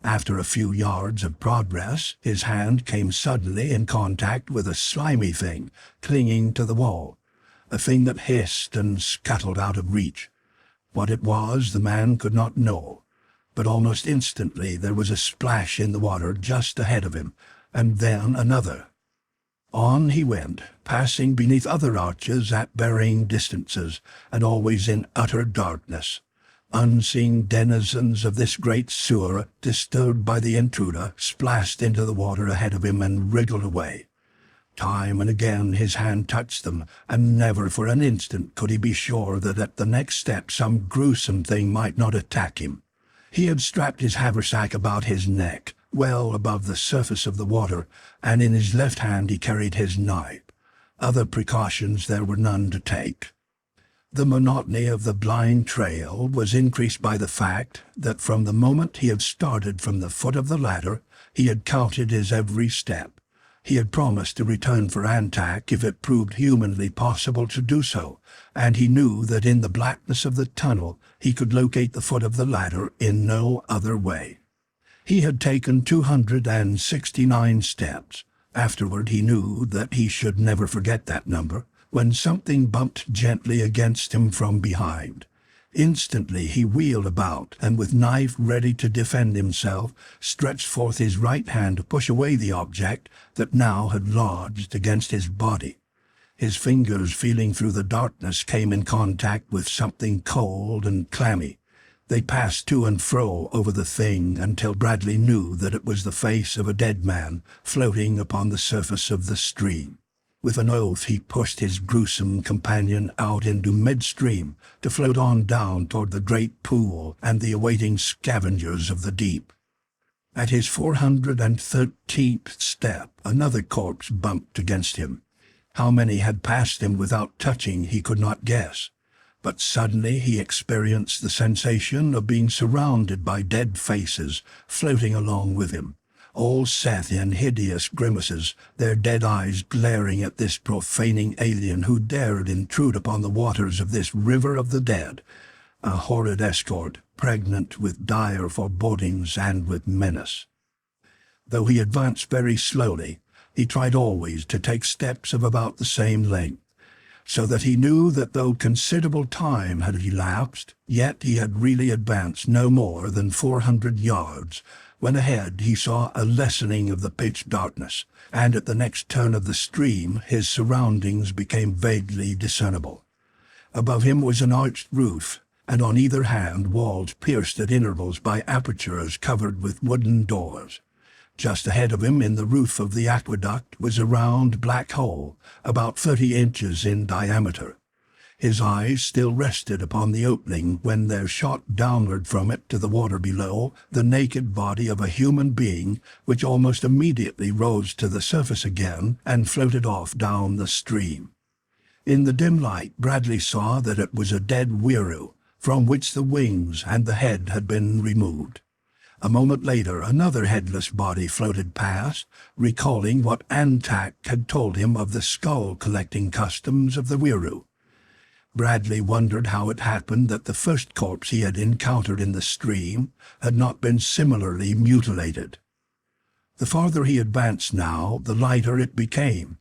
S1: After a few yards of progress, his hand came suddenly in contact with a slimy thing clinging to the wall, a thing that hissed and scuttled out of reach. What it was the man could not know, but almost instantly there was a splash in the water just ahead of him, and then another. On he went, passing beneath other arches at varying distances, and always in utter darkness. Unseen denizens of this great sewer, disturbed by the intruder, splashed into the water ahead of him and wriggled away. Time and again his hand touched them, and never for an instant could he be sure that at the next step some gruesome thing might not attack him. He had strapped his haversack about his neck, well above the surface of the water, and in his left hand he carried his knife. Other precautions there were none to take. The monotony of the blind trail was increased by the fact that from the moment he had started from the foot of the ladder, he had counted his every step. He had promised to return for Antak if it proved humanly possible to do so, and he knew that in the blackness of the tunnel he could locate the foot of the ladder in no other way. He had taken 269 steps. Afterward he knew that he should never forget that number, when something bumped gently against him from behind. Instantly he wheeled about, and with knife ready to defend himself, stretched forth his right hand to push away the object that now had lodged against his body. His fingers, feeling through the darkness, came in contact with something cold and clammy. They passed to and fro over the thing until Bradley knew that it was the face of a dead man floating upon the surface of the stream. With an oath he pushed his gruesome companion out into midstream to float on down toward the great pool and the awaiting scavengers of the deep. At his 413th step another corpse bumped against him. How many had passed him without touching he could not guess, but suddenly he experienced the sensation of being surrounded by dead faces floating along with him. All set in hideous grimaces, their dead eyes glaring at this profaning alien who dared intrude upon the waters of this river of the dead, a horrid escort, pregnant with dire forebodings and with menace. Though he advanced very slowly, he tried always to take steps of about the same length, so that he knew that though considerable time had elapsed, yet he had really advanced no more than 400 yards, when ahead he saw a lessening of the pitch darkness, and at the next turn of the stream his surroundings became vaguely discernible. Above him was an arched roof, and on either hand walls pierced at intervals by apertures covered with wooden doors. Just ahead of him in the roof of the aqueduct was a round black hole, about 30 inches in diameter. His eyes still rested upon the opening when there shot downward from it to the water below the naked body of a human being, which almost immediately rose to the surface again and floated off down the stream. In the dim light Bradley saw that it was a dead Wiru, from which the wings and the head had been removed. A moment later another headless body floated past, recalling what Antak had told him of the skull-collecting customs of the Wiru. Bradley wondered how it happened that the first corpse he had encountered in the stream had not been similarly mutilated. The farther he advanced now, the lighter it became.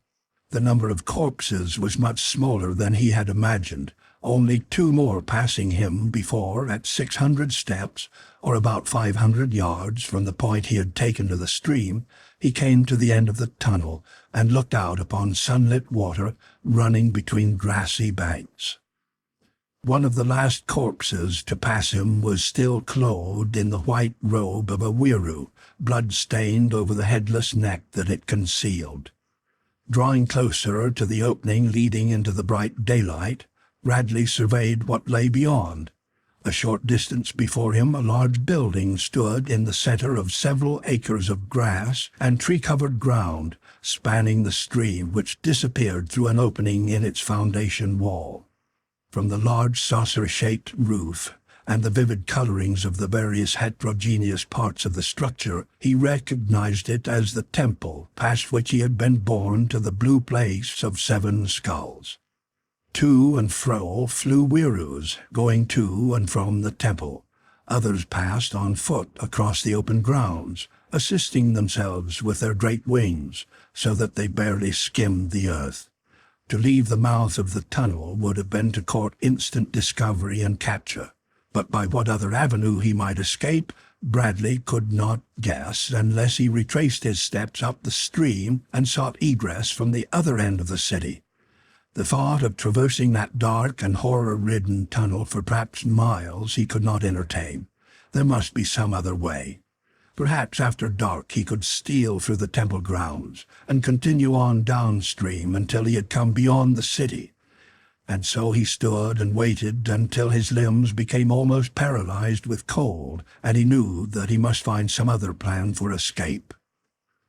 S1: The number of corpses was much smaller than he had imagined, only 2 more passing him before, at 600 steps, or about 500 yards from the point he had taken to the stream, he came to the end of the tunnel and looked out upon sunlit water running between grassy banks. One of the last corpses to pass him was still clothed in the white robe of a Wiru, blood-stained over the headless neck that it concealed. Drawing closer to the opening leading into the bright daylight, Bradley surveyed what lay beyond. A short distance before him a large building stood in the center of several acres of grass and tree-covered ground, spanning the stream which disappeared through an opening in its foundation wall. From the large saucer-shaped roof and the vivid colorings of the various heterogeneous parts of the structure, he recognized it as the temple past which he had been borne to the blue place of 7 skulls. To and fro flew Wirus, going to and from the temple. Others passed on foot across the open grounds, assisting themselves with their great wings, so that they barely skimmed the earth. To leave the mouth of the tunnel would have been to court instant discovery and capture, but by what other avenue he might escape, Bradley could not guess unless he retraced his steps up the stream and sought egress from the other end of the city. The thought of traversing that dark and horror-ridden tunnel for perhaps miles he could not entertain. There must be some other way. Perhaps after dark he could steal through the temple grounds and continue on downstream until he had come beyond the city. And so he stood and waited until his limbs became almost paralyzed with cold, and he knew that he must find some other plan for escape.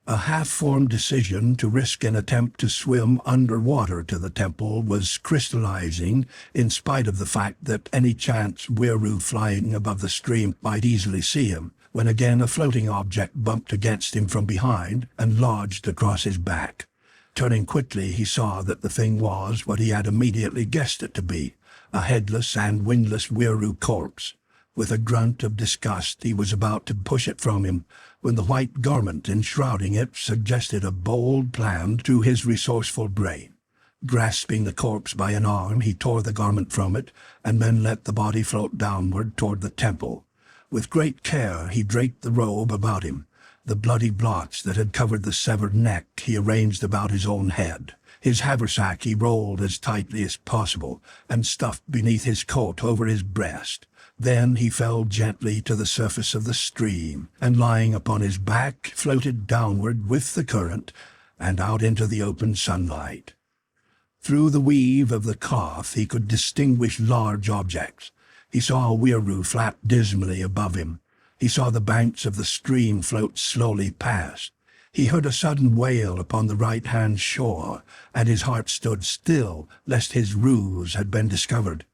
S1: A half-formed decision to risk an attempt to swim underwater to the temple was crystallizing, in spite of the fact that any chance Weru flying above the stream might easily see him, when again a floating object bumped against him from behind and lodged across his back. Turning quickly, he saw that the thing was what he had immediately guessed it to be, a headless and wingless Weru corpse. With a grunt of disgust, he was about to push it from him, when the white garment enshrouding it suggested a bold plan to his resourceful brain. Grasping the corpse by an arm, he tore the garment from it, and then let the body float downward toward the temple. With great care, he draped the robe about him. The bloody blots that had covered the severed neck he arranged about his own head. His haversack he rolled as tightly as possible and stuffed beneath his coat over his breast. Then he fell gently to the surface of the stream, and lying upon his back, floated downward with the current and out into the open sunlight. Through the weave of the cloth he could distinguish large objects. He saw a Weru flap dismally above him. He saw the banks of the stream float slowly past. He heard a sudden wail upon the right-hand shore, and his heart stood still, lest his ruse had been discovered.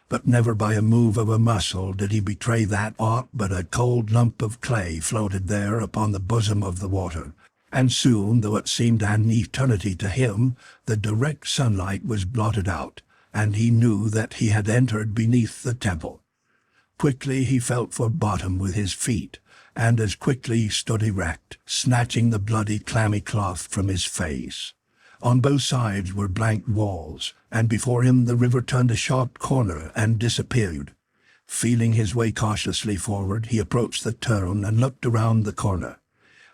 S1: But never by a move of a muscle did he betray that aught but a cold lump of clay floated there upon the bosom of the water. And soon, though it seemed an eternity to him, the direct sunlight was blotted out, and he knew that he had entered beneath the temple. Quickly he felt for bottom with his feet, and as quickly he stood erect, snatching the bloody clammy cloth from his face. On both sides were blank walls, and before him the river turned a sharp corner and disappeared. Feeling his way cautiously forward, he approached the turn and looked around the corner.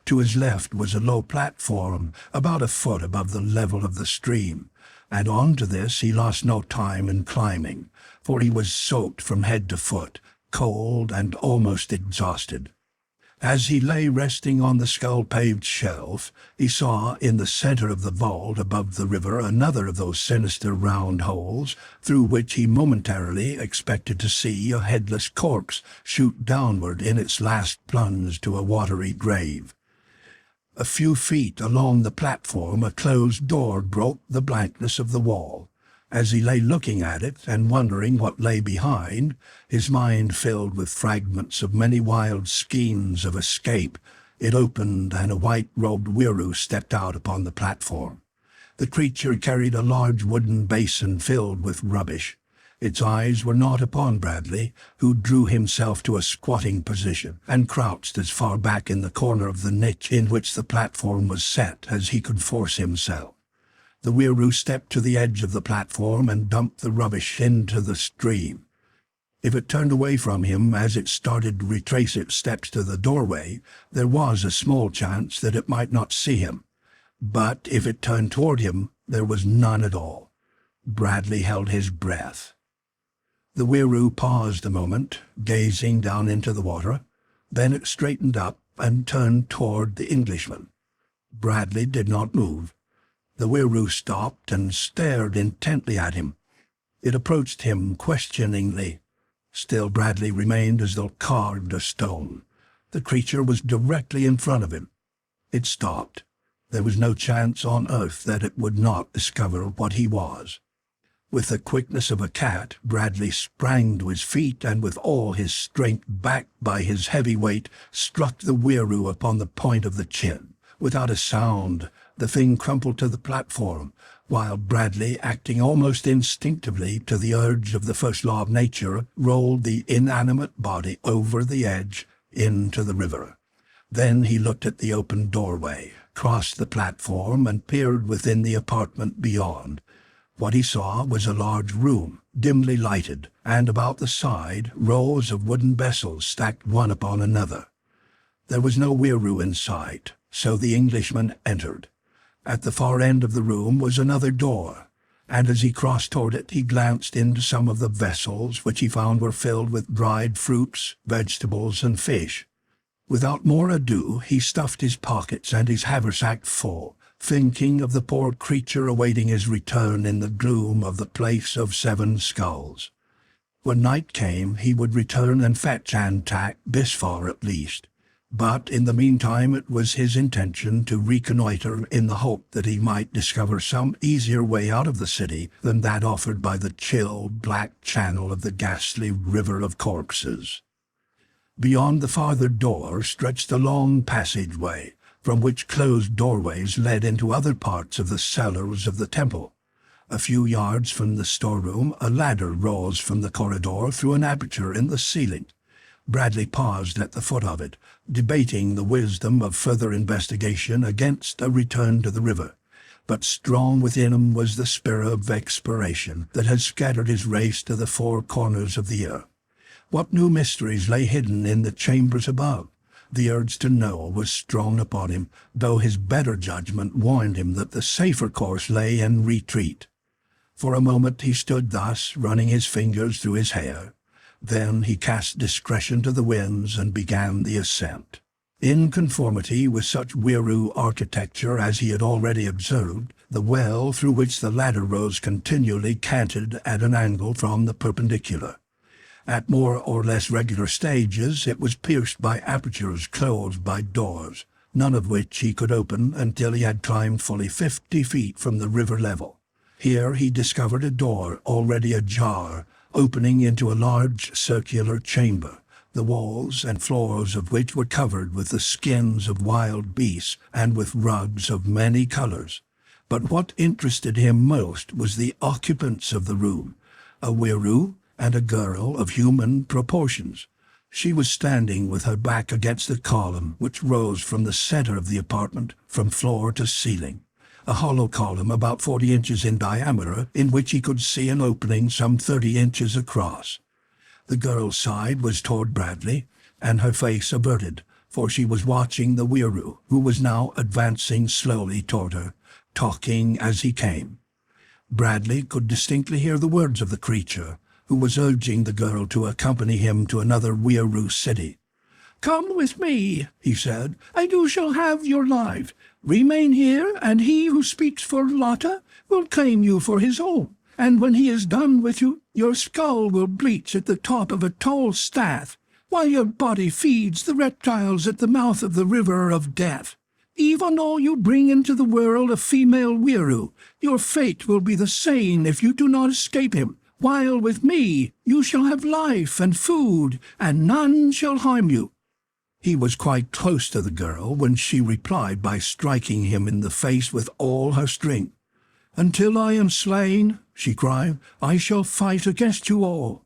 S1: To his left was a low platform, about a foot above the level of the stream, and onto this he lost no time in climbing, for he was soaked from head to foot, cold and almost exhausted. As he lay resting on the skull-paved shelf, he saw in the center of the vault above the river another of those sinister round holes through which he momentarily expected to see a headless corpse shoot downward in its last plunge to a watery grave. A few feet along the platform a closed door broke the blankness of the wall. As he lay looking at it and wondering what lay behind, his mind filled with fragments of many wild schemes of escape, it opened and a white-robed Weru stepped out upon the platform. The creature carried a large wooden basin filled with rubbish. Its eyes were not upon Bradley, who drew himself to a squatting position and crouched as far back in the corner of the niche in which the platform was set as he could force himself. The Weru stepped to the edge of the platform and dumped the rubbish into the stream. If it turned away from him as it started to retrace its steps to the doorway, there was a small chance that it might not see him. But if it turned toward him, there was none at all. Bradley held his breath. The Weru paused a moment, gazing down into the water. Then it straightened up and turned toward the Englishman. Bradley did not move. The Weru stopped and stared intently at him. It approached him questioningly. Still Bradley remained as though carved of stone. The creature was directly in front of him. It stopped. There was no chance on earth that it would not discover what he was. With the quickness of a cat, Bradley sprang to his feet and with all his strength, backed by his heavy weight, struck the Weru upon the point of the chin. Without a sound, The thing crumpled to the platform, while Bradley, acting almost instinctively to the urge of the first law of nature, rolled the inanimate body over the edge into the river. Then he looked at the open doorway, crossed the platform, and peered within the apartment beyond. What he saw was a large room, dimly lighted, and about the side rows of wooden vessels stacked one upon another. There was no Weiroo in sight, so the Englishman entered. At the far end of the room was another door, and as he crossed toward it he glanced into some of the vessels, which he found were filled with dried fruits, vegetables, and fish. Without more ado he stuffed his pockets and his haversack full, thinking of the poor creature awaiting his return in the gloom of the Place of Seven Skulls. When night came he would return and fetch Antak, this far at least. But in the meantime it was his intention to reconnoiter in the hope that he might discover some easier way out of the city than that offered by the chill, black channel of the ghastly river of corpses. Beyond the farther door stretched a long passageway, from which closed doorways led into other parts of the cellars of the temple. A few yards from the storeroom a ladder rose from the corridor through an aperture in the ceiling. Bradley paused at the foot of it, debating the wisdom of further investigation against a return to the river. But strong within him was the spirit of exploration that had scattered his race to the four corners of the earth. What new mysteries lay hidden in the chambers above? The urge to know was strong upon him, though his better judgment warned him that the safer course lay in retreat. For a moment he stood thus, running his fingers through his hair. Then he cast discretion to the winds and began the ascent. In conformity with such Weiroo architecture as he had already observed, the well through which the ladder rose continually canted at an angle from the perpendicular. At more or less regular stages it was pierced by apertures closed by doors, none of which he could open until he had climbed fully 50 feet from the river level. Here he discovered a door already ajar, opening into a large circular chamber, the walls and floors of which were covered with the skins of wild beasts and with rugs of many colors. But what interested him most was the occupants of the room, a Weiroo and a girl of human proportions. She was standing with her back against the column which rose from the center of the apartment from floor to ceiling. A hollow column about 40 inches in diameter, in which he could see an opening some 30 inches across. The girl's side was toward Bradley, and her face averted, for she was watching the Weiroo, who was now advancing slowly toward her, talking as he came. Bradley could distinctly hear the words of the creature, who was urging the girl to accompany him to another Weiroo city. "Come with me," he said, "and you shall have your life. Remain here, and he who speaks for Lotta will claim you for his own. And when he is done with you, your skull will bleach at the top of a tall staff, while your body feeds the reptiles at the mouth of the river of death. Even though you bring into the world a female Weiroo, your fate will be the same if you do not escape him. While with me you shall have life and food, and none shall harm you." He was quite close to the girl when she replied by striking him in the face with all her strength. "Until I am slain," she cried, "I shall fight against you all."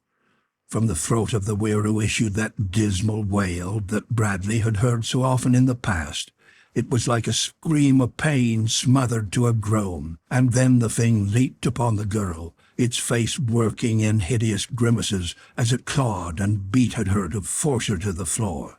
S1: From the throat of the Weiroo issued that dismal wail that Bradley had heard so often in the past. It was like a scream of pain smothered to a groan, and then the thing leaped upon the girl, its face working in hideous grimaces as it clawed and beat at her to force her to the floor.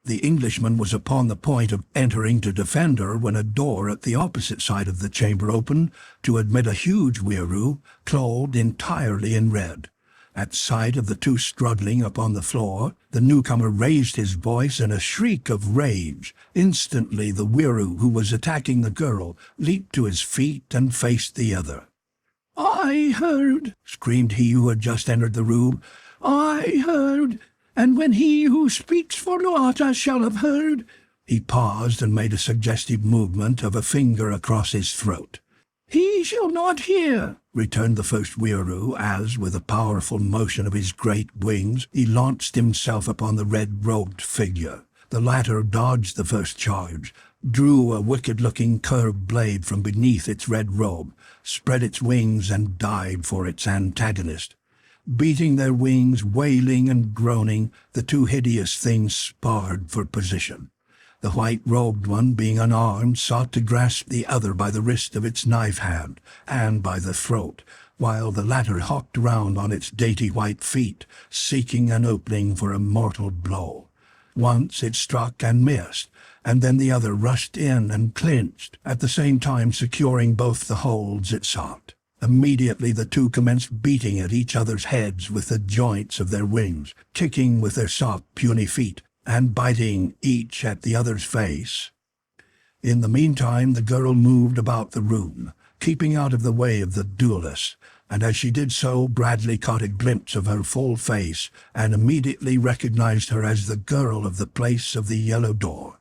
S1: The Englishman was upon the point of entering to defend her when a door at the opposite side of the chamber opened to admit a huge Weiroo, clothed entirely in red. At sight of the two struggling upon the floor, the newcomer raised his voice in a shriek of rage. Instantly the Weiroo who was attacking the girl leaped to his feet and faced the other. "I heard," screamed he who had just entered the room. "I heard. And when he who speaks for Lotta shall have heard—" He paused and made a suggestive movement of a finger across his throat. "He shall not hear," returned the first Weiroo, as, with a powerful motion of his great wings, he launched himself upon the red-robed figure. The latter dodged the first charge, drew a wicked-looking curved blade from beneath its red robe, spread its wings and dived for its antagonist. Beating their wings, wailing and groaning, the two hideous things sparred for position. The white-robed one, being unarmed, sought to grasp the other by the wrist of its knife hand and by the throat, while the latter hopped round on its dainty white feet, seeking an opening for a mortal blow. Once it struck and missed, and then the other rushed in and clinched, at the same time securing both the holds it sought. Immediately the two commenced beating at each other's heads with the joints of their wings, kicking with their soft, puny feet, and biting each at the other's face. In the meantime the girl moved about the room, keeping out of the way of the duelists, and as she did so Bradley caught a glimpse of her full face and immediately recognized her as the girl of the place of the yellow door.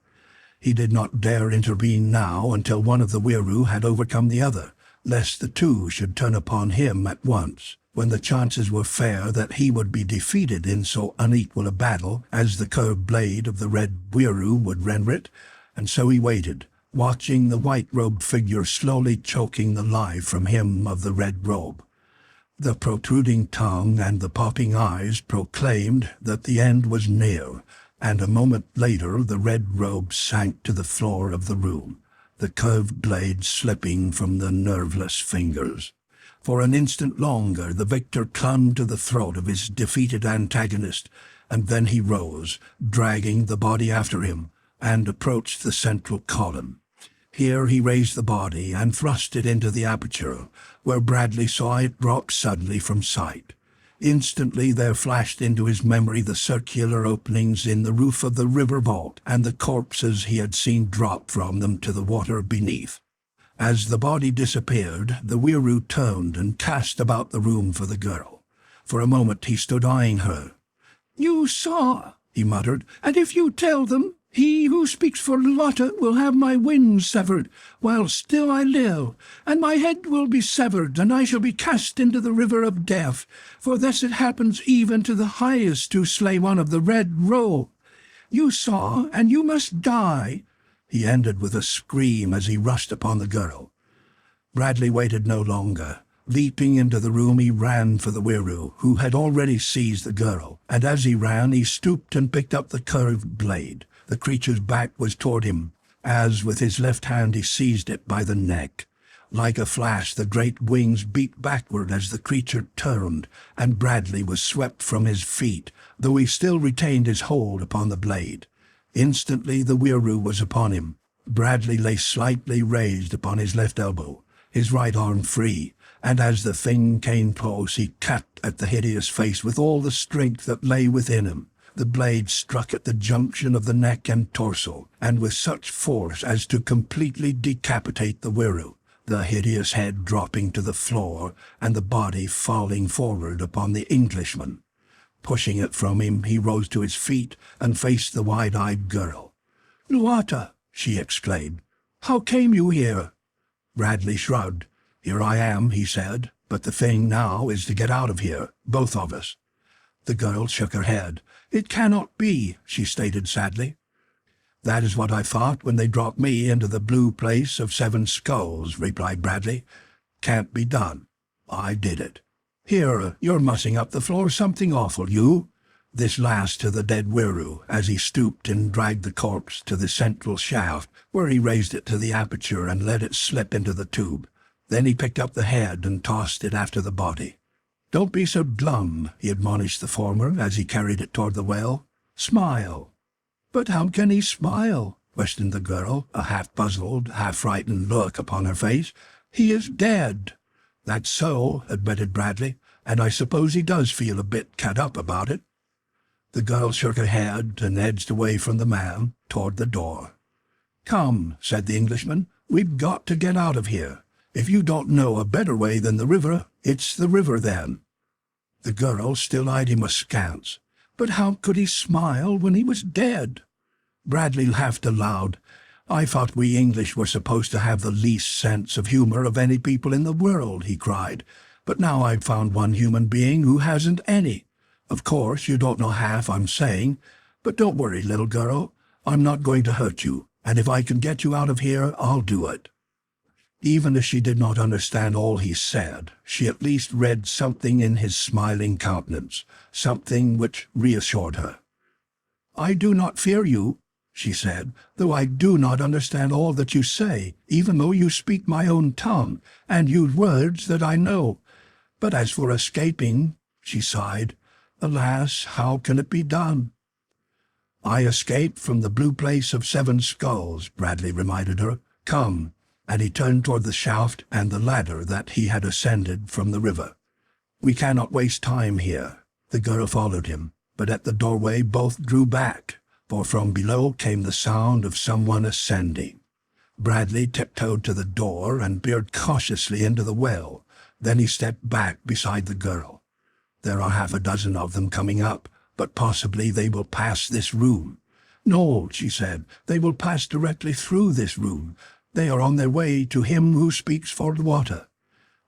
S1: He did not dare intervene now until one of the Weiroo had overcome the other, lest the two should turn upon him at once, when the chances were fair that he would be defeated in so unequal a battle as the curved blade of the red Weiroo would render it, and so he waited, watching the white-robed figure slowly choking the life from him of the red robe. The protruding tongue and the popping eyes proclaimed that the end was near, and a moment later the red robe sank to the floor of the room, the curved blade slipping from the nerveless fingers. For an instant longer the victor clung to the throat of his defeated antagonist, and then he rose, dragging the body after him, and approached the central column. Here he raised the body and thrust it into the aperture, where Bradley saw it drop suddenly from sight. Instantly there flashed into his memory the circular openings in the roof of the river vault and the corpses he had seen drop from them to the water beneath. As the body disappeared, the Weiroo turned and cast about the room for the girl. For a moment he stood eyeing her. "You saw," he muttered, "and if you tell them, he who speaks for Lotta will have my wings severed, while still I live, and my head will be severed, and I shall be cast into the river of death, for thus it happens even to the highest who slay one of the red robe. You saw, and you must die," he ended with a scream as he rushed upon the girl. Bradley waited no longer. Leaping into the room he ran for the Weiroo, who had already seized the girl, and as he ran he stooped and picked up the curved blade. The creature's back was toward him, as with his left hand he seized it by the neck. Like a flash the great wings beat backward as the creature turned, and Bradley was swept from his feet, though he still retained his hold upon the blade. Instantly the Weiroo was upon him. Bradley lay slightly raised upon his left elbow, his right arm free, and as the thing came close he cut at the hideous face with all the strength that lay within him. The blade struck at the junction of the neck and torso, and with such force as to completely decapitate the Weiroo, the hideous head dropping to the floor and the body falling forward upon the Englishman. Pushing it from him, he rose to his feet and faced the wide-eyed girl. "Luata," she exclaimed, "how came you here?" Bradley shrugged. "Here I am," he said, "but the thing now is to get out of here, both of us." The girl shook her head. "It cannot be," she stated sadly. "That is what I thought when they dropped me into the blue place of 7 skulls," replied Bradley. "Can't be done. I did it. Here, you're mussing up the floor something awful, you." This last to the dead Weiroo, as he stooped and dragged the corpse to the central shaft, where he raised it to the aperture and let it slip into the tube. Then he picked up the head and tossed it after the body. "Don't be so glum," he admonished the former as he carried it toward the well. "Smile." "But how can he smile?" questioned the girl, a half-puzzled, half-frightened look upon her face. "He is dead." "That's so," admitted Bradley, "and I suppose he does feel a bit cut up about it." The girl shook her head and edged away from the man, toward the door. "Come," said the Englishman, "we've got to get out of here. If you don't know a better way than the river, it's the river then." The girl still eyed him askance. "But how could he smile when he was dead?" Bradley laughed aloud. "I thought we English were supposed to have the least sense of humor of any people in the world," he cried. "But now I've found one human being who hasn't any. Of course, you don't know half I'm saying, but don't worry, little girl. I'm not going to hurt you, and if I can get you out of here, I'll do it." Even as she did not understand all he said, she at least read something in his smiling countenance, something which reassured her. "I do not fear you," she said, "though I do not understand all that you say, even though you speak my own tongue, and use words that I know. But as for escaping," she sighed, "alas, how can it be done?" "I escaped from the blue place of 7 skulls," Bradley reminded her. "Come." And he turned toward the shaft and the ladder that he had ascended from the river. "We cannot waste time here." The girl followed him, but at the doorway both drew back, for from below came the sound of someone ascending. Bradley tiptoed to the door and peered cautiously into the well. Then he stepped back beside the girl. "There are half a dozen of them coming up, but possibly they will pass this room." "No," she said, "they will pass directly through this room. They are on their way to him who speaks for the water.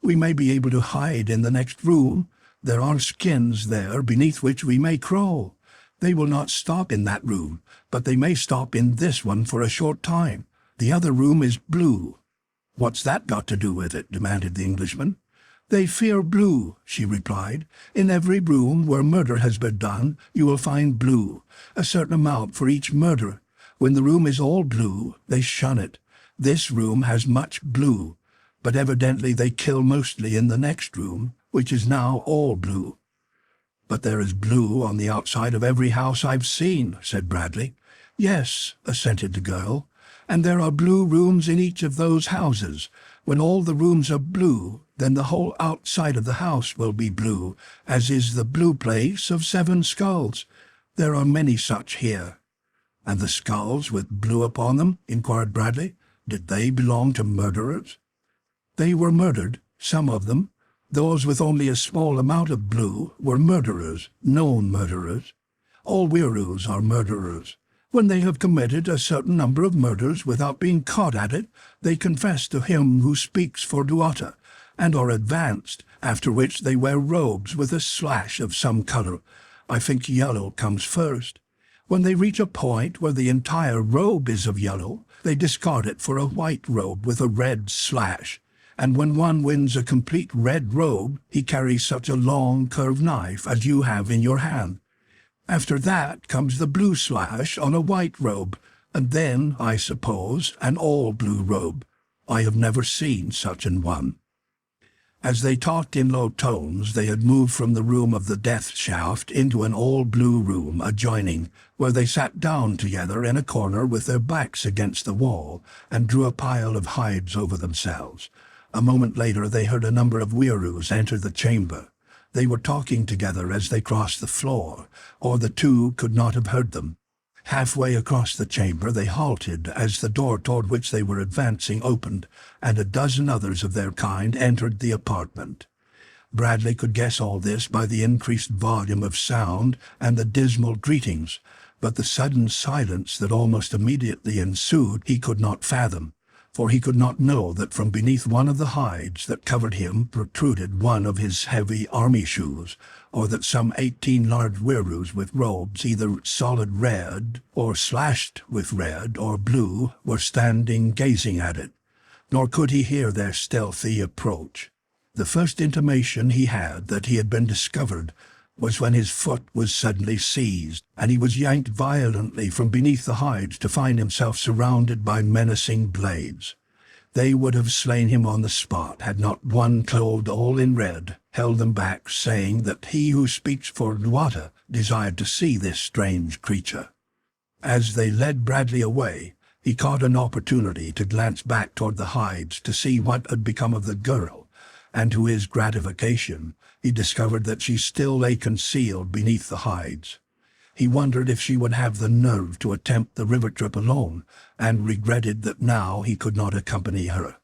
S1: We may be able to hide in the next room. There are skins there beneath which we may crawl. They will not stop in that room, but they may stop in this one for a short time. The other room is blue." "What's that got to do with it?" demanded the Englishman. "They fear blue," she replied. "In every room where murder has been done, you will find blue, a certain amount for each murder. When the room is all blue, they shun it. This room has much blue, but evidently they kill mostly in the next room, which is now all blue." "But there is blue on the outside of every house I've seen," said Bradley. "Yes," assented the girl, "and there are blue rooms in each of those houses. When all the rooms are blue, then the whole outside of the house will be blue, as is the blue place of 7 skulls. There are many such here." "And the skulls with blue upon them?" inquired Bradley. "Did they belong to murderers?" "They were murdered, some of them. Those with only a small amount of blue were murderers, known murderers. All Wirus are murderers. When they have committed a certain number of murders without being caught at it, they confess to him who speaks for Duata, and are advanced, after which they wear robes with a slash of some color. I think yellow comes first. When they reach a point where the entire robe is of yellow, they discard it for a white robe with a red slash, and when one wins a complete red robe, he carries such a long curved knife as you have in your hand. After that comes the blue slash on a white robe, and then, I suppose, an all-blue robe. I have never seen such an one." As they talked in low tones, they had moved from the room of the death shaft into an all-blue room adjoining, where they sat down together in a corner with their backs against the wall, and drew a pile of hides over themselves. A moment later they heard a number of Wirus enter the chamber. They were talking together as they crossed the floor, or the two could not have heard them. Halfway across the chamber they halted as the door toward which they were advancing opened, and a dozen others of their kind entered the apartment. Bradley could guess all this by the increased volume of sound and the dismal greetings, but the sudden silence that almost immediately ensued he could not fathom, for he could not know that from beneath one of the hides that covered him protruded one of his heavy army shoes, or that some 18 large Wirus with robes either solid red or slashed with red or blue were standing gazing at it. Nor could he hear their stealthy approach. The first intimation he had that he had been discovered was when his foot was suddenly seized, and he was yanked violently from beneath the hides to find himself surrounded by menacing blades. They would have slain him on the spot had not one clothed all in red held them back, saying that he who speaks for Duata desired to see this strange creature. As they led Bradley away, he caught an opportunity to glance back toward the hides to see what had become of the girl, and to his gratification he discovered that she still lay concealed beneath the hides. He wondered if she would have the nerve to attempt the river trip alone, and regretted that now he could not accompany her.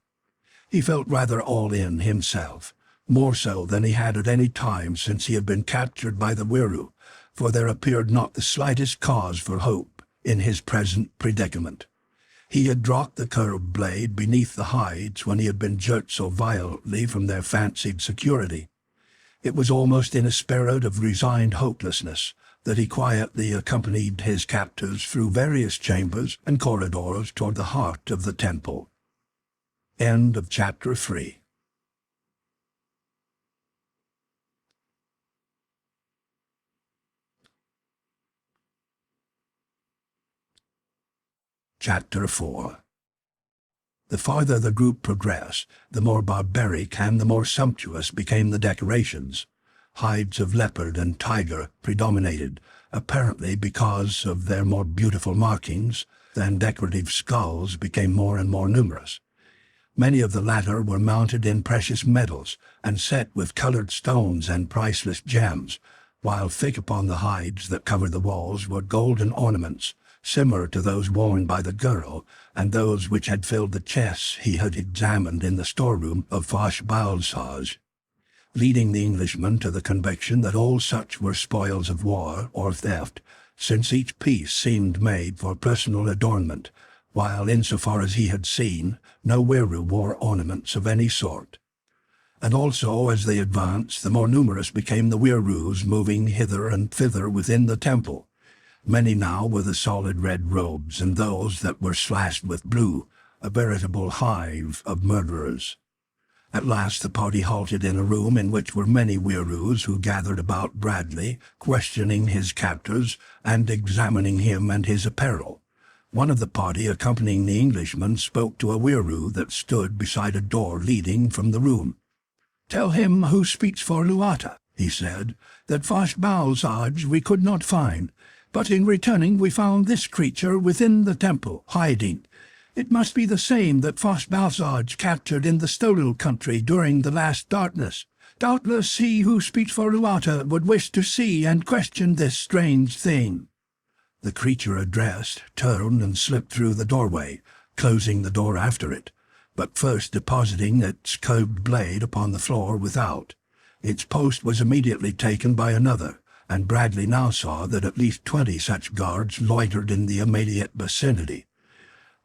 S1: He felt rather all in himself, more so than he had at any time since he had been captured by the Wiru, for there appeared not the slightest cause for hope in his present predicament. He had dropped the curved blade beneath the hides when he had been jerked so violently from their fancied security. It was almost in a spirit of resigned hopelessness, that he quietly accompanied his captors through various chambers and corridors toward the heart of the temple. End of Chapter 3. Chapter 4. The farther the group progressed, the more barbaric and the more sumptuous became the decorations. Hides of leopard and tiger predominated, apparently because of their more beautiful markings, and decorative skulls became more and more numerous. Many of the latter were mounted in precious metals and set with colored stones and priceless gems, while thick upon the hides that covered the walls were golden ornaments, similar to those worn by the girl and those which had filled the chests he had examined in the storeroom of Fosh-Balsaj, leading the Englishman to the conviction that all such were spoils of war or theft, since each piece seemed made for personal adornment, while insofar as he had seen, no weru wore ornaments of any sort. And also, as they advanced, the more numerous became the werus moving hither and thither within the temple. Many now were the solid red robes, and those that were slashed with blue, a veritable hive of murderers. At last the party halted in a room in which were many werus who gathered about Bradley, questioning his captors and examining him and his apparel. One of the party accompanying the Englishman spoke to a weru that stood beside a door leading from the room. "Tell him who speaks for Luata," he said, "that Fosh-Balsaj we could not find, but in returning we found this creature within the temple, hiding. It must be the same that Fosh-Balsaj captured in the Stolil country during the last darkness. Doubtless he who speaks for Luata would wish to see and question this strange thing." The creature addressed turned and slipped through the doorway, closing the door after it, but first depositing its curved blade upon the floor without. Its post was immediately taken by another, and Bradley now saw that at least 20 such guards loitered in the immediate vicinity.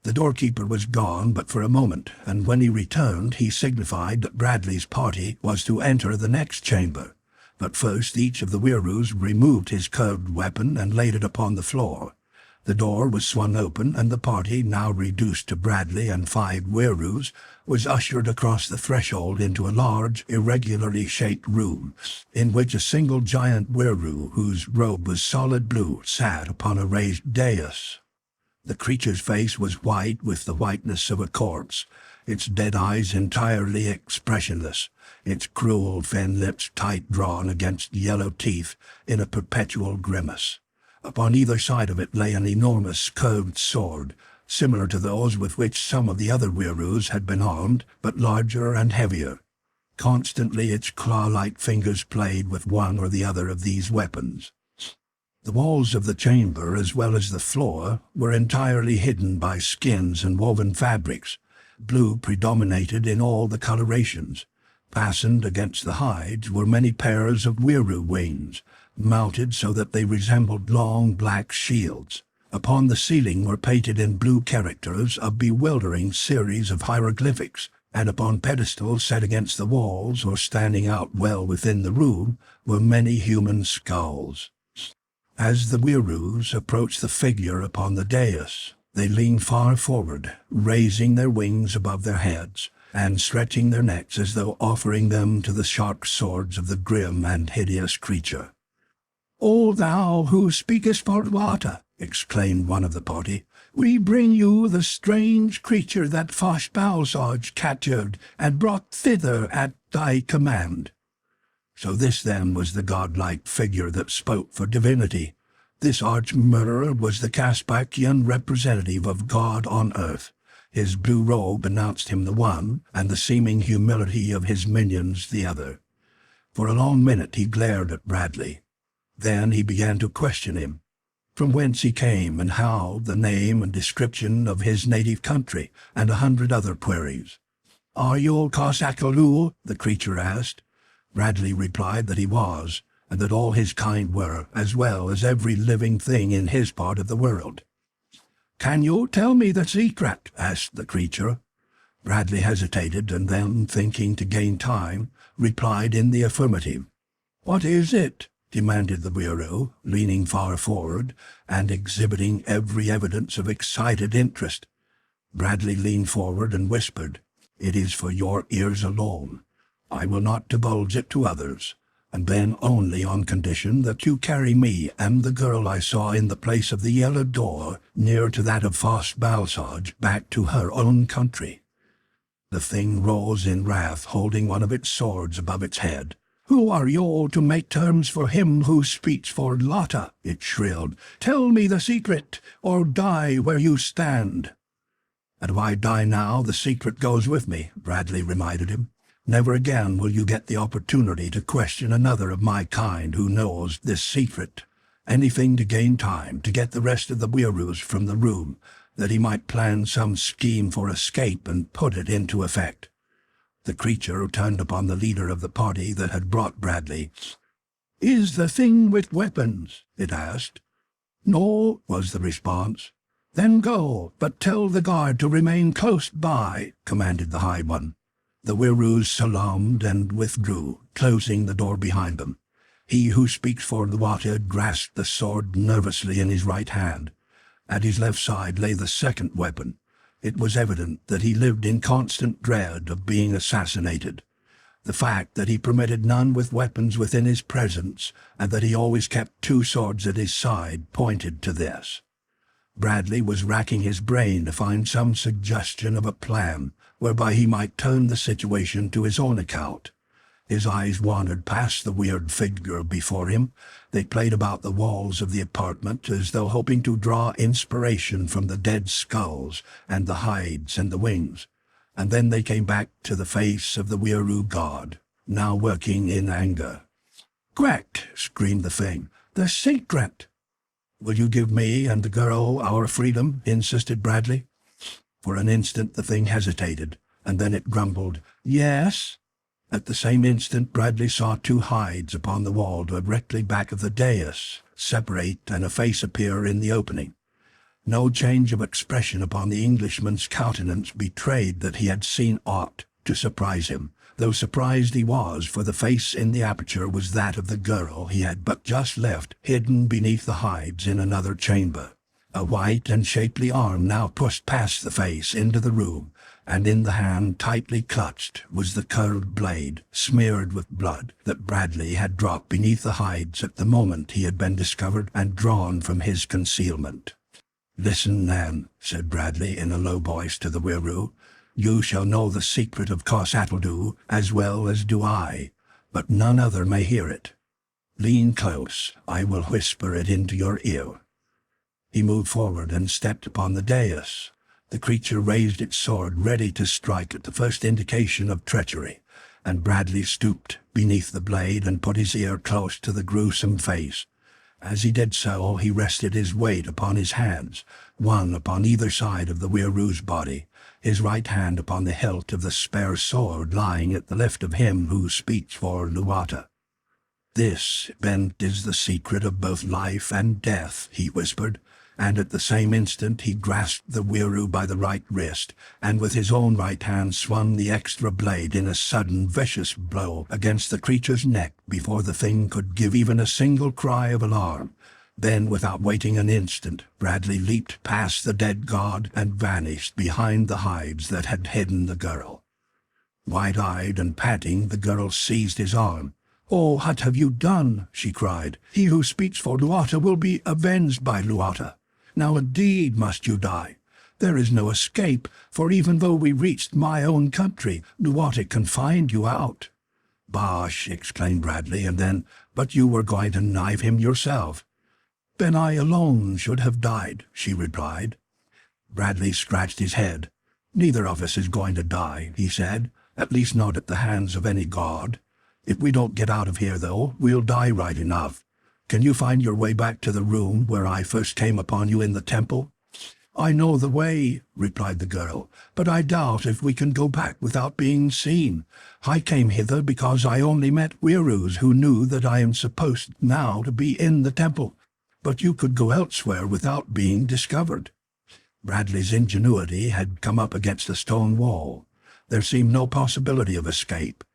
S1: The doorkeeper was gone but for a moment, and when he returned he signified that Bradley's party was to enter the next chamber. But first each of the werus removed his curved weapon and laid it upon the floor. The door was swung open, and the party, now reduced to Bradley and 5 werus, was ushered across the threshold into a large, irregularly shaped room, in which a single giant weru, whose robe was solid blue, sat upon a raised dais. The creature's face was white with the whiteness of a corpse, its dead eyes entirely expressionless, its cruel thin lips tight drawn against yellow teeth in a perpetual grimace. Upon either side of it lay an enormous curved sword, similar to those with which some of the other werus had been armed, but larger and heavier. Constantly its claw-like fingers played with one or the other of these weapons. The walls of the chamber, as well as the floor, were entirely hidden by skins and woven fabrics. Blue predominated in all the colorations. Fastened against the hides were many pairs of weru wings, mounted so that they resembled long black shields. Upon the ceiling were painted in blue characters a bewildering series of hieroglyphics, and upon pedestals set against the walls or standing out well within the room were many human skulls. As the werus approached the figure upon the dais, they leaned far forward, raising their wings above their heads, and stretching their necks as though offering them to the sharp swords of the grim and hideous creature. "O thou who speakest for Luata," exclaimed one of the party, "we bring you the strange creature that Fosh-Balsaj captured and brought thither at thy command." So this then was the godlike figure that spoke for divinity. This arch-murderer was the Caspakian representative of God on earth. His blue robe announced him the one, and the seeming humility of his minions the other. For a long minute he glared at Bradley. Then he began to question him. From whence he came, and how, the name and description of his native country, and 100 other queries. "Are you Cossack-Alul?" the creature asked. Bradley replied that he was, and that all his kind were, as well as every living thing in his part of the world. "Can you tell me the secret?" asked the creature. Bradley hesitated, and then, thinking to gain time, replied in the affirmative. "What is it?" demanded the Weiroo, leaning far forward and exhibiting every evidence of excited interest. Bradley leaned forward and whispered, "It is for your ears alone. I will not divulge it to others, and then only on condition that you carry me and the girl I saw in the place of the yellow door near to that of Foss Balsage back to her own country." The thing rose in wrath, holding one of its swords above its head. "Who are you to make terms for him who speaks for Lotta?" it shrilled. "Tell me the secret, or die where you stand." "And if I die now, the secret goes with me," Bradley reminded him. "Never again will you get the opportunity to question another of my kind who knows this secret. Anything to gain time, to get the rest of the Weirus from the room, that he might plan some scheme for escape and put it into effect." The creature turned upon the leader of the party that had brought Bradley. "Is the thing with weapons?" it asked. "No," was the response. "Then go, but tell the guard to remain close by," commanded the High One. The Weirus salaamed and withdrew, closing the door behind them. He who speaks for Luata grasped the sword nervously in his right hand. At his left side lay the second weapon. It was evident that he lived in constant dread of being assassinated. The fact that he permitted none with weapons within his presence, and that he always kept two swords at his side, pointed to this. Bradley was racking his brain to find some suggestion of a plan whereby he might turn the situation to his own account. His eyes wandered past the weird figure before him. They played about the walls of the apartment as though hoping to draw inspiration from the dead skulls and the hides and the wings. And then they came back to the face of the Weiroo god, now working in anger. "Quick!" screamed the thing. "The secret!" "Will you give me and the girl our freedom?" insisted Bradley. For an instant the thing hesitated, and then it grumbled, "Yes." At the same instant Bradley saw two hides upon the wall directly back of the dais separate and a face appear in the opening. No change of expression upon the Englishman's countenance betrayed that he had seen aught to surprise him, though surprised he was, for the face in the aperture was that of the girl he had but just left hidden beneath the hides in another chamber. A white and shapely arm now pushed past the face into the room, and in the hand, tightly clutched, was the curved blade, smeared with blood, that Bradley had dropped beneath the hides at the moment he had been discovered and drawn from his concealment. "Listen, Nan," said Bradley in a low voice to the Weiroo. "You shall know the secret of Cos Atildoo as well as do I, but none other may hear it. Lean close, I will whisper it into your ear." He moved forward and stepped upon the dais. The creature raised its sword, ready to strike at the first indication of treachery, and Bradley stooped beneath the blade and put his ear close to the gruesome face. As he did so, he rested his weight upon his hands, one upon either side of the Weiroo's body, his right hand upon the hilt of the spare sword lying at the left of him who speaks for Luata. "This, Bent, is the secret of both life and death," he whispered, and at the same instant he grasped the Weiroo by the right wrist, and with his own right hand swung the extra blade in a sudden, vicious blow against the creature's neck before the thing could give even a single cry of alarm. Then, without waiting an instant, Bradley leaped past the dead god and vanished behind the hides that had hidden the girl. Wide-eyed and panting, the girl seized his arm. "Oh, what have you done?" she cried. "He who speaks for Luata will be avenged by Luata. Now indeed must you die. There is no escape, for even though we reached my own country, Luata can find you out." "Bosh!" exclaimed Bradley, and then, "But you were going to knife him yourself." "Then I alone should have died," she replied. Bradley scratched his head. "Neither of us is going to die," he said, "at least not at the hands of any god. If we don't get out of here, though, we'll die right enough. Can you find your way back to the room where I first came upon you in the temple?" "I know the way," replied the girl, "but I doubt if we can go back without being seen. I came hither because I only met Weirus who knew that I am supposed now to be in the temple, but you could go elsewhere without being discovered." Bradley's ingenuity had come up against a stone wall. There seemed no possibility of escape.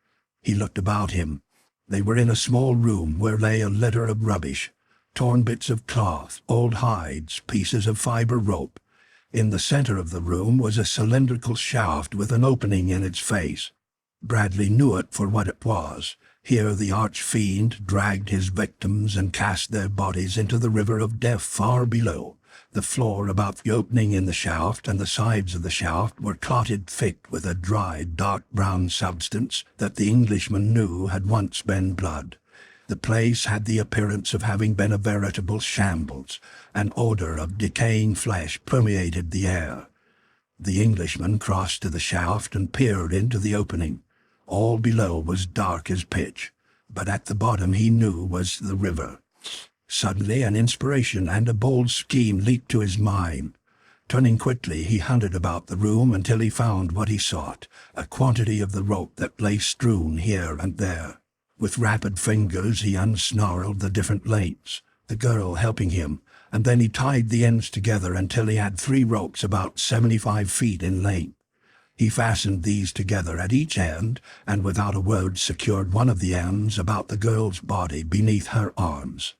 S1: He looked about him. They were in a small room where lay a litter of rubbish, torn bits of cloth, old hides, pieces of fiber rope. In the center of the room was a cylindrical shaft with an opening in its face. Bradley knew it for what it was. Here the arch-fiend dragged his victims and cast their bodies into the river of death far below. The floor about the opening in the shaft and the sides of the shaft were clotted thick with a dry, dark brown substance that the Englishman knew had once been blood. The place had the appearance of having been a veritable shambles. An odor of decaying flesh permeated the air. The Englishman crossed to the shaft and peered into the opening. All below was dark as pitch, but at the bottom he knew was the river. Suddenly an inspiration and a bold scheme leaped to his mind. Turning quickly, he hunted about the room until he found what he sought, a quantity of the rope that lay strewn here and there. With rapid fingers he unsnarled the different lengths, the girl helping him, and then he tied the ends together until he had 3 ropes about 75 feet in length. He fastened these together at each end, and without a word secured one of the ends about the girl's body beneath her arms.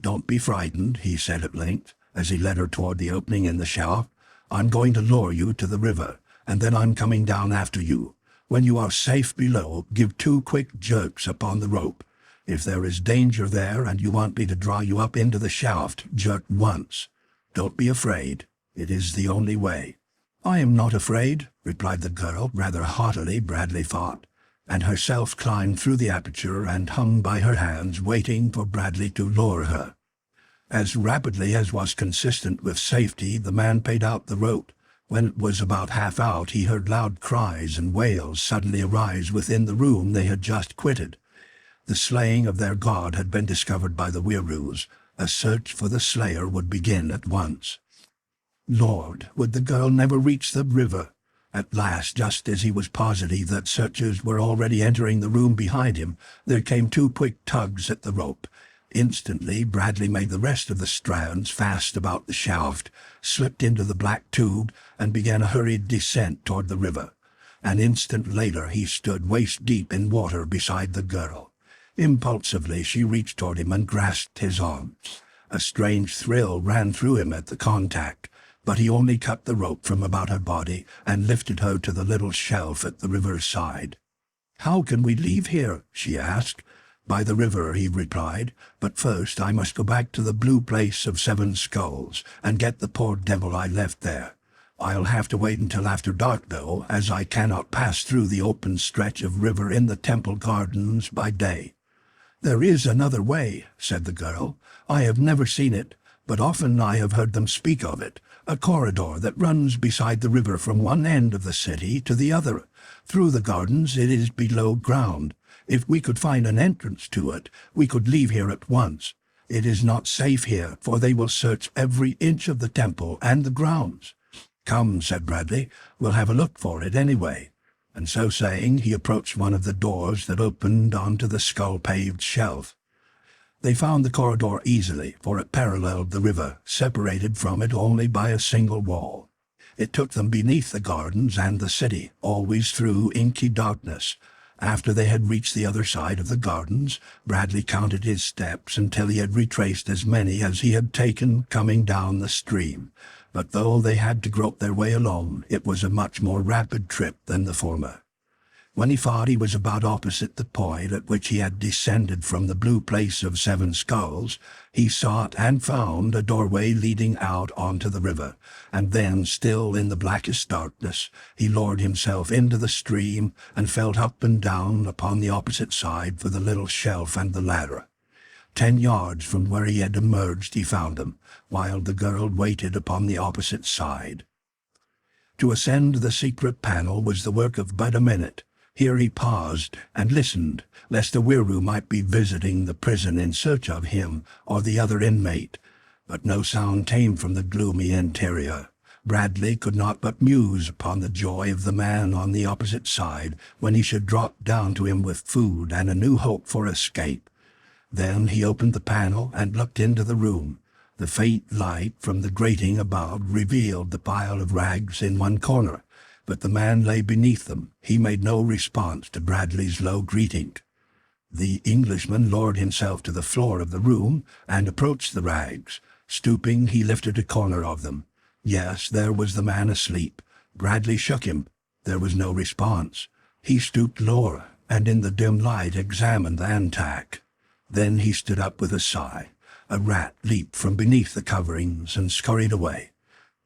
S1: "Don't be frightened," he said at length, as he led her toward the opening in the shaft. "I'm going to lower you to the river, and then I'm coming down after you. When you are safe below, give 2 quick jerks upon the rope. If there is danger there and you want me to draw you up into the shaft, jerk once. Don't be afraid. It is the only way." "I am not afraid," replied the girl, rather haughtily, Bradley thought, and herself climbed through the aperture and hung by her hands, waiting for Bradley to lower her. As rapidly as was consistent with safety, the man paid out the rope. When it was about half out, he heard loud cries and wails suddenly arise within the room they had just quitted. The slaying of their god had been discovered by the Rykors. A search for the slayer would begin at once. Lord, would the girl never reach the river? At last, just as he was positive that searchers were already entering the room behind him, there came 2 quick tugs at the rope. Instantly, Bradley made the rest of the strands fast about the shaft, slipped into the black tube, and began a hurried descent toward the river. An instant later he stood waist-deep in water beside the girl. Impulsively she reached toward him and grasped his arm. A strange thrill ran through him at the contact, but he only cut the rope from about her body and lifted her to the little shelf at the river's side. "How can we leave here?" she asked. "By the river," he replied, "but first I must go back to the blue place of 7 skulls and get the poor devil I left there. I'll have to wait until after dark, though, as I cannot pass through the open stretch of river in the temple gardens by day." "There is another way," said the girl. "I have never seen it, but often I have heard them speak of it. A corridor that runs beside the river from one end of the city to the other. Through the gardens it is below ground. If we could find an entrance to it, we could leave here at once. It is not safe here, for they will search every inch of the temple and the grounds." "Come," said Bradley, "we'll have a look for it anyway." And so saying, he approached one of the doors that opened onto the skull-paved shelf. They found the corridor easily, for it paralleled the river, separated from it only by a single wall. It took them beneath the gardens and the city, always through inky darkness. After they had reached the other side of the gardens, Bradley counted his steps until he had retraced as many as he had taken coming down the stream. But though they had to grope their way alone, it was a much more rapid trip than the former. When he thought he was about opposite the point at which he had descended from the blue place of 7 skulls, he sought and found a doorway leading out onto the river, and then, still in the blackest darkness, he lowered himself into the stream and felt up and down upon the opposite side for the little shelf and the ladder. 10 yards from where he had emerged he found them, while the girl waited upon the opposite side. To ascend the secret panel was the work of but a minute. Here he paused and listened, lest a Wiru might be visiting the prison in search of him or the other inmate. But no sound came from the gloomy interior. Bradley could not but muse upon the joy of the man on the opposite side when he should drop down to him with food and a new hope for escape. Then he opened the panel and looked into the room. The faint light from the grating above revealed the pile of rags in one corner, but the man lay beneath them. He made no response to Bradley's low greeting. The Englishman lowered himself to the floor of the room and approached the rags. Stooping, he lifted a corner of them. Yes, there was the man asleep. Bradley shook him. There was no response. He stooped lower, and in the dim light examined the antac. Then he stood up with a sigh. A rat leaped from beneath the coverings and scurried away.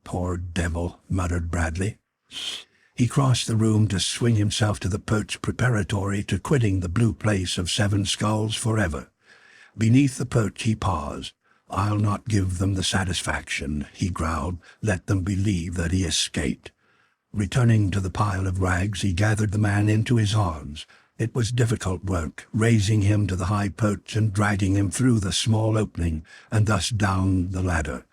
S1: "Poor devil," muttered Bradley. He crossed the room to swing himself to the perch preparatory to quitting the blue place of Seven Skulls forever. Beneath the perch he paused. "I'll not give them the satisfaction," he growled. "Let them believe that he escaped." Returning to the pile of rags, he gathered the man into his arms. It was difficult work, raising him to the high perch and dragging him through the small opening, and thus down the ladder.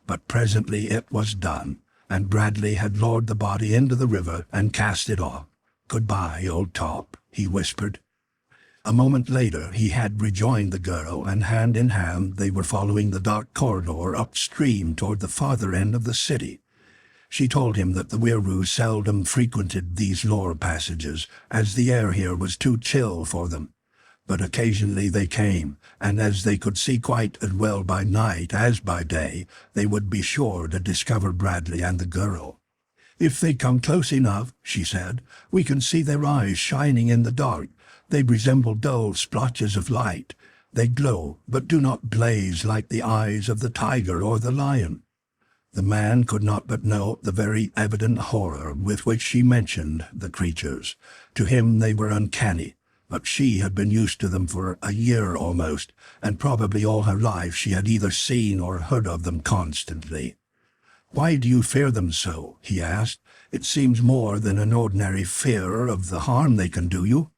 S1: But presently it was done, and Bradley had lowered the body into the river and cast it off. "Goodbye, old top," he whispered. A moment later he had rejoined the girl, and hand in hand they were following the dark corridor upstream toward the farther end of the city. She told him that the Weiroo seldom frequented these lower passages, as the air here was too chill for them. But occasionally they came, and as they could see quite as well by night as by day, they would be sure to discover Bradley and the girl. "If they come close enough," she said, "we can see their eyes shining in the dark. They resemble dull splotches of light. They glow, but do not blaze like the eyes of the tiger or the lion." The man could not but note the very evident horror with which she mentioned the creatures. To him they were uncanny, but she had been used to them for a year almost, and probably all her life she had either seen or heard of them constantly. "Why do you fear them so?" he asked. "It seems more than an ordinary fear of the harm they can do you."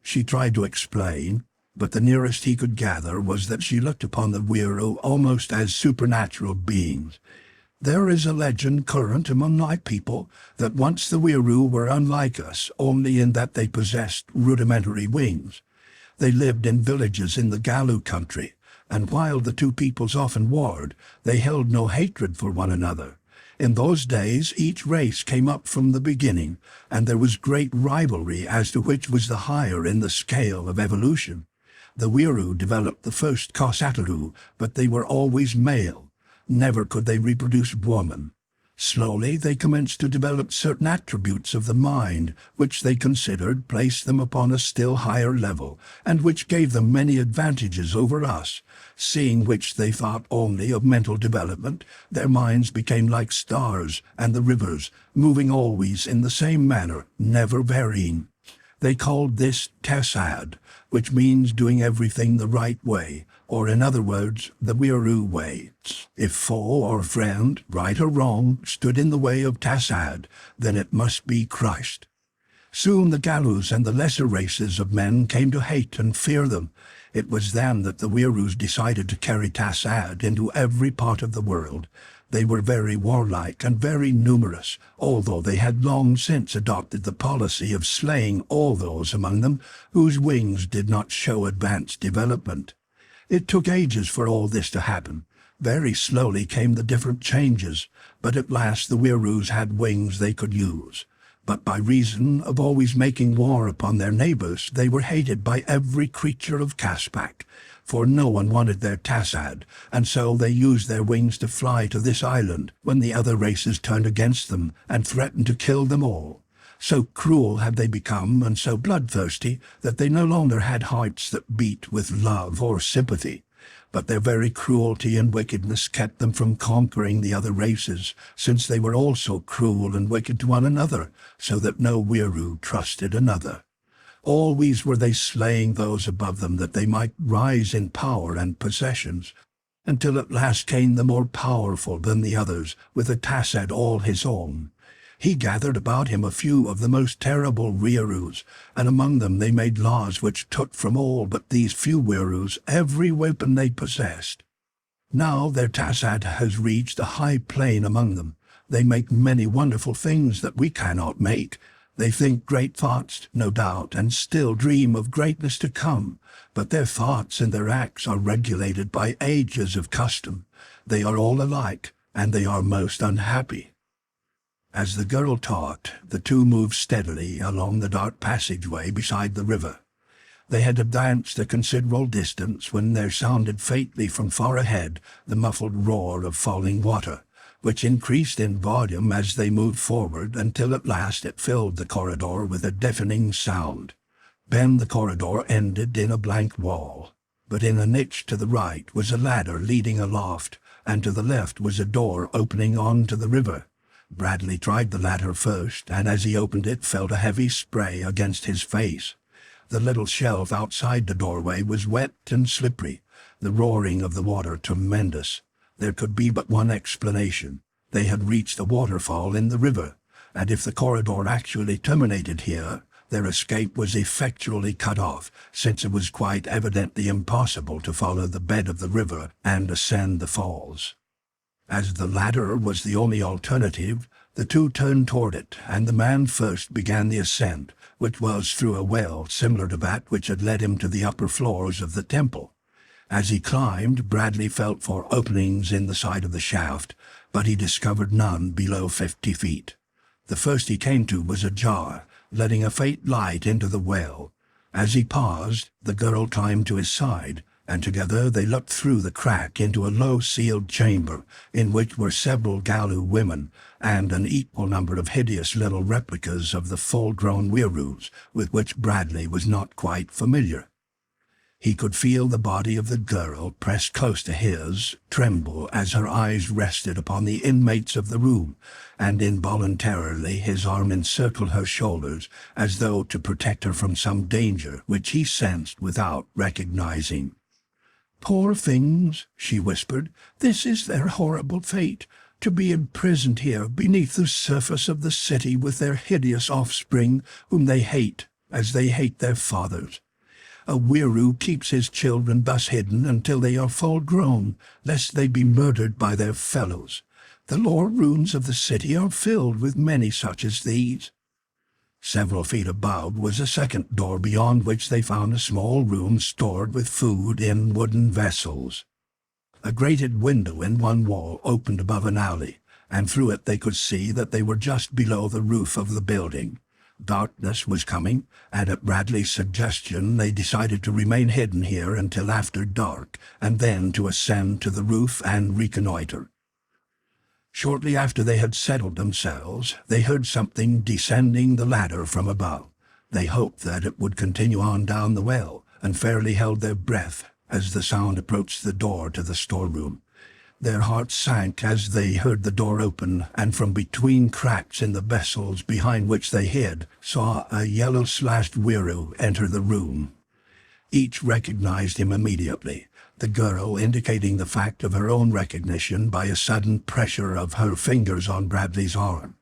S1: She tried to explain, but the nearest he could gather was that she looked upon the Weiroo almost as supernatural beings. "There is a legend current among my people that once the Weiroo were unlike us, only in that they possessed rudimentary wings. They lived in villages in the Galu country, and while the two peoples often warred, they held no hatred for one another. In those days each race came up from the beginning, and there was great rivalry as to which was the higher in the scale of evolution. The Weiroo developed the first Kossataru, but they were always male. Never could they reproduce woman. Slowly they commenced to develop certain attributes of the mind, which they considered placed them upon a still higher level, and which gave them many advantages over us. Seeing which they thought only of mental development, their minds became like stars and the rivers, moving always in the same manner, never varying. They called this Tessad, which means doing everything the right way, or in other words, the Weiroo way. If foe or friend, right or wrong, stood in the way of Tessad, then it must be crushed. Soon the Galus and the lesser races of men came to hate and fear them. It was then that the Weiroos decided to carry Tessad into every part of the world. They were very warlike and very numerous, although they had long since adopted the policy of slaying all those among them whose wings did not show advanced development. It took ages for all this to happen. Very slowly came the different changes, but at last the Weirooos had wings they could use. But by reason of always making war upon their neighbors, they were hated by every creature of Caspak, for no one wanted their Tassad, and so they used their wings to fly to this island when the other races turned against them and threatened to kill them all. So cruel had they become and so bloodthirsty that they no longer had hearts that beat with love or sympathy. But their very cruelty and wickedness kept them from conquering the other races, since they were also cruel and wicked to one another, so that no Weiroo trusted another. Always were they slaying those above them that they might rise in power and possessions, until at last came the more powerful than the others, with a Tassad all his own. He gathered about him a few of the most terrible Weirooos, and among them they made laws which took from all but these few Weirooos every weapon they possessed. Now their Tassad has reached a high plane among them. They make many wonderful things that we cannot make. They think great thoughts, no doubt, and still dream of greatness to come, but their thoughts and their acts are regulated by ages of custom. They are all alike, and they are most unhappy. As the girl talked, the two moved steadily along the dark passageway beside the river. They had advanced a considerable distance when there sounded faintly from far ahead the muffled roar of falling water, which increased in volume as they moved forward until at last it filled the corridor with a deafening sound. Then the corridor ended in a blank wall, but in a niche to the right was a ladder leading aloft, and to the left was a door opening onto the river. Bradley tried the ladder first, and as he opened it felt a heavy spray against his face. The little shelf outside the doorway was wet and slippery, the roaring of the water tremendous. There could be but one explanation. They had reached a waterfall in the river, and if the corridor actually terminated here, their escape was effectually cut off, since it was quite evidently impossible to follow the bed of the river and ascend the falls. As the ladder was the only alternative, the two turned toward it, and the man first began the ascent, which was through a well similar to that which had led him to the upper floors of the temple. As he climbed, Bradley felt for openings in the side of the shaft, but he discovered none below 50 feet. The first he came to was ajar, letting a faint light into the well. As he paused, the girl climbed to his side, and together they looked through the crack into a low-ceiled chamber in which were several Galu women and an equal number of hideous little replicas of the full-grown Wirus with which Bradley was not quite familiar. He could feel the body of the girl, pressed close to his, tremble as her eyes rested upon the inmates of the room, and involuntarily his arm encircled her shoulders as though to protect her from some danger which he sensed without recognizing. "Poor things," she whispered, "this is their horrible fate, to be imprisoned here beneath the surface of the city with their hideous offspring, whom they hate as they hate their fathers. A Wiru keeps his children thus hidden until they are full grown, lest they be murdered by their fellows. The lore runes of the city are filled with many such as these." Several feet above was a second door beyond which they found a small room stored with food in wooden vessels. A grated window in one wall opened above an alley, and through it they could see that they were just below the roof of the building. Darkness was coming, and at Bradley's suggestion they decided to remain hidden here until after dark, and then to ascend to the roof and reconnoiter. Shortly after they had settled themselves, they heard something descending the ladder from above. They hoped that it would continue on down the well, and fairly held their breath as the sound approached the door to the storeroom. Their hearts sank as they heard the door open, and from between cracks in the vessels behind which they hid, saw a yellow-slashed Wiru enter the room. Each recognized him immediately, the girl indicating the fact of her own recognition by a sudden pressure of her fingers on Bradley's arm.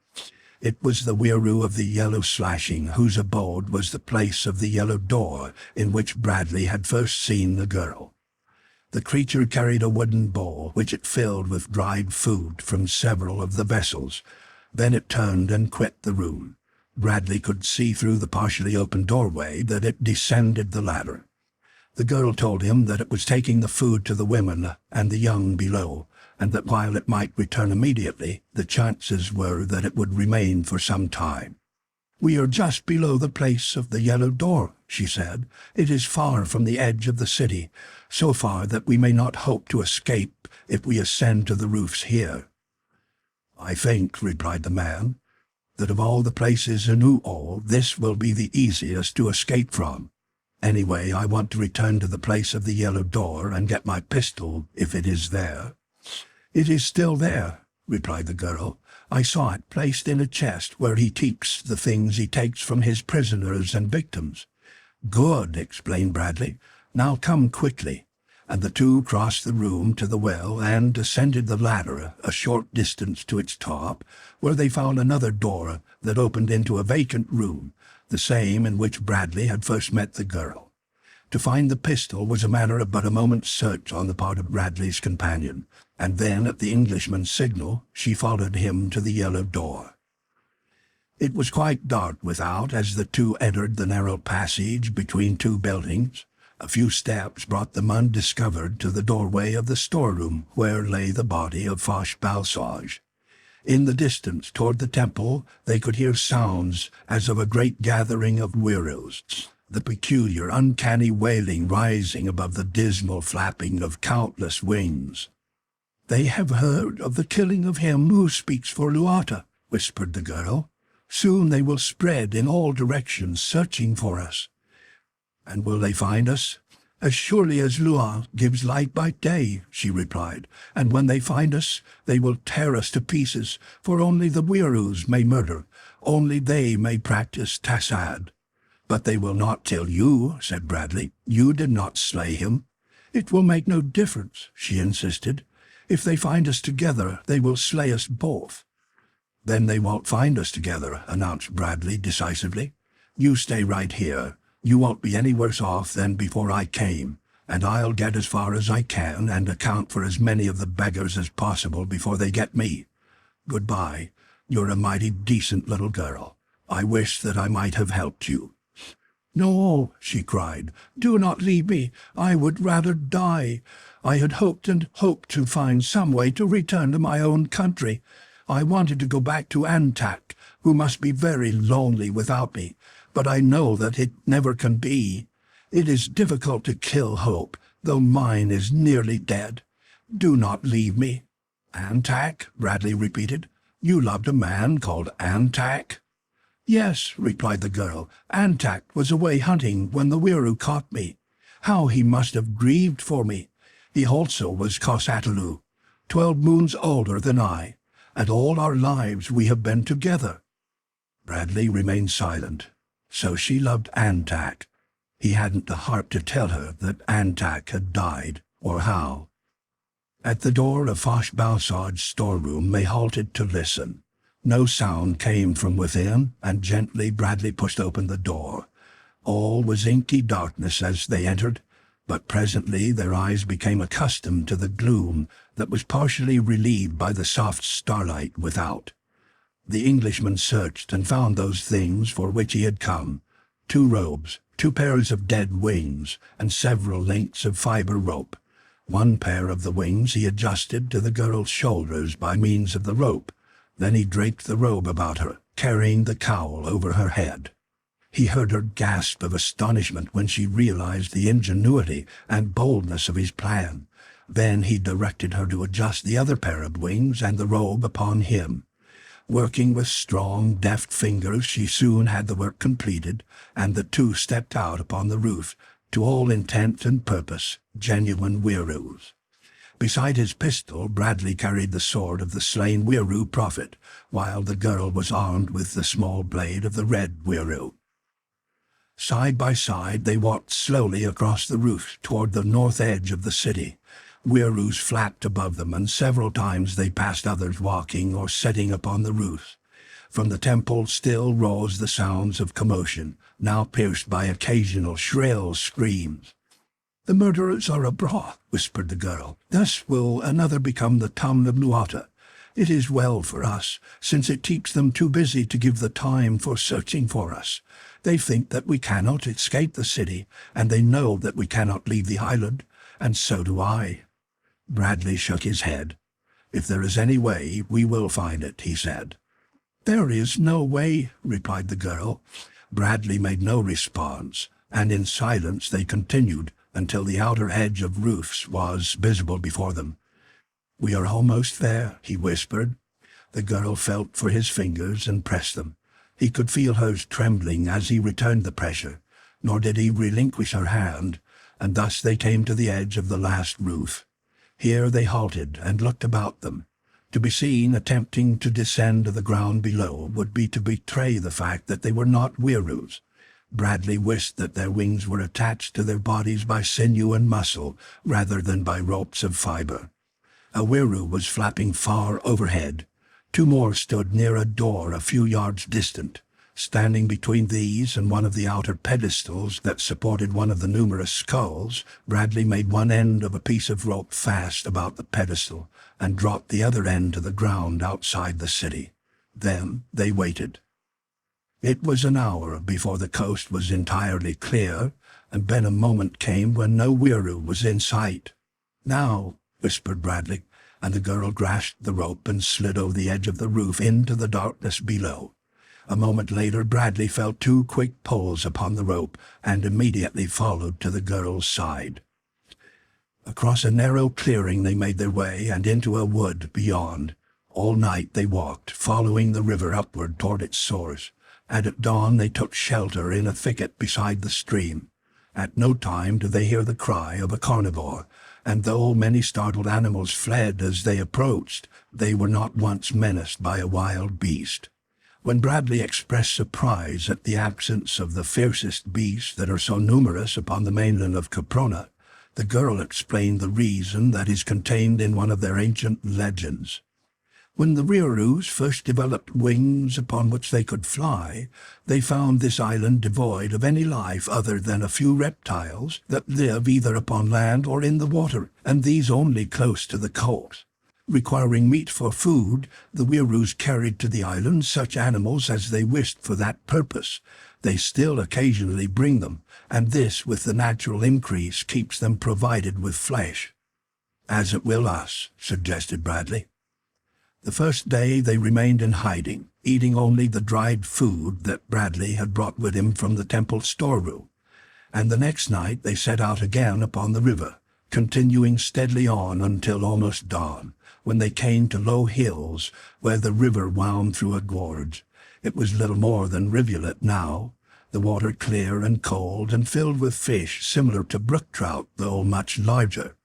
S1: It was the Wiru of the yellow slashing, whose abode was the place of the yellow door in which Bradley had first seen the girl. The creature carried a wooden bowl, which it filled with dried food from several of the vessels. Then it turned and quit the room. Bradley could see through the partially open doorway that it descended the ladder. The girl told him that it was taking the food to the women and the young below, and that while it might return immediately, the chances were that it would remain for some time. "We are just below the place of the yellow door," she said. "It is far from the edge of the city, so far that we may not hope to escape if we ascend to the roofs here." "I think," replied the man, "that of all the places in Uol, this will be the easiest to escape from. Anyway, I want to return to the place of the yellow door and get my pistol, if it is there." "It is still there," replied the girl. "I saw it placed in a chest where he keeps the things he takes from his prisoners and victims." "Good," explained Bradley. "Now come quickly." And the two crossed the room to the well and ascended the ladder a short distance to its top, where they found another door that opened into a vacant room, the same in which Bradley had first met the girl. To find the pistol was a matter of but a moment's search on the part of Bradley's companion, and then at the Englishman's signal she followed him to the yellow door. It was quite dark without as the two entered the narrow passage between two buildings. A few steps brought them undiscovered to the doorway of the storeroom where lay the body of Fosh Balsaj. In the distance toward the temple they could hear sounds as of a great gathering of Wirus. the peculiar, uncanny wailing rising above the dismal flapping of countless wings. "They have heard of the killing of him who speaks for Luata," whispered the girl. "Soon they will spread in all directions, searching for us." "And will they find us?" "As surely as Lua gives light by day," she replied. "And when they find us, they will tear us to pieces, for only the Wirus may murder, only they may practice tasad." "But they will not tell you," said Bradley. "You did not slay him." "It will make no difference," she insisted. "If they find us together, they will slay us both." "Then they won't find us together," announced Bradley decisively. "You stay right here. You won't be any worse off than before I came, and I'll get as far as I can and account for as many of the beggars as possible before they get me. Goodbye. You're a mighty decent little girl. I wish that I might have helped you." "No," she cried. "Do not leave me. I would rather die. I had hoped and hoped to find some way to return to my own country. I wanted to go back to Antak, who must be very lonely without me, but I know that it never can be. It is difficult to kill hope, though mine is nearly dead. Do not leave me." "Antak?" Bradley repeated. "You loved a man called Antak?" "Yes," replied the girl. "Antak was away hunting when the Wiru caught me. How he must have grieved for me. He also was Kosatalu, 12 moons older than I, and all our lives we have been together." Bradley remained silent. So she loved Antak. He hadn't the heart to tell her that Antak had died, or how. At the door of Fosh Balsard's storeroom they halted to listen. No sound came from within, and gently Bradley pushed open the door. All was inky darkness as they entered, but presently their eyes became accustomed to the gloom that was partially relieved by the soft starlight without. The Englishman searched and found those things for which he had come: 2 robes, 2 pairs of dead wings, and several lengths of fiber rope. 1 pair of the wings he adjusted to the girl's shoulders by means of the rope. Then he draped the robe about her, carrying the cowl over her head. He heard her gasp of astonishment when she realized the ingenuity and boldness of his plan. Then he directed her to adjust the other pair of wings and the robe upon him. Working with strong, deft fingers, she soon had the work completed, and the 2 stepped out upon the roof, to all intent and purpose, genuine Wirus. Beside his pistol, Bradley carried the sword of the slain Wiru prophet, while the girl was armed with the small blade of the red Wiru. Side by side they walked slowly across the roof toward the north edge of the city. Wirus flapped above them, and several times they passed others walking or sitting upon the roofs. From the temple still rose the sounds of commotion, now pierced by occasional shrill screams. "The murderers are abroad," whispered the girl. "Thus will another become the tongue of Luata. It is well for us, since it keeps them too busy to give the time for searching for us. They think that we cannot escape the city, and they know that we cannot leave the island, and so do I." Bradley shook his head. "If there is any way, we will find it," he said. "There is no way," replied the girl. Bradley made no response, and in silence they continued until the outer edge of roofs was visible before them. "We are almost there," he whispered. The girl felt for his fingers and pressed them. He could feel hers trembling as he returned the pressure, nor did he relinquish her hand, and thus they came to the edge of the last roof. Here they halted and looked about them. To be seen attempting to descend to the ground below would be to betray the fact that they were not Wirus. Bradley wished that their wings were attached to their bodies by sinew and muscle, rather than by ropes of fiber. A Wiru was flapping far overhead. 2 more stood near a door a few yards distant. Standing between these and one of the outer pedestals that supported one of the numerous skulls, Bradley made one end of a piece of rope fast about the pedestal, and dropped the other end to the ground outside the city. Then they waited. It was an hour before the coast was entirely clear, and then a moment came when no Wiru was in sight. "Now," whispered Bradley, and the girl grasped the rope and slid over the edge of the roof into the darkness below. A moment later Bradley felt two quick pulls upon the rope and immediately followed to the girl's side. Across a narrow clearing they made their way and into a wood beyond. All night they walked, following the river upward toward its source, and at dawn they took shelter in a thicket beside the stream. At no time did they hear the cry of a carnivore, and though many startled animals fled as they approached, they were not once menaced by a wild beast. When Bradley expressed surprise at the absence of the fiercest beasts that are so numerous upon the mainland of Caprona, the girl explained the reason that is contained in one of their ancient legends. When the Rykors first developed wings upon which they could fly, they found this island devoid of any life other than a few reptiles that live either upon land or in the water, and these only close to the coast. Requiring meat for food, the Rykors carried to the island such animals as they wished for that purpose. They still occasionally bring them, and this, with the natural increase, keeps them provided with flesh. "As it will us," suggested Bradley. The first day they remained in hiding, eating only the dried food that Bradley had brought with him from the temple storeroom, and the next night they set out again upon the river, continuing steadily on until almost dawn, when they came to low hills where the river wound through a gorge. It was little more than rivulet now, the water clear and cold and filled with fish similar to brook trout, though much larger.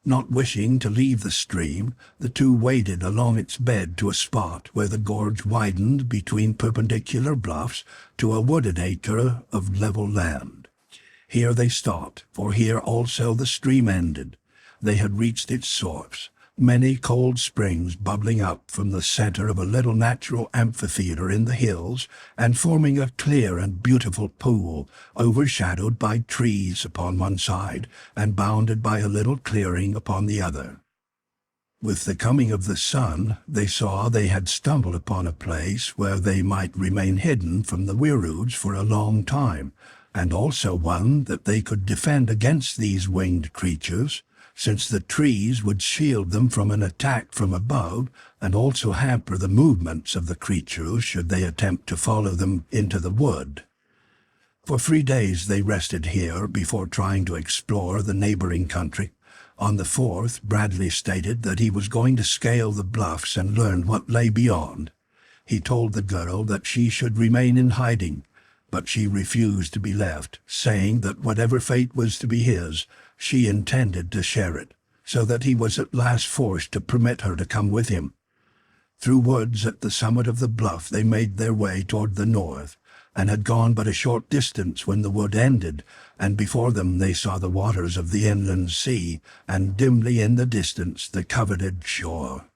S1: Not wishing to leave the stream, the two waded along its bed to a spot where the gorge widened between perpendicular bluffs to a wooded acre of level land. Here they stopped, for here also the stream ended. They had reached its source, many cold springs bubbling up from the center of a little natural amphitheater in the hills and forming a clear and beautiful pool, overshadowed by trees upon one side and bounded by a little clearing upon the other. With the coming of the sun, they saw they had stumbled upon a place where they might remain hidden from the Rykors for a long time, and also one that they could defend against these winged creatures, since the trees would shield them from an attack from above and also hamper the movements of the creatures should they attempt to follow them into the wood. For 3 days they rested here before trying to explore the neighboring country. On the 4th, Bradley stated that he was going to scale the bluffs and learn what lay beyond. He told the girl that she should remain in hiding, but she refused to be left, saying that whatever fate was to be his, she intended to share it, so that he was at last forced to permit her to come with him. Through woods at the summit of the bluff they made their way toward the north, and had gone but a short distance when the wood ended, and before them they saw the waters of the inland sea, and dimly in the distance the coveted shore.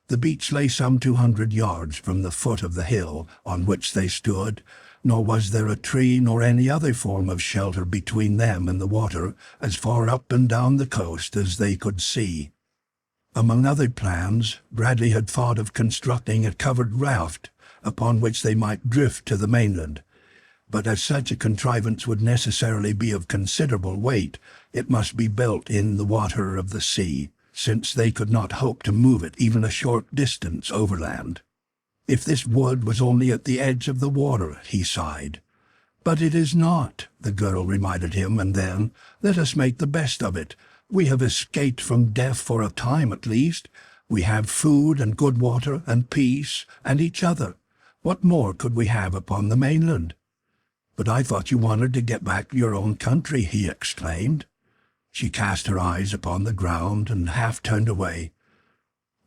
S1: The beach lay some 200 yards from the foot of the hill on which they stood, nor was there a tree nor any other form of shelter between them and the water, as far up and down the coast as they could see. Among other plans, Bradley had thought of constructing a covered raft upon which they might drift to the mainland, but as such a contrivance would necessarily be of considerable weight, it must be built in the water of the sea, since they could not hope to move it even a short distance overland. "If this wood was only at the edge of the water," he sighed. "But it is not," the girl reminded him, and then, "let us make the best of it. We have escaped from death for a time at least. We have food and good water and peace and each other. What more could we have upon the mainland?" "But I thought you wanted to get back to your own country," he exclaimed. She cast her eyes upon the ground and half turned away.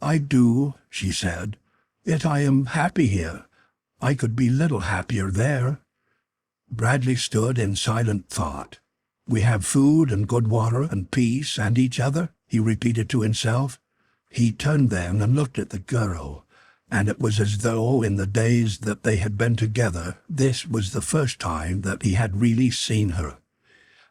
S1: "I do," she said. "Yet I am happy here. I could be little happier there." Bradley stood in silent thought. "We have food and good water and peace and each other," he repeated to himself. He turned then and looked at the girl, and it was as though in the days that they had been together this was the first time that he had really seen her.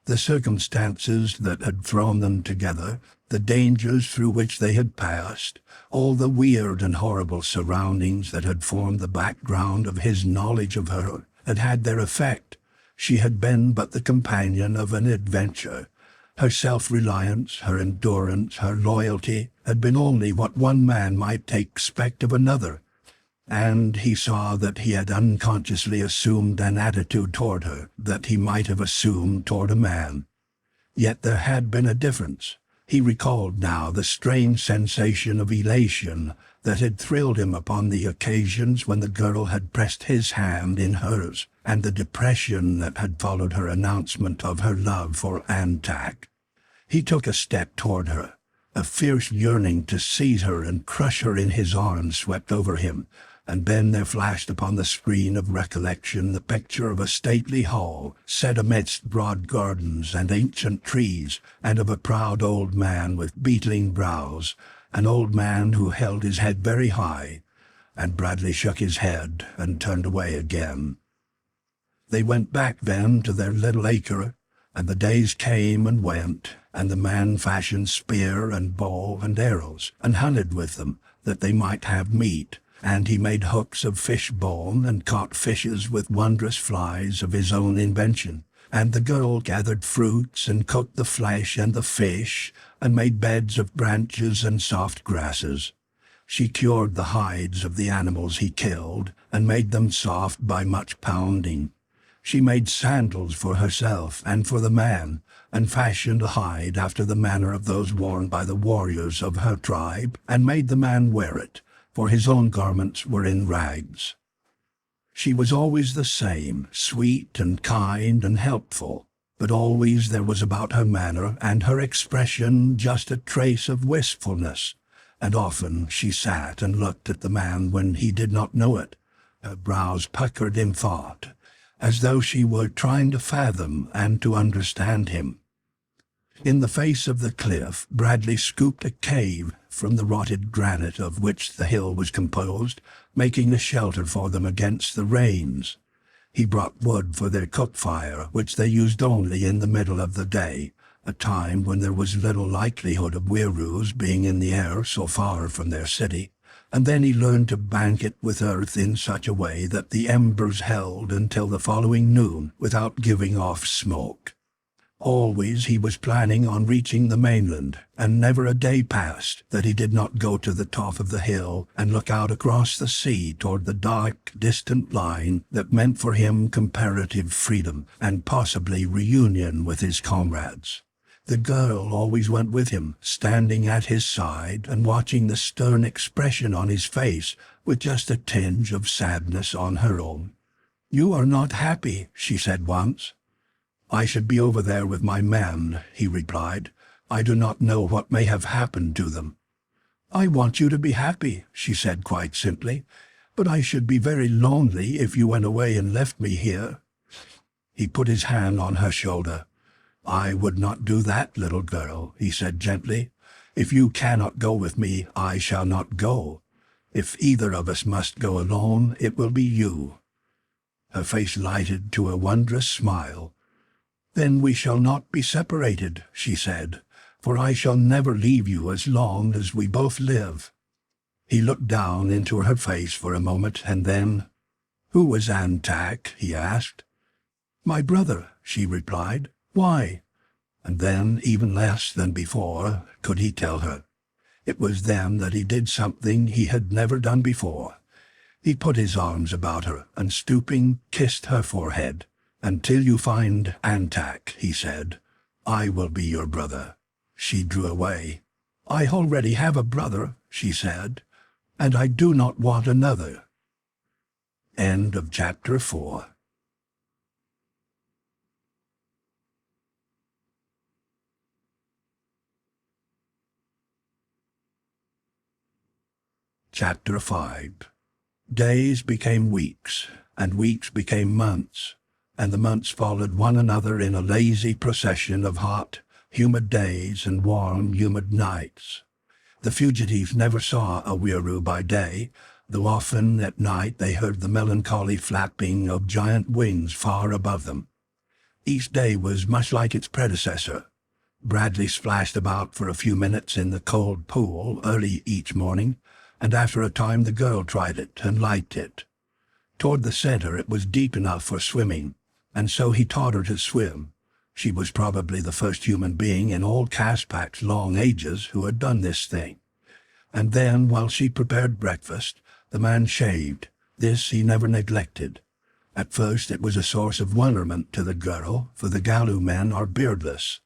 S1: The circumstances that had thrown them together, the dangers through which they had passed, all the weird and horrible surroundings that had formed the background of his knowledge of her, had had their effect. She had been but the companion of an adventure. Her self-reliance, her endurance, her loyalty had been only what one man might expect of another. and he saw that he had unconsciously assumed an attitude toward her that he might have assumed toward a man. Yet there had been a difference. He recalled now the strange sensation of elation that had thrilled him upon the occasions when the girl had pressed his hand in hers, and the depression that had followed her announcement of her love for Antak. He took a step toward her. A fierce yearning to seize her and crush her in his arms swept over him, and then there flashed upon the screen of recollection the picture of a stately hall set amidst broad gardens and ancient trees, and of a proud old man with beetling brows, an old man who held his head very high, and Bradley shook his head and turned away again. They went back then to their little acre, and the days came and went, and the man fashioned spear and bow and arrows, and hunted with them, that they might have meat, and he made hooks of fish bone and caught fishes with wondrous flies of his own invention, and the girl gathered fruits and cooked the flesh and the fish, and made beds of branches and soft grasses. She cured the hides of the animals he killed, and made them soft by much pounding. She made sandals for herself and for the man, and fashioned a hide after the manner of those worn by the warriors of her tribe, and made the man wear it, for his own garments were in rags. She was always the same, sweet and kind and helpful, but always there was about her manner and her expression just a trace of wistfulness, and often she sat and looked at the man when he did not know it, her brows puckered in thought, as though she were trying to fathom and to understand him. In the face of the cliff, Bradley scooped a cave from the rotted granite of which the hill was composed, making a shelter for them against the rains. He brought wood for their cook fire, which they used only in the middle of the day, a time when there was little likelihood of Wieroos being in the air so far from their city, and then he learned to bank it with earth in such a way that the embers held until the following noon without giving off smoke. Always he was planning on reaching the mainland, and never a day passed that he did not go to the top of the hill and look out across the sea toward the dark, distant line that meant for him comparative freedom and possibly reunion with his comrades. The girl always went with him, standing at his side and watching the stern expression on his face with just a tinge of sadness on her own. "You are not happy," she said once. "I should be over there with my men," he replied. "I do not know what may have happened to them." "I want you to be happy," she said quite simply, "but I should be very lonely if you went away and left me here." He put his hand on her shoulder. "I would not do that, little girl," he said gently. "If you cannot go with me, I shall not go. If either of us must go alone, it will be you." Her face lighted to a wondrous smile. "Then we shall not be separated," she said, "for I shall never leave you as long as we both live." He looked down into her face for a moment, and then, "Who was Antak?" he asked. "My brother," she replied. "Why?" And then, even less than before, could he tell her. It was then that he did something he had never done before. He put his arms about her, and stooping, kissed her forehead. "Until you find Antak," he said, "I will be your brother." She drew away. "I already have a brother," she said, "and I do not want another." End of Chapter 4. Chapter 5. Days became weeks, and weeks became months, and the months followed one another in a lazy procession of hot, humid days and warm, humid nights. The fugitives never saw a Wieroo by day, though often at night they heard the melancholy flapping of giant wings far above them. Each day was much like its predecessor. Bradley splashed about for a few minutes in the cold pool early each morning, and after a time the girl tried it and liked it. Toward the center it was deep enough for swimming, and so he taught her to swim. She was probably the first human being in all Caspak's long ages who had done this thing. And then, while she prepared breakfast, The man shaved. This he never neglected. At first it was a source of wonderment to the girl, for the Galu men are beardless.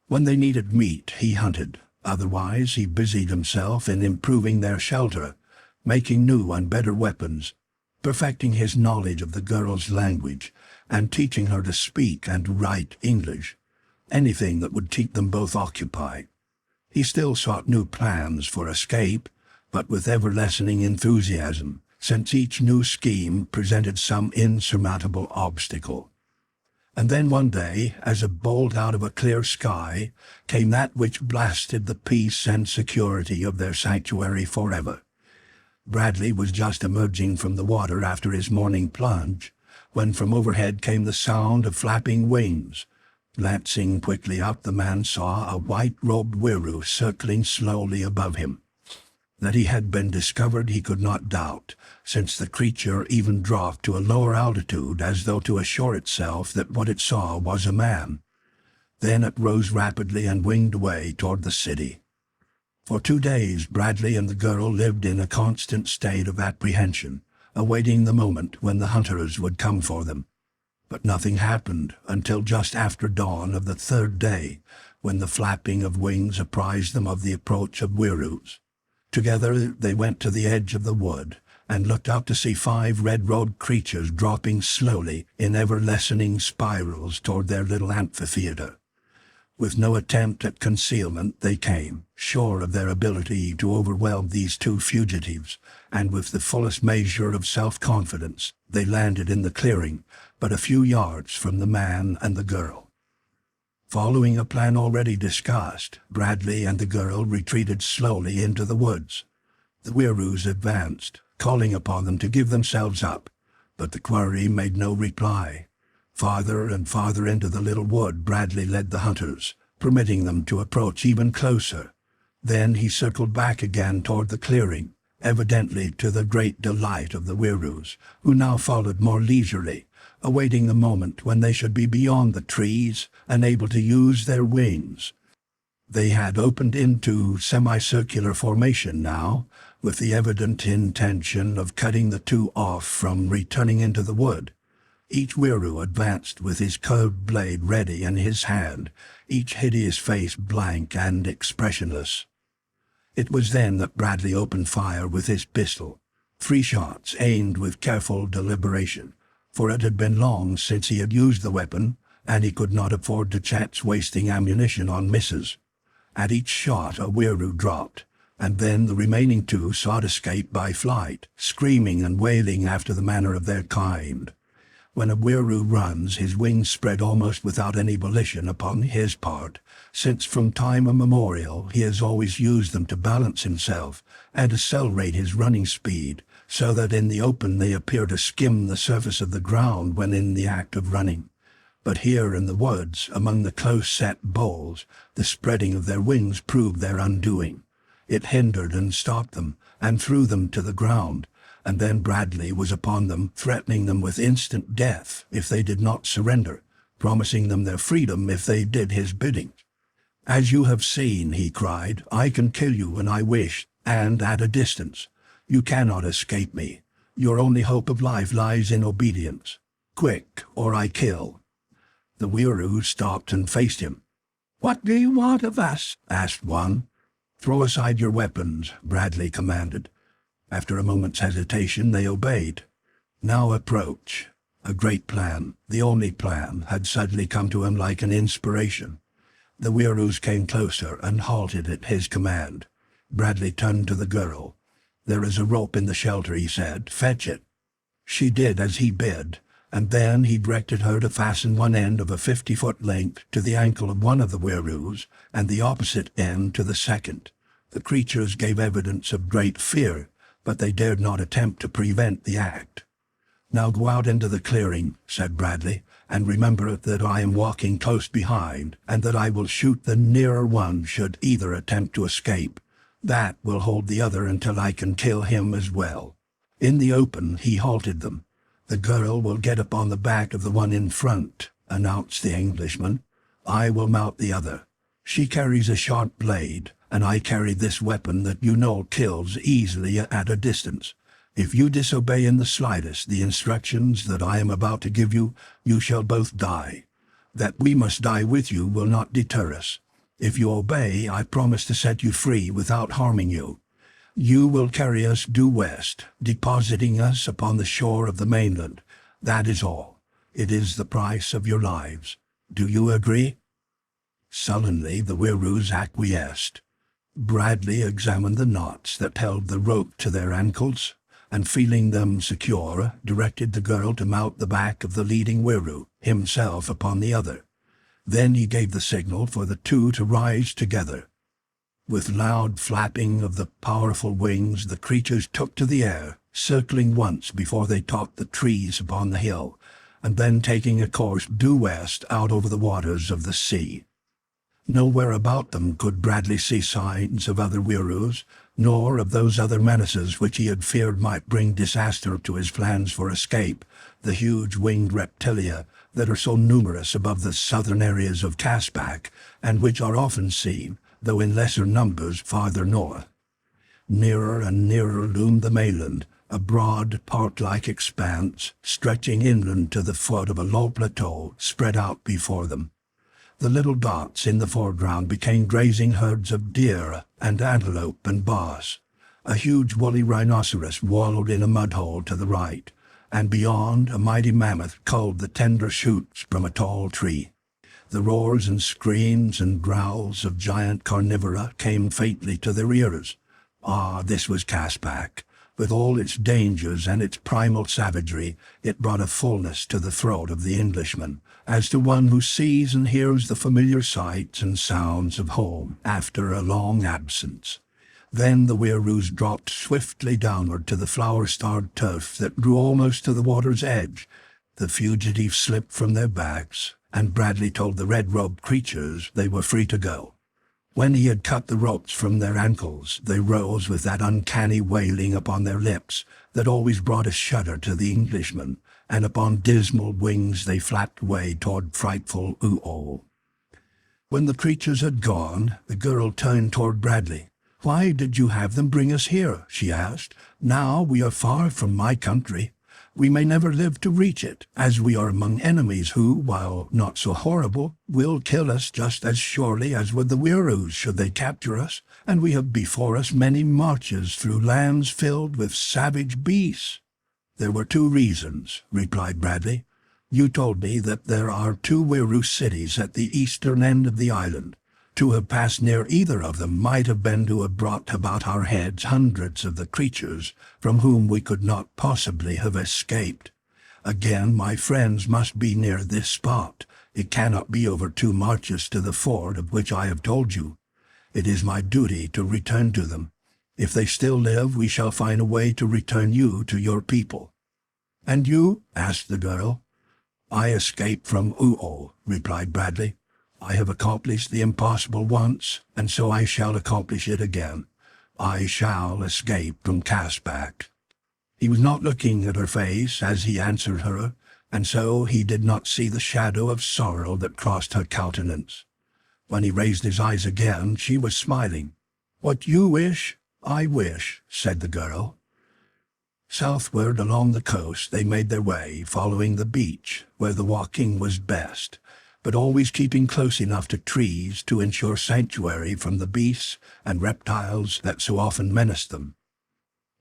S1: When they needed meat, he hunted. Otherwise, he busied himself in improving their shelter, making new and better weapons, perfecting his knowledge of the girl's language, and teaching her to speak and write English, anything that would keep them both occupied. He still sought new plans for escape, but with ever-lessening enthusiasm, since each new scheme presented some insurmountable obstacle. And then one day, as a bolt out of a clear sky, came that which blasted the peace and security of their sanctuary forever. Bradley was just emerging from the water after his morning plunge, when from overhead came the sound of flapping wings. Glancing quickly up, the man saw a white-robed Wiru circling slowly above him. That he had been discovered he could not doubt, since the creature even dropped to a lower altitude as though to assure itself that what it saw was a man. Then it rose rapidly and winged away toward the city. For 2 days Bradley and the girl lived in a constant state of apprehension, awaiting the moment when the hunters would come for them. But nothing happened until just after dawn of the 3rd day, when the flapping of wings apprised them of the approach of Wirus. Together they went to the edge of the wood, and looked out to see 5 red-robed creatures dropping slowly in ever-lessening spirals toward their little amphitheater. With no attempt at concealment they came, sure of their ability to overwhelm these 2 fugitives, and with the fullest measure of self-confidence they landed in the clearing, but a few yards from the man and the girl. Following a plan already discussed, Bradley and the girl retreated slowly into the woods. The Wirus advanced, calling upon them to give themselves up, but the quarry made no reply. Farther and farther into the little wood Bradley led the hunters, permitting them to approach even closer. Then he circled back again toward the clearing, evidently to the great delight of the Wirus, who now followed more leisurely, awaiting the moment when they should be beyond the trees and able to use their wings. They had opened into semicircular formation now, with the evident intention of cutting the 2 off from returning into the wood. Each Wiru advanced with his curved blade ready in his hand, each hideous face blank and expressionless. It was then that Bradley opened fire with his pistol, 3 shots aimed with careful deliberation, for it had been long since he had used the weapon, and he could not afford to chance wasting ammunition on misses. At each shot a Wiru dropped, and then the remaining 2 sought escape by flight, screaming and wailing after the manner of their kind. When a Wiru runs, his wings spread almost without any volition upon his part, since from time immemorial he has always used them to balance himself and accelerate his running speed, so that in the open they appear to skim the surface of the ground when in the act of running. But here in the woods, among the close-set boles, the spreading of their wings proved their undoing. It hindered and stopped them, and threw them to the ground, and then Bradley was upon them, threatening them with instant death if they did not surrender, promising them their freedom if they did his bidding. "As you have seen," he cried, "I can kill you when I wish, and at a distance. You cannot escape me. Your only hope of life lies in obedience. Quick, or I kill." The Wiru stopped and faced him. "What do you want of us?" asked one. "Throw aside your weapons," Bradley commanded. After a moment's hesitation they obeyed. "Now approach." A great plan, the only plan, had suddenly come to him like an inspiration. The Wirus came closer and halted at his command. Bradley turned to the girl. "There is a rope in the shelter," he said. "Fetch it." She did as he bid, and then he directed her to fasten one end of a 50-foot length to the ankle of one of the Wirus and the opposite end to the second. The creatures gave evidence of great fear, but they dared not attempt to prevent the act. "Now go out into the clearing," said Bradley, "and remember that I am walking close behind, and that I will shoot the nearer one should either attempt to escape. That will hold the other until I can kill him as well." In the open he halted them. "The girl will get upon the back of the one in front," announced the Englishman. "I will mount the other. She carries a sharp blade, and I carry this weapon that you know kills easily at a distance. If you disobey in the slightest the instructions that I am about to give you, you shall both die. That we must die with you will not deter us. If you obey, I promise to set you free without harming you. You will carry us due west, depositing us upon the shore of the mainland. That is all. It is the price of your lives. Do you agree?" Sullenly the Wieroos acquiesced. Bradley examined the knots that held the rope to their ankles, and feeling them secure, directed the girl to mount the back of the leading Wieroo, himself upon the other. Then he gave the signal for the two to rise together. With loud flapping of the powerful wings, the creatures took to the air, circling once before they topped the trees upon the hill, and then taking a course due west out over the waters of the sea. Nowhere about them could Bradley see signs of other Wieroos, nor of those other menaces which he had feared might bring disaster to his plans for escape, the huge winged reptilia that are so numerous above the southern areas of Caspak, and which are often seen, though in lesser numbers, farther north. Nearer and nearer loomed the mainland, a broad, park-like expanse, stretching inland to the foot of a low plateau spread out before them. The little dots in the foreground became grazing herds of deer and antelope and bos. A huge woolly rhinoceros wallowed in a mud-hole to the right, and beyond a mighty mammoth culled the tender shoots from a tall tree. The roars and screams and growls of giant carnivora came faintly to their ears. Ah, this was Caspak. With all its dangers and its primal savagery, it brought a fullness to the throat of the Englishman, as to one who sees and hears the familiar sights and sounds of home after a long absence. Then the Wieroos dropped swiftly downward to the flower-starred turf that grew almost to the water's edge. The fugitives slipped from their backs, and Bradley told the red-robed creatures they were free to go. When he had cut the ropes from their ankles, they rose with that uncanny wailing upon their lips that always brought a shudder to the Englishman, and upon dismal wings they flapped away toward frightful Uo. When the creatures had gone, the girl turned toward Bradley. "Why did you have them bring us here?" she asked. "Now we are far from my country. We may never live to reach it, as we are among enemies who, while not so horrible, will kill us just as surely as would the Wieroos should they capture us, and we have before us many marches through lands filled with savage beasts." "There were 2 reasons," replied Bradley. "You told me that there are 2 Wieroo cities at the eastern end of the island. To have passed near either of them might have been to have brought about our heads hundreds of the creatures from whom we could not possibly have escaped. Again, my friends must be near this spot. It cannot be over 2 marches to the ford of which I have told you. It is my duty to return to them. If they still live, we shall find a way to return you to your people." "And you?" asked the girl. "I escaped from Uo," replied Bradley. "I have accomplished the impossible once, and so I shall accomplish it again. I shall escape from Caspak." He was not looking at her face as he answered her, and so he did not see the shadow of sorrow that crossed her countenance. When he raised his eyes again, she was smiling. "What you wish, I wish," said the girl. Southward along the coast they made their way, following the beach, where the walking was best, but always keeping close enough to trees to ensure sanctuary from the beasts and reptiles that so often menaced them.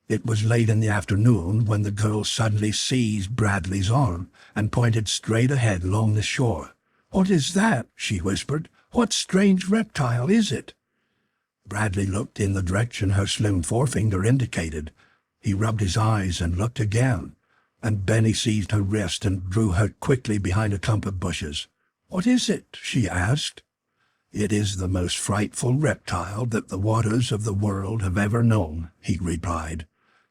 S1: It was late in the afternoon when the girl suddenly seized Bradley's arm and pointed straight ahead along the shore. "What is that?" she whispered. "What strange reptile is it?" Bradley looked in the direction her slim forefinger indicated. He rubbed his eyes and looked again, and Benny seized her wrist and drew her quickly behind a clump of bushes. "What is it?" she asked. "It is the most frightful reptile that the waters of the world have ever known," he replied.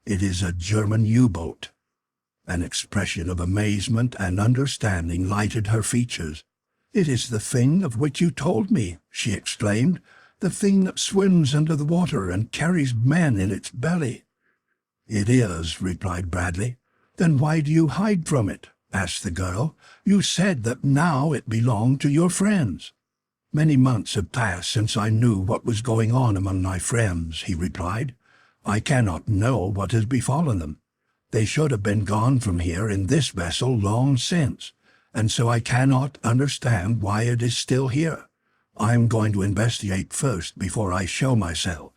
S1: "It is a German U-boat." An expression of amazement and understanding lighted her features. "It is the thing of which you told me," she exclaimed, "the thing that swims under the water and carries men in its belly." "It is," replied Bradley. "Then why do you hide from it?" asked the girl. "You said that now it belonged to your friends." "Many months have passed since I knew what was going on among my friends," he replied. "I cannot know what has befallen them. They should have been gone from here in this vessel long since, and so I cannot understand why it is still here. I am going to investigate first before I show myself.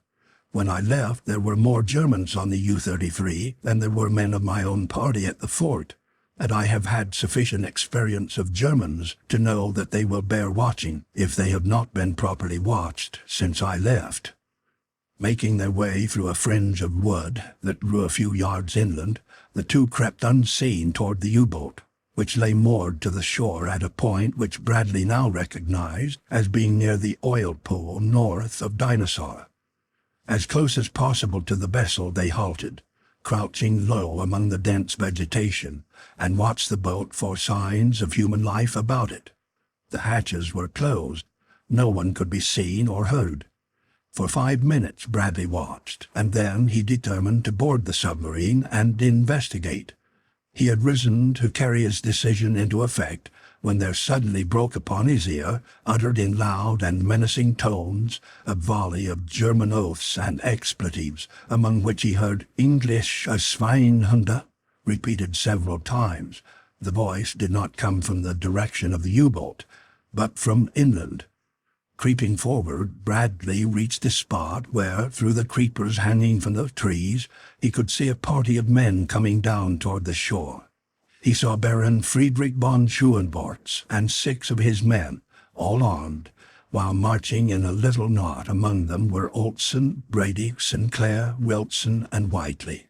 S1: When I left, there were more Germans on the U-33 than there were men of my own party at the fort, and I have had sufficient experience of Germans to know that they will bear watching if they have not been properly watched since I left. Making their way through a fringe of wood that grew a few yards inland, the two crept unseen toward the U-boat, which lay moored to the shore at a point which Bradley now recognized as being near the oil pool north of Dinosaur. As close as possible to the vessel they halted, crouching low among the dense vegetation, and watched the boat for signs of human life about it. The hatches were closed. No one could be seen or heard. For 5 minutes Bradley watched, and then he determined to board the submarine and investigate. He had risen to carry his decision into effect when there suddenly broke upon his ear, uttered in loud and menacing tones, a volley of German oaths and expletives, among which he heard "English a Schweinhunde" repeated several times. The voice did not come from the direction of the U-boat, but from inland. Creeping forward, Bradley reached a spot where, through the creepers hanging from the trees, he could see a party of men coming down toward the shore. He saw Baron Friedrich von Schuenbortz and 6 of his men, all armed, while marching in a little knot. Among them were Olson, Brady, Sinclair, Wilson, and Whiteley.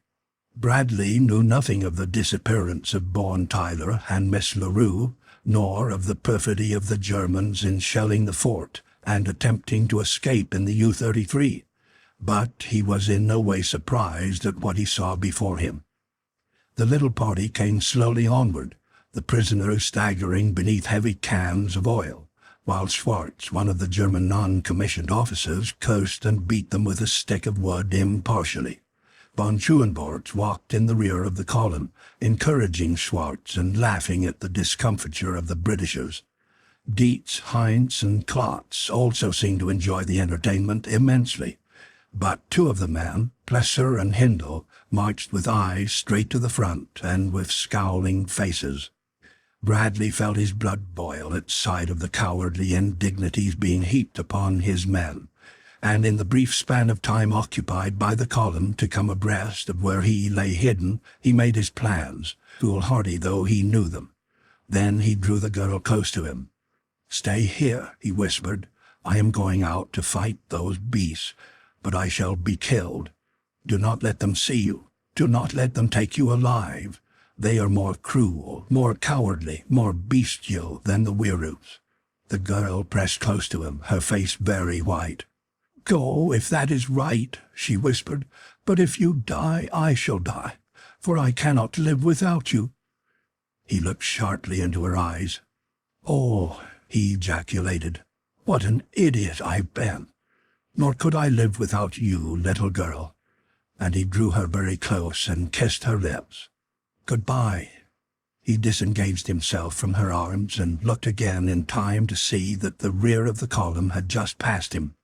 S1: Bradley knew nothing of the disappearance of Bourne Tyler and Miss LaRue, nor of the perfidy of the Germans in shelling the fort and attempting to escape in the U-33, but he was in no way surprised at what he saw before him. The little party came slowly onward, the prisoners staggering beneath heavy cans of oil, while Schwartz, one of the German non-commissioned officers, cursed and beat them with a stick of wood impartially. Von Schuenbortz walked in the rear of the column, encouraging Schwartz and laughing at the discomfiture of the Britishers. Dietz, Heinz, and Klotz also seemed to enjoy the entertainment immensely, but 2 of the men, Plesser and Hindle, marched with eyes straight to the front and with scowling faces. Bradley felt his blood boil at sight of the cowardly indignities being heaped upon his men, and in the brief span of time occupied by the column to come abreast of where he lay hidden, he made his plans, foolhardy though he knew them. Then he drew the girl close to him. "Stay here," he whispered. "I am going out to fight those beasts, but I shall be killed. Do not let them see you. Do not let them take you alive. They are more cruel, more cowardly, more bestial than the Wieroots." The girl pressed close to him, her face very white. "Go, if that is right," she whispered. "But if you die, I shall die, for I cannot live without you." He looked sharply into her eyes. "Oh," he ejaculated, "what an idiot I've been! Nor could I live without you, little girl." And he drew her very close and kissed her lips. "Goodbye." He disengaged himself from her arms and looked again in time to see that the rear of the column had just passed him.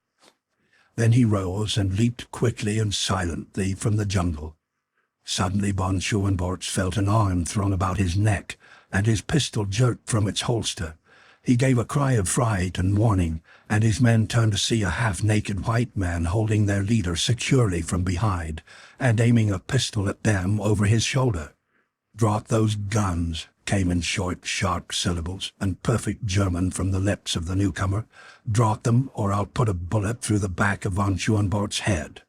S1: Then he rose and leaped quickly and silently from the jungle. Suddenly von Schuenbortz felt an arm thrown about his neck, and his pistol jerked from its holster. He gave a cry of fright and warning, and his men turned to see a half-naked white man holding their leader securely from behind, and aiming a pistol at them over his shoulder. "Drop those guns," came in short, sharp syllables, and perfect German from the lips of the newcomer. "Drop them, or I'll put a bullet through the back of von Schuenbortz's head."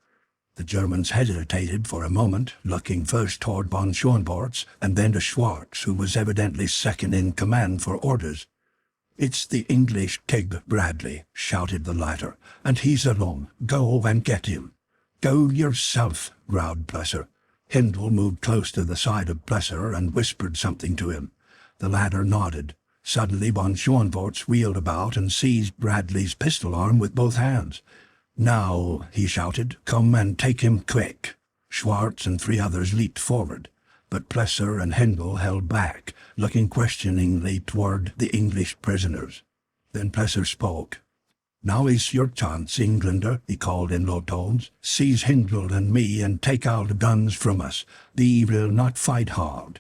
S1: The Germans hesitated for a moment, looking first toward von Schuenbortz and then to Schwartz, who was evidently second in command for orders. "It's the English kid, Bradley," shouted the latter, "and he's alone. Go and get him." "Go yourself," growled Plesser. Hindle moved close to the side of Plesser and whispered something to him. The latter nodded. Suddenly von Schuenbortz wheeled about and seized Bradley's pistol arm with both hands. "Now," he shouted, "come and take him quick." Schwartz and 3 others leaped forward, but Plesser and Hindle held back, looking questioningly toward the English prisoners. Then Plesser spoke. "Now is your chance, Englander," he called in low tones. "Seize Hindle and me and take our guns from us. Thee will not fight hard."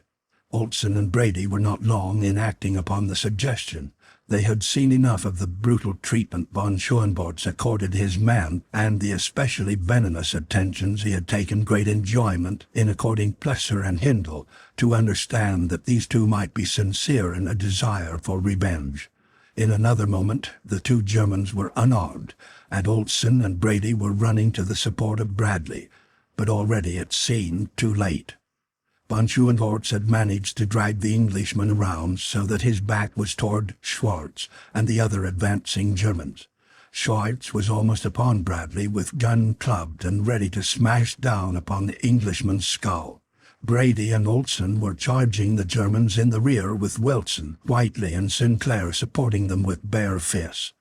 S1: Olsen and Brady were not long in acting upon the suggestion. They had seen enough of the brutal treatment von Schoenvorts accorded his men, and the especially venomous attentions he had taken great enjoyment in according Plesser and Hindle, to understand that these two might be sincere in a desire for revenge. In another moment the two Germans were unarmed, and Olsen and Brady were running to the support of Bradley, but already it seemed too late. Von Schoenvorts had managed to drag the Englishman around so that his back was toward Schwartz and the other advancing Germans. Schwartz was almost upon Bradley with gun clubbed and ready to smash down upon the Englishman's skull. Brady and Olsen were charging the Germans in the rear with Wilson, Whiteley, and Sinclair supporting them with bare fists.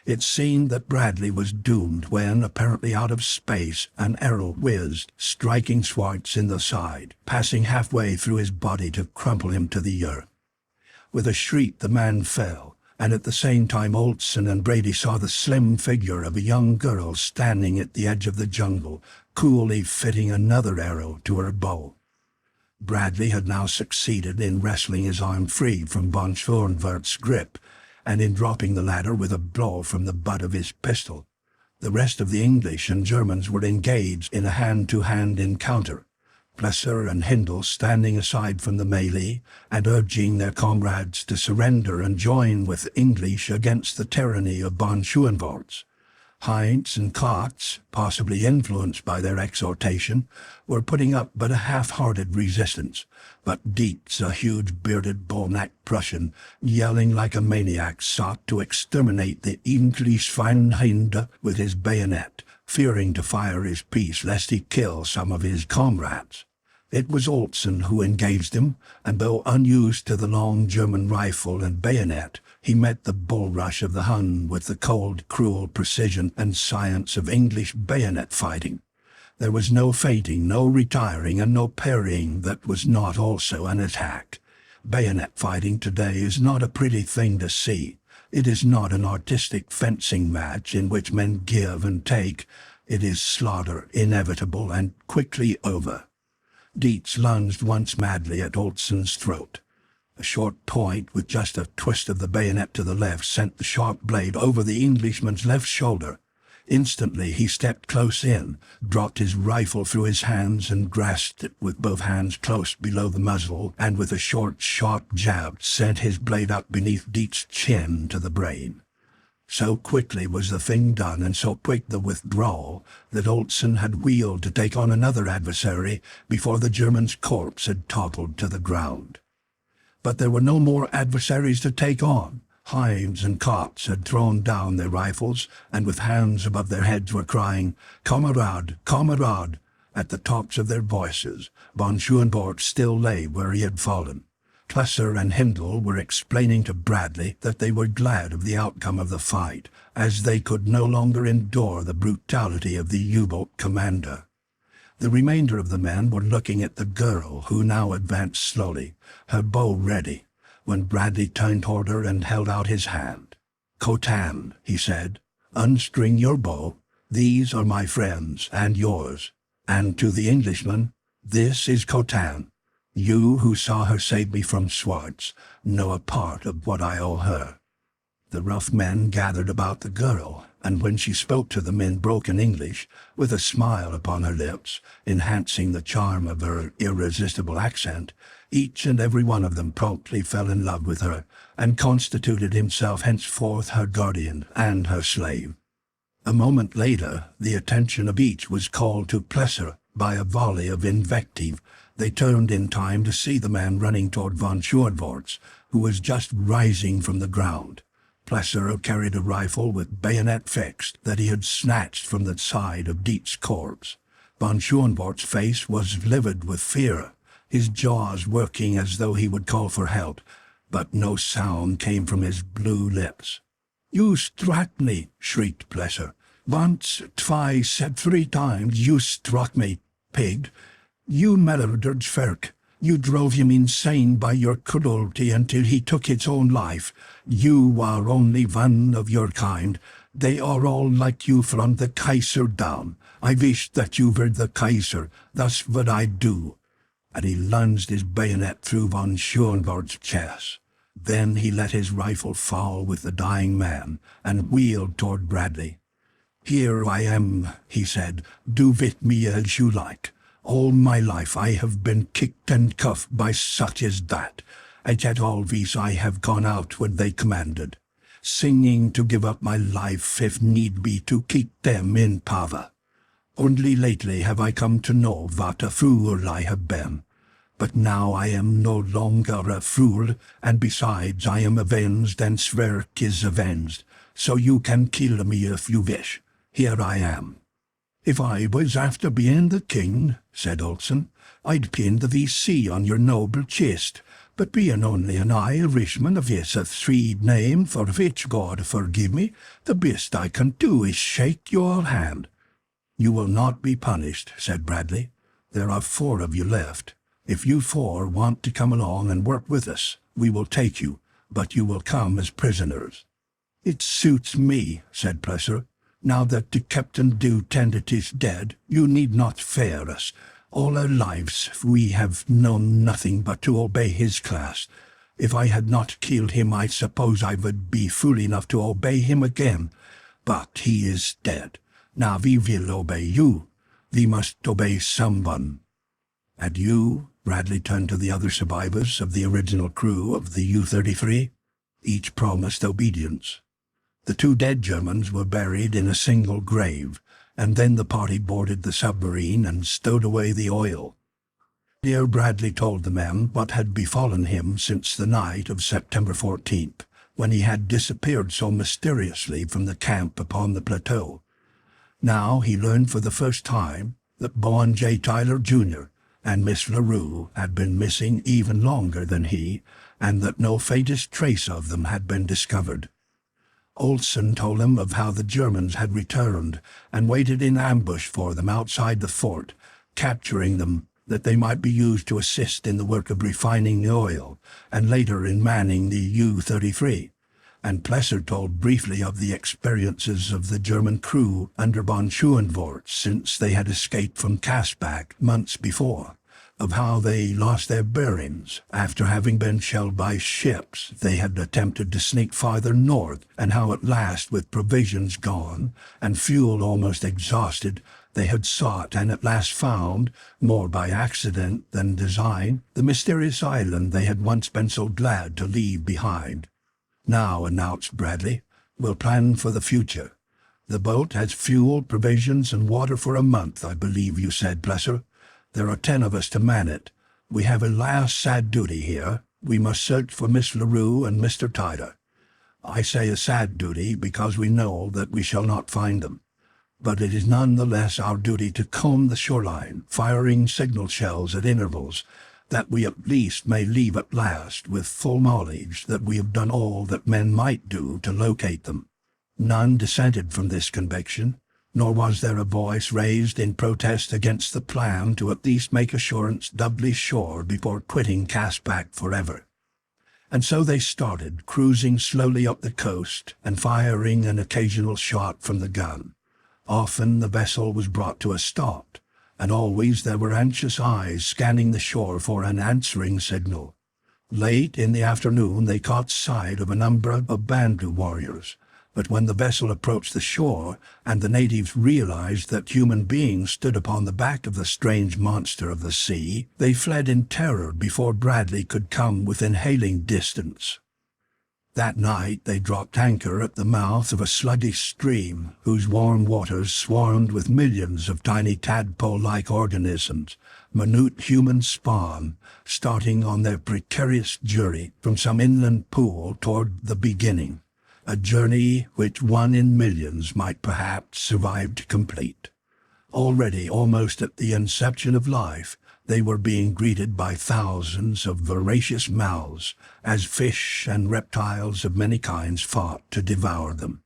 S1: It seemed that Bradley was doomed when, apparently out of space, an arrow whizzed, striking Schwartz in the side, passing halfway through his body to crumple him to the earth. With a shriek the man fell, and at the same time Olsen and Brady saw the slim figure of a young girl standing at the edge of the jungle, coolly fitting another arrow to her bow. Bradley had now succeeded in wresting his arm free from von Schoenvorts' grip, and in dropping the latter with a blow from the butt of his pistol. The rest of the English and Germans were engaged in a hand-to-hand encounter, Plesser and Hindle standing aside from the melee and urging their comrades to surrender and join with English against the tyranny of von Schoenvorts. Heinz and Kotz, possibly influenced by their exhortation, were putting up but a half-hearted resistance, but Dietz, a huge bearded bull-necked Prussian, yelling like a maniac, sought to exterminate the English-Feinde with his bayonet, fearing to fire his piece lest he kill some of his comrades. It was Olsen who engaged him, and though unused to the long German rifle and bayonet, he met the bull-rush of the Hun with the cold, cruel precision and science of English bayonet fighting. There was no feinting, no retiring, and no parrying that was not also an attack. Bayonet fighting today is not a pretty thing to see. It is not an artistic fencing match in which men give and take. It is slaughter, inevitable and quickly over. Dietz lunged once madly at Olsen's throat. A short point with just a twist of the bayonet to the left sent the sharp blade over the Englishman's left shoulder. Instantly he stepped close in, dropped his rifle through his hands and grasped it with both hands close below the muzzle, and with a short, sharp jab sent his blade up beneath Dietz's chin to the brain. So quickly was the thing done, and so quick the withdrawal, that Olsen had wheeled to take on another adversary before the German's corpse had toppled to the ground. But there were no more adversaries to take on. Heinz and Kotz had thrown down their rifles, and with hands above their heads were crying, "Kamerad, Kamerad," at the tops of their voices. Von Schoenvorts still lay where he had fallen. Plesser and Hindle were explaining to Bradley that they were glad of the outcome of the fight, as they could no longer endure the brutality of the U-boat commander. The remainder of the men were looking at the girl, who now advanced slowly, her bow ready, when Bradley turned toward her and held out his hand. "Khotan," he said, "unstring your bow. These are my friends and yours. And to the Englishman, this is Khotan. You who saw her save me from Schwartz know a part of what I owe her." The rough men gathered about the girl, and when she spoke to them in broken English, with a smile upon her lips, enhancing the charm of her irresistible accent, each and every one of them promptly fell in love with her, and constituted himself henceforth her guardian and her slave. A moment later, the attention of each was called to Plesser by a volley of invective. They turned in time to see the man running toward von Schoenvorts, who was just rising from the ground. Plesser carried a rifle with bayonet fixed that he had snatched from the side of Dietz's corpse. Von Schoenvorts' face was livid with fear, his jaws working as though he would call for help, but no sound came from his blue lips. "You struck me," shrieked Plesser. "Once, twice, 3 times you struck me, pig. You murdered Zwerg. You drove him insane by your cruelty until he took his own life. You are only one of your kind. They are all like you from the Kaiser down. I wish that you were the Kaiser, thus would I do." And he lunged his bayonet through von Schoenwald's chest. Then he let his rifle fall with the dying man, and wheeled toward Bradley. "Here I am," he said. "Do with me as you like. All my life I have been kicked and cuffed by such as that, and yet always I have gone out when they commanded, singing to give up my life if need be to keep them in power. Only lately have I come to know what a fool I have been. But now I am no longer a fool, and besides I am avenged and Sverk is avenged, so you can kill me if you wish. Here I am." "If I was after being the king," said Olsen, "I'd pin the VC on your noble chest, but being only an Irishman of his a threed name for which God forgive me, the best I can do is shake your hand." "You will not be punished," said Bradley. "There are 4 of you left. If you 4 want to come along and work with us, we will take you, but you will come as prisoners." "It suits me," said Plesser. "Now that the Captain Lieutenant is dead, you need not fear us. All our lives we have known nothing but to obey his class. If I had not killed him, I suppose I would be fool enough to obey him again. But he is dead. Now we will obey you. We must obey someone." "And you?" Bradley turned to the other survivors of the original crew of the U-33. Each promised obedience. The 2 dead Germans were buried in a single grave, and then the party boarded the submarine and stowed away the oil. Here Bradley told the men what had befallen him since the night of September 14th, when he had disappeared so mysteriously from the camp upon the plateau. Now he learned for the first time that Bowen J. Tyler, Jr., and Miss LaRue had been missing even longer than he, and that no faintest trace of them had been discovered. Olsen told him of how the Germans had returned and waited in ambush for them outside the fort, capturing them that they might be used to assist in the work of refining the oil, and later in manning the U-33. And Plesser told briefly of the experiences of the German crew under von Schoenwald since they had escaped from Kasbach months before, of how they lost their bearings after having been shelled by ships they had attempted to sneak farther north, and how at last, with provisions gone and fuel almost exhausted, they had sought and at last found, more by accident than design, the mysterious island they had once been so glad to leave behind. "Now," announced Bradley, "we'll plan for the future. The boat has fuel, provisions, and water for a month, I believe you said, Plesser. There are 10 of us to man it. We have a last sad duty here. We must search for Miss LaRue and Mr. Tyler. I say a sad duty because we know that we shall not find them. But it is none the less our duty to comb the shoreline, firing signal shells at intervals, that we at least may leave at last with full knowledge that we have done all that men might do to locate them." None dissented from this conviction, nor was there a voice raised in protest against the plan to at least make assurance doubly sure before quitting Kasbach forever. And so they started, cruising slowly up the coast and firing an occasional shot from the gun. Often the vessel was brought to a stop, and always there were anxious eyes scanning the shore for an answering signal. Late in the afternoon they caught sight of a number of Bantoom warriors, but when the vessel approached the shore and the natives realized that human beings stood upon the back of the strange monster of the sea, they fled in terror before Bradley could come within hailing distance. That night they dropped anchor at the mouth of a sluggish stream whose warm waters swarmed with millions of tiny tadpole-like organisms, minute human spawn, starting on their precarious journey from some inland pool toward the beginning, a journey which 1 in millions might perhaps survive to complete. Already, almost at the inception of life, they were being greeted by thousands of voracious mouths, as fish and reptiles of many kinds fought to devour them.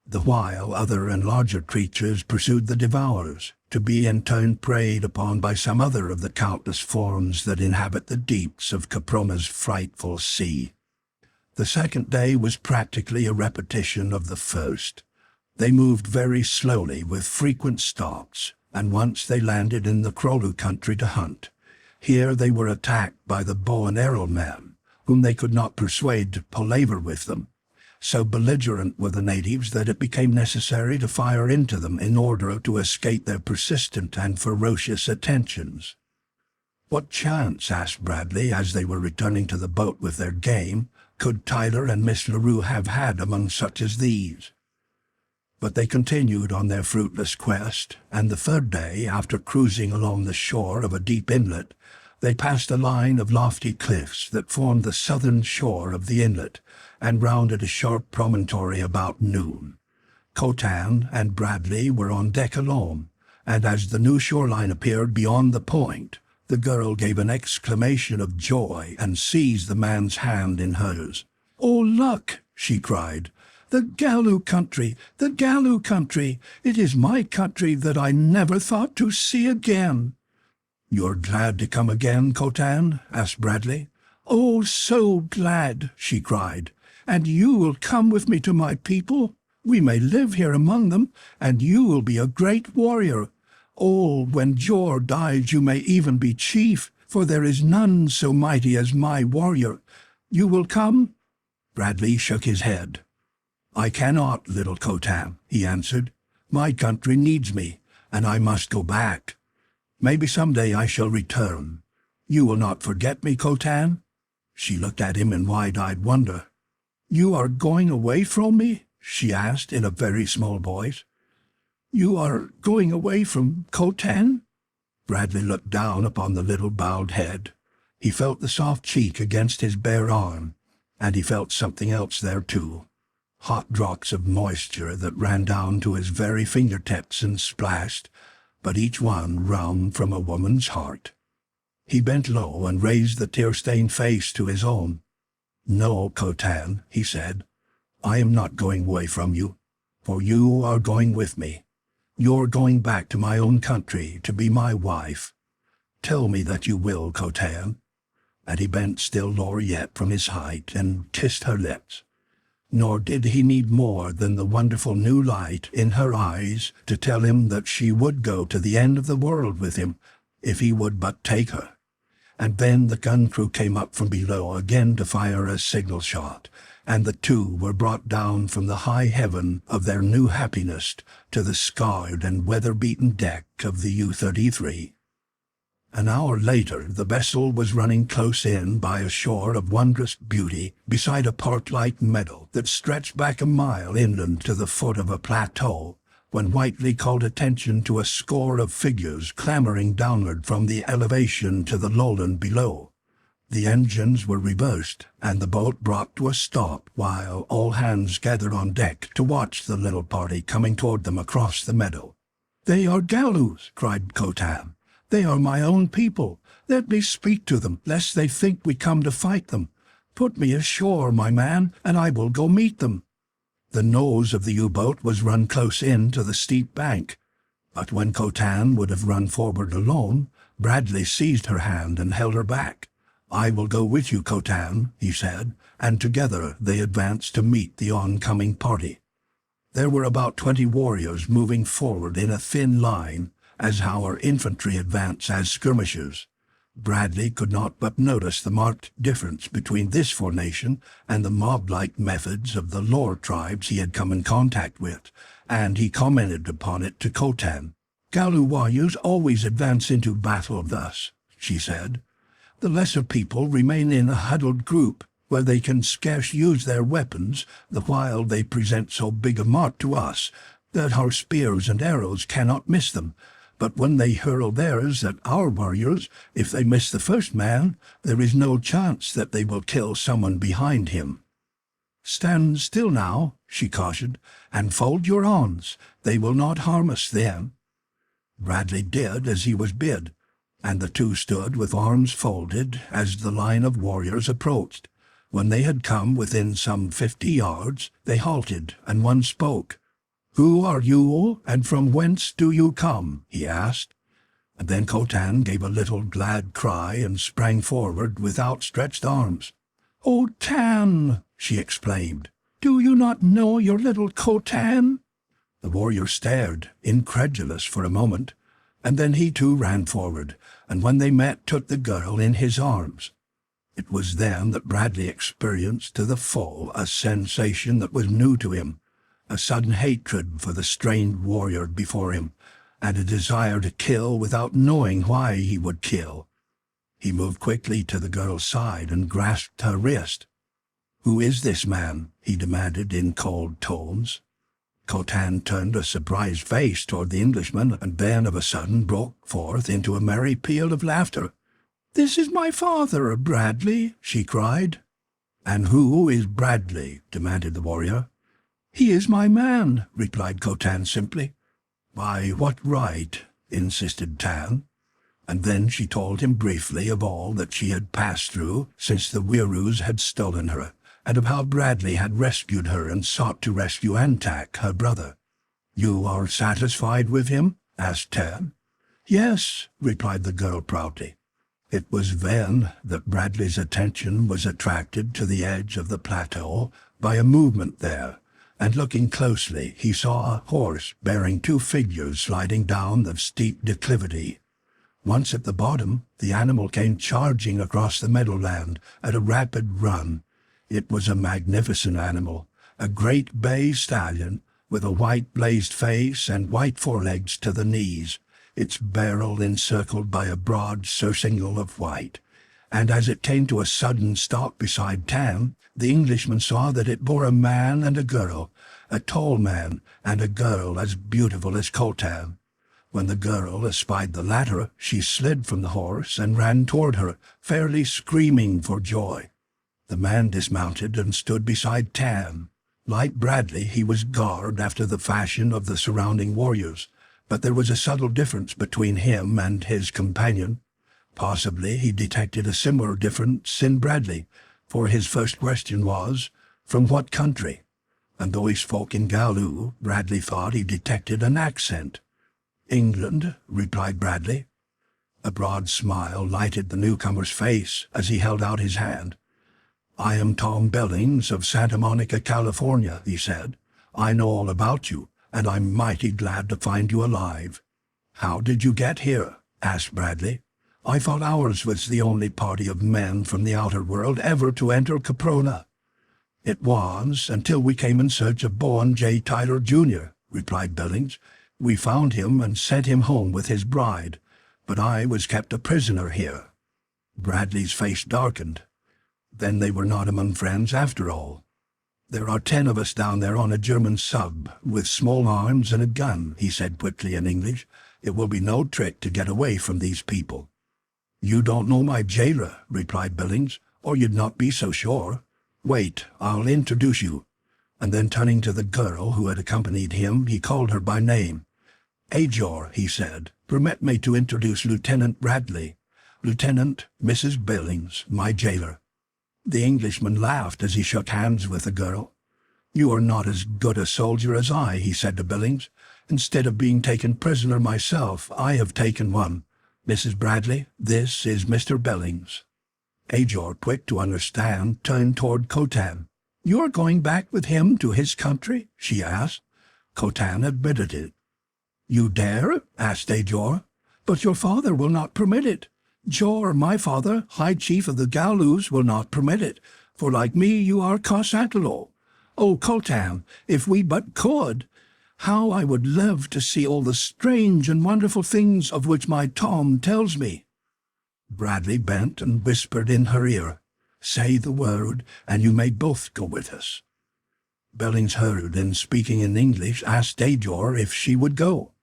S1: The while other and larger creatures pursued the devourers, to be in turn preyed upon by some other of the countless forms that inhabit the deeps of Caproma's frightful sea. The second day was practically a repetition of the first. They moved very slowly with frequent stops, and once they landed in the Krolu country to hunt. Here they were attacked by the bow and arrow men, whom they could not persuade to palaver with them. So belligerent were the natives that it became necessary to fire into them in order to escape their persistent and ferocious attentions. "What chance," asked Bradley as they were returning to the boat with their game, "could Tyler and Miss LaRue have had among such as these?" But they continued on their fruitless quest, and the third day, after cruising along the shore of a deep inlet, they passed a line of lofty cliffs that formed the southern shore of the inlet, and rounded a sharp promontory about noon. Khotan and Bradley were on deck alone, and as the new shoreline appeared beyond the point, the girl gave an exclamation of joy and seized the man's hand in hers. "Oh, look!" she cried. "The Galu country! The Galu country! It is my country that I never thought to see again." "You're glad to come again, Khotan?" asked Bradley. "Oh, so glad!" she cried. "And you will come with me to my people? We may live here among them, and you will be a great warrior. Oh, when Jor dies you may even be chief, for there is none so mighty as my warrior. You will come?" Bradley shook his head. "I cannot, little Khotan," he answered. "My country needs me, and I must go back. Maybe someday I shall return. You will not forget me, Khotan?" She looked at him in wide-eyed wonder. "You are going away from me?" she asked in a very small voice. "You are going away from Khotan?" Bradley looked down upon the little bowed head. He felt the soft cheek against his bare arm, and he felt something else there too. Hot drops of moisture that ran down to his very fingertips and splashed, but each one wrung from a woman's heart. He bent low and raised the tear-stained face to his own. "No, Khotan," he said, "I am not going away from you, for you are going with me. You're going back to my own country to be my wife. Tell me that you will, Khotan." And he bent still lower yet from his height and kissed her lips. Nor did he need more than the wonderful new light in her eyes to tell him that she would go to the end of the world with him, if he would but take her. And then the gun crew came up from below again to fire a signal shot, and the two were brought down from the high heaven of their new happiness to the scarred and weather-beaten deck of the U-33. An hour later the vessel was running close in by a shore of wondrous beauty beside a park-like meadow that stretched back a mile inland to the foot of a plateau, when Whiteley called attention to a score of figures clambering downward from the elevation to the lowland below. The engines were reversed, and the boat brought to a stop while all hands gathered on deck to watch the little party coming toward them across the meadow. "They are Galus!" cried Khotan. "They are my own people. Let me speak to them, lest they think we come to fight them. Put me ashore, my man, and I will go meet them." The nose of the U-boat was run close in to the steep bank, but when Khotan would have run forward alone, Bradley seized her hand and held her back. "I will go with you, Khotan," he said, and together they advanced to meet the oncoming party. There were about 20 warriors moving forward in a thin line, as our infantry advance as skirmishers. Bradley could not but notice the marked difference between this formation and the mob-like methods of the lower tribes he had come in contact with, and he commented upon it to Khotan. "Galu warriors always advance into battle thus," she said. "The lesser people remain in a huddled group, where they can scarce use their weapons, the while they present so big a mark to us that our spears and arrows cannot miss them. But when they hurl theirs at our warriors, if they miss the first man, there is no chance that they will kill someone behind him." "Stand still now," she cautioned, "and fold your arms. They will not harm us then." Bradley did as he was bid, and the two stood with arms folded as the line of warriors approached. When they had come within some 50 yards, they halted, and one spoke. "Who are you, and from whence do you come?" he asked. And then Khotan gave a little glad cry and sprang forward with outstretched arms. "Oh, Tan!" she exclaimed. "Do you not know your little Khotan?" The warrior stared, incredulous for a moment, and then he too ran forward, and when they met took the girl in his arms. It was then that Bradley experienced to the full a sensation that was new to him, a sudden hatred for the strange warrior before him, and a desire to kill without knowing why he would kill. He moved quickly to the girl's side and grasped her wrist. "Who is this man?" he demanded in cold tones. Cotan turned a surprised face toward the Englishman, and then of a sudden broke forth into a merry peal of laughter. "This is my father, Bradley," she cried. "And who is Bradley?" demanded the warrior. "He is my man," replied Cotan simply. "By what right?" insisted Tan. And then she told him briefly of all that she had passed through since the Wieroos had stolen her, and of how Bradley had rescued her and sought to rescue Antak, her brother. "You are satisfied with him?" asked Tan. "Yes," replied the girl proudly. It was then that Bradley's attention was attracted to the edge of the plateau by a movement there, and looking closely he saw a horse bearing two figures sliding down the steep declivity. Once at the bottom, the animal came charging across the meadowland at a rapid run. It was a magnificent animal, a great bay stallion, with a white-blazed face and white forelegs to the knees, its barrel encircled by a broad surcingle of white. And as it came to a sudden stop beside Tam, the Englishman saw that it bore a man and a girl, a tall man and a girl as beautiful as Cotan. When the girl espied the latter, she slid from the horse and ran toward her, fairly screaming for joy. The man dismounted and stood beside Tam. Like Bradley, he was garbed after the fashion of the surrounding warriors, but there was a subtle difference between him and his companion. Possibly he detected a similar difference in Bradley, for his first question was, "From what country?" And though he spoke in Galu, Bradley thought he detected an accent. "England," replied Bradley. A broad smile lighted the newcomer's face as he held out his hand. "I am Tom Billings of Santa Monica, California," he said. "I know all about you, and I'm mighty glad to find you alive." "How did you get here?" asked Bradley. "I thought ours was the only party of men from the outer world ever to enter Caprona." "It was, until we came in search of Bowen J. Tyler, Jr., replied Billings. "We found him and sent him home with his bride, but I was kept a prisoner here." Bradley's face darkened. Then they were not among friends after all. "There are 10 of us down there on a German sub, with small arms and a gun," he said quickly in English. "It will be no trick to get away from these people." "You don't know my jailer," replied Billings, "or you'd not be so sure. Wait, I'll introduce you." And then turning to the girl who had accompanied him, he called her by name. "Ajor," he said, "permit me to introduce Lieutenant Bradley. Lieutenant, Mrs. Billings, my jailer." The Englishman laughed as he shook hands with the girl. "You are not as good a soldier as I," he said to Billings. "Instead of being taken prisoner myself, I have taken one. Mrs. Bradley, this is Mr. Billings." Ajor, quick to understand, turned toward Cotan. "You are going back with him to his country?" she asked. Cotan admitted it. "You dare?" asked Ajor. "But your father will not permit it. Jor, my father, High Chief of the Galus, will not permit it, for like me you are Cosatalo. Oh, Cotan, if we but could! How I would love to see all the strange and wonderful things of which my Tom tells me." Bradley bent and whispered in her ear, "Say the word, and you may both go with us." Billings heard, and speaking in English, asked Ajor if she would go.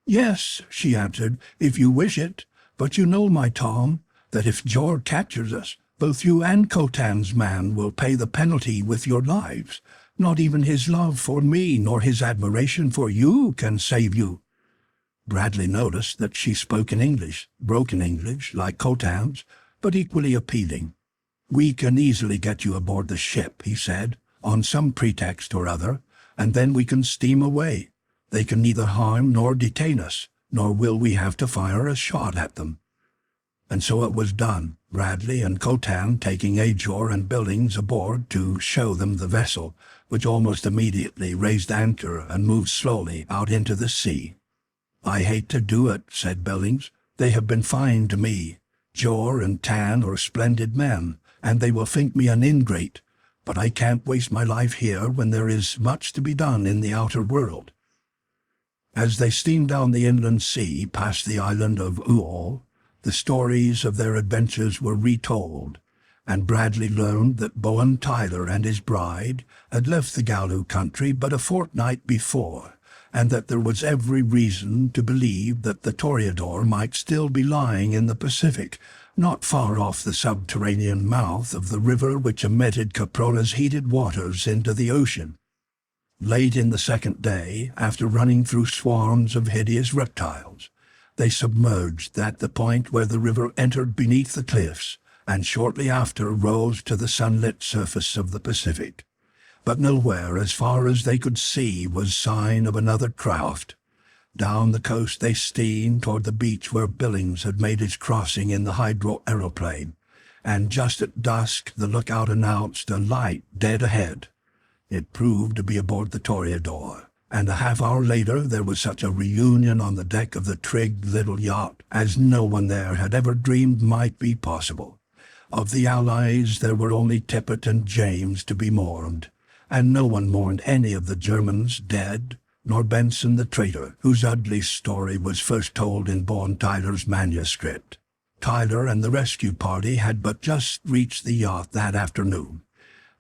S1: "Yes," she answered, "if you wish it. But you know, my Tom, that if Jor captures us, both you and Cotan's man will pay the penalty with your lives. Not even his love for me nor his admiration for you can save you." Bradley noticed that she spoke in English, broken English, like Cotan's, but equally appealing. "We can easily get you aboard the ship," he said, "on some pretext or other, and then we can steam away. They can neither harm nor detain us, nor will we have to fire a shot at them." And so it was done, Bradley and Cotan taking Ajor and Billings aboard to show them the vessel, which almost immediately raised anchor and moved slowly out into the sea. "I hate to do it," said Billings. "They have been fine to me. Jor and Tan are splendid men, and they will think me an ingrate, but I can't waste my life here when there is much to be done in the outer world." As they steamed down the inland sea past the island of Uol, the stories of their adventures were retold, and Bradley learned that Bowen Tyler and his bride had left the Galu country but a fortnight before, and that there was every reason to believe that the Toreador might still be lying in the Pacific, not far off the subterranean mouth of the river which emitted Caprona's heated waters into the ocean. Late in the second day, after running through swarms of hideous reptiles, they submerged at the point where the river entered beneath the cliffs, and shortly after rose to the sunlit surface of the Pacific. But nowhere, as far as they could see, was sign of another craft. Down the coast they steamed toward the beach where Billings had made his crossing in the hydro-aeroplane, and just at dusk the lookout announced a light dead ahead. It proved to be aboard the Toreador, and a half-hour later there was such a reunion on the deck of the trig little yacht as no one there had ever dreamed might be possible. Of the allies there were only Tippett and James to be mourned, and no one mourned any of the Germans dead, nor Benson the traitor, whose ugly story was first told in Bowen Tyler's manuscript. Tyler and the rescue party had but just reached the yacht that afternoon.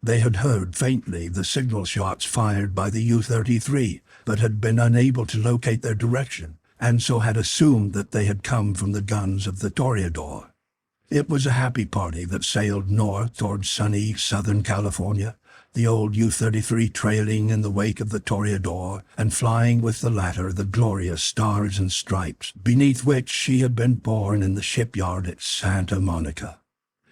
S1: They had heard faintly the signal shots fired by the U-33, but had been unable to locate their direction, and so had assumed that they had come from the guns of the Toreador. It was a happy party that sailed north towards sunny Southern California, the old U-33 trailing in the wake of the Toreador and flying with the latter the glorious stars and stripes beneath which she had been born in the shipyard at Santa Monica.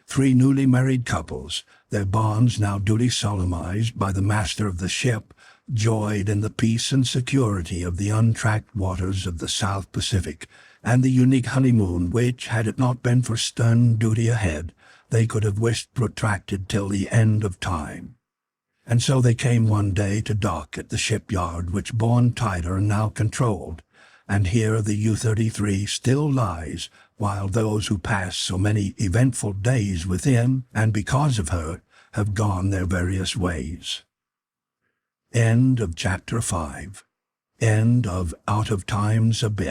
S1: 3 newly married couples, their bonds now duly solemnized by the master of the ship, joyed in the peace and security of the untracked waters of the South Pacific, and the unique honeymoon which, had it not been for stern duty ahead, they could have wished protracted till the end of time. And so they came one day to dock at the shipyard which Bowen Tyler now controlled, and here the U-33 still lies, while those who passed so many eventful days within, and because of her, have gone their various ways. End of Chapter 5. End of Out of Time's Abyss.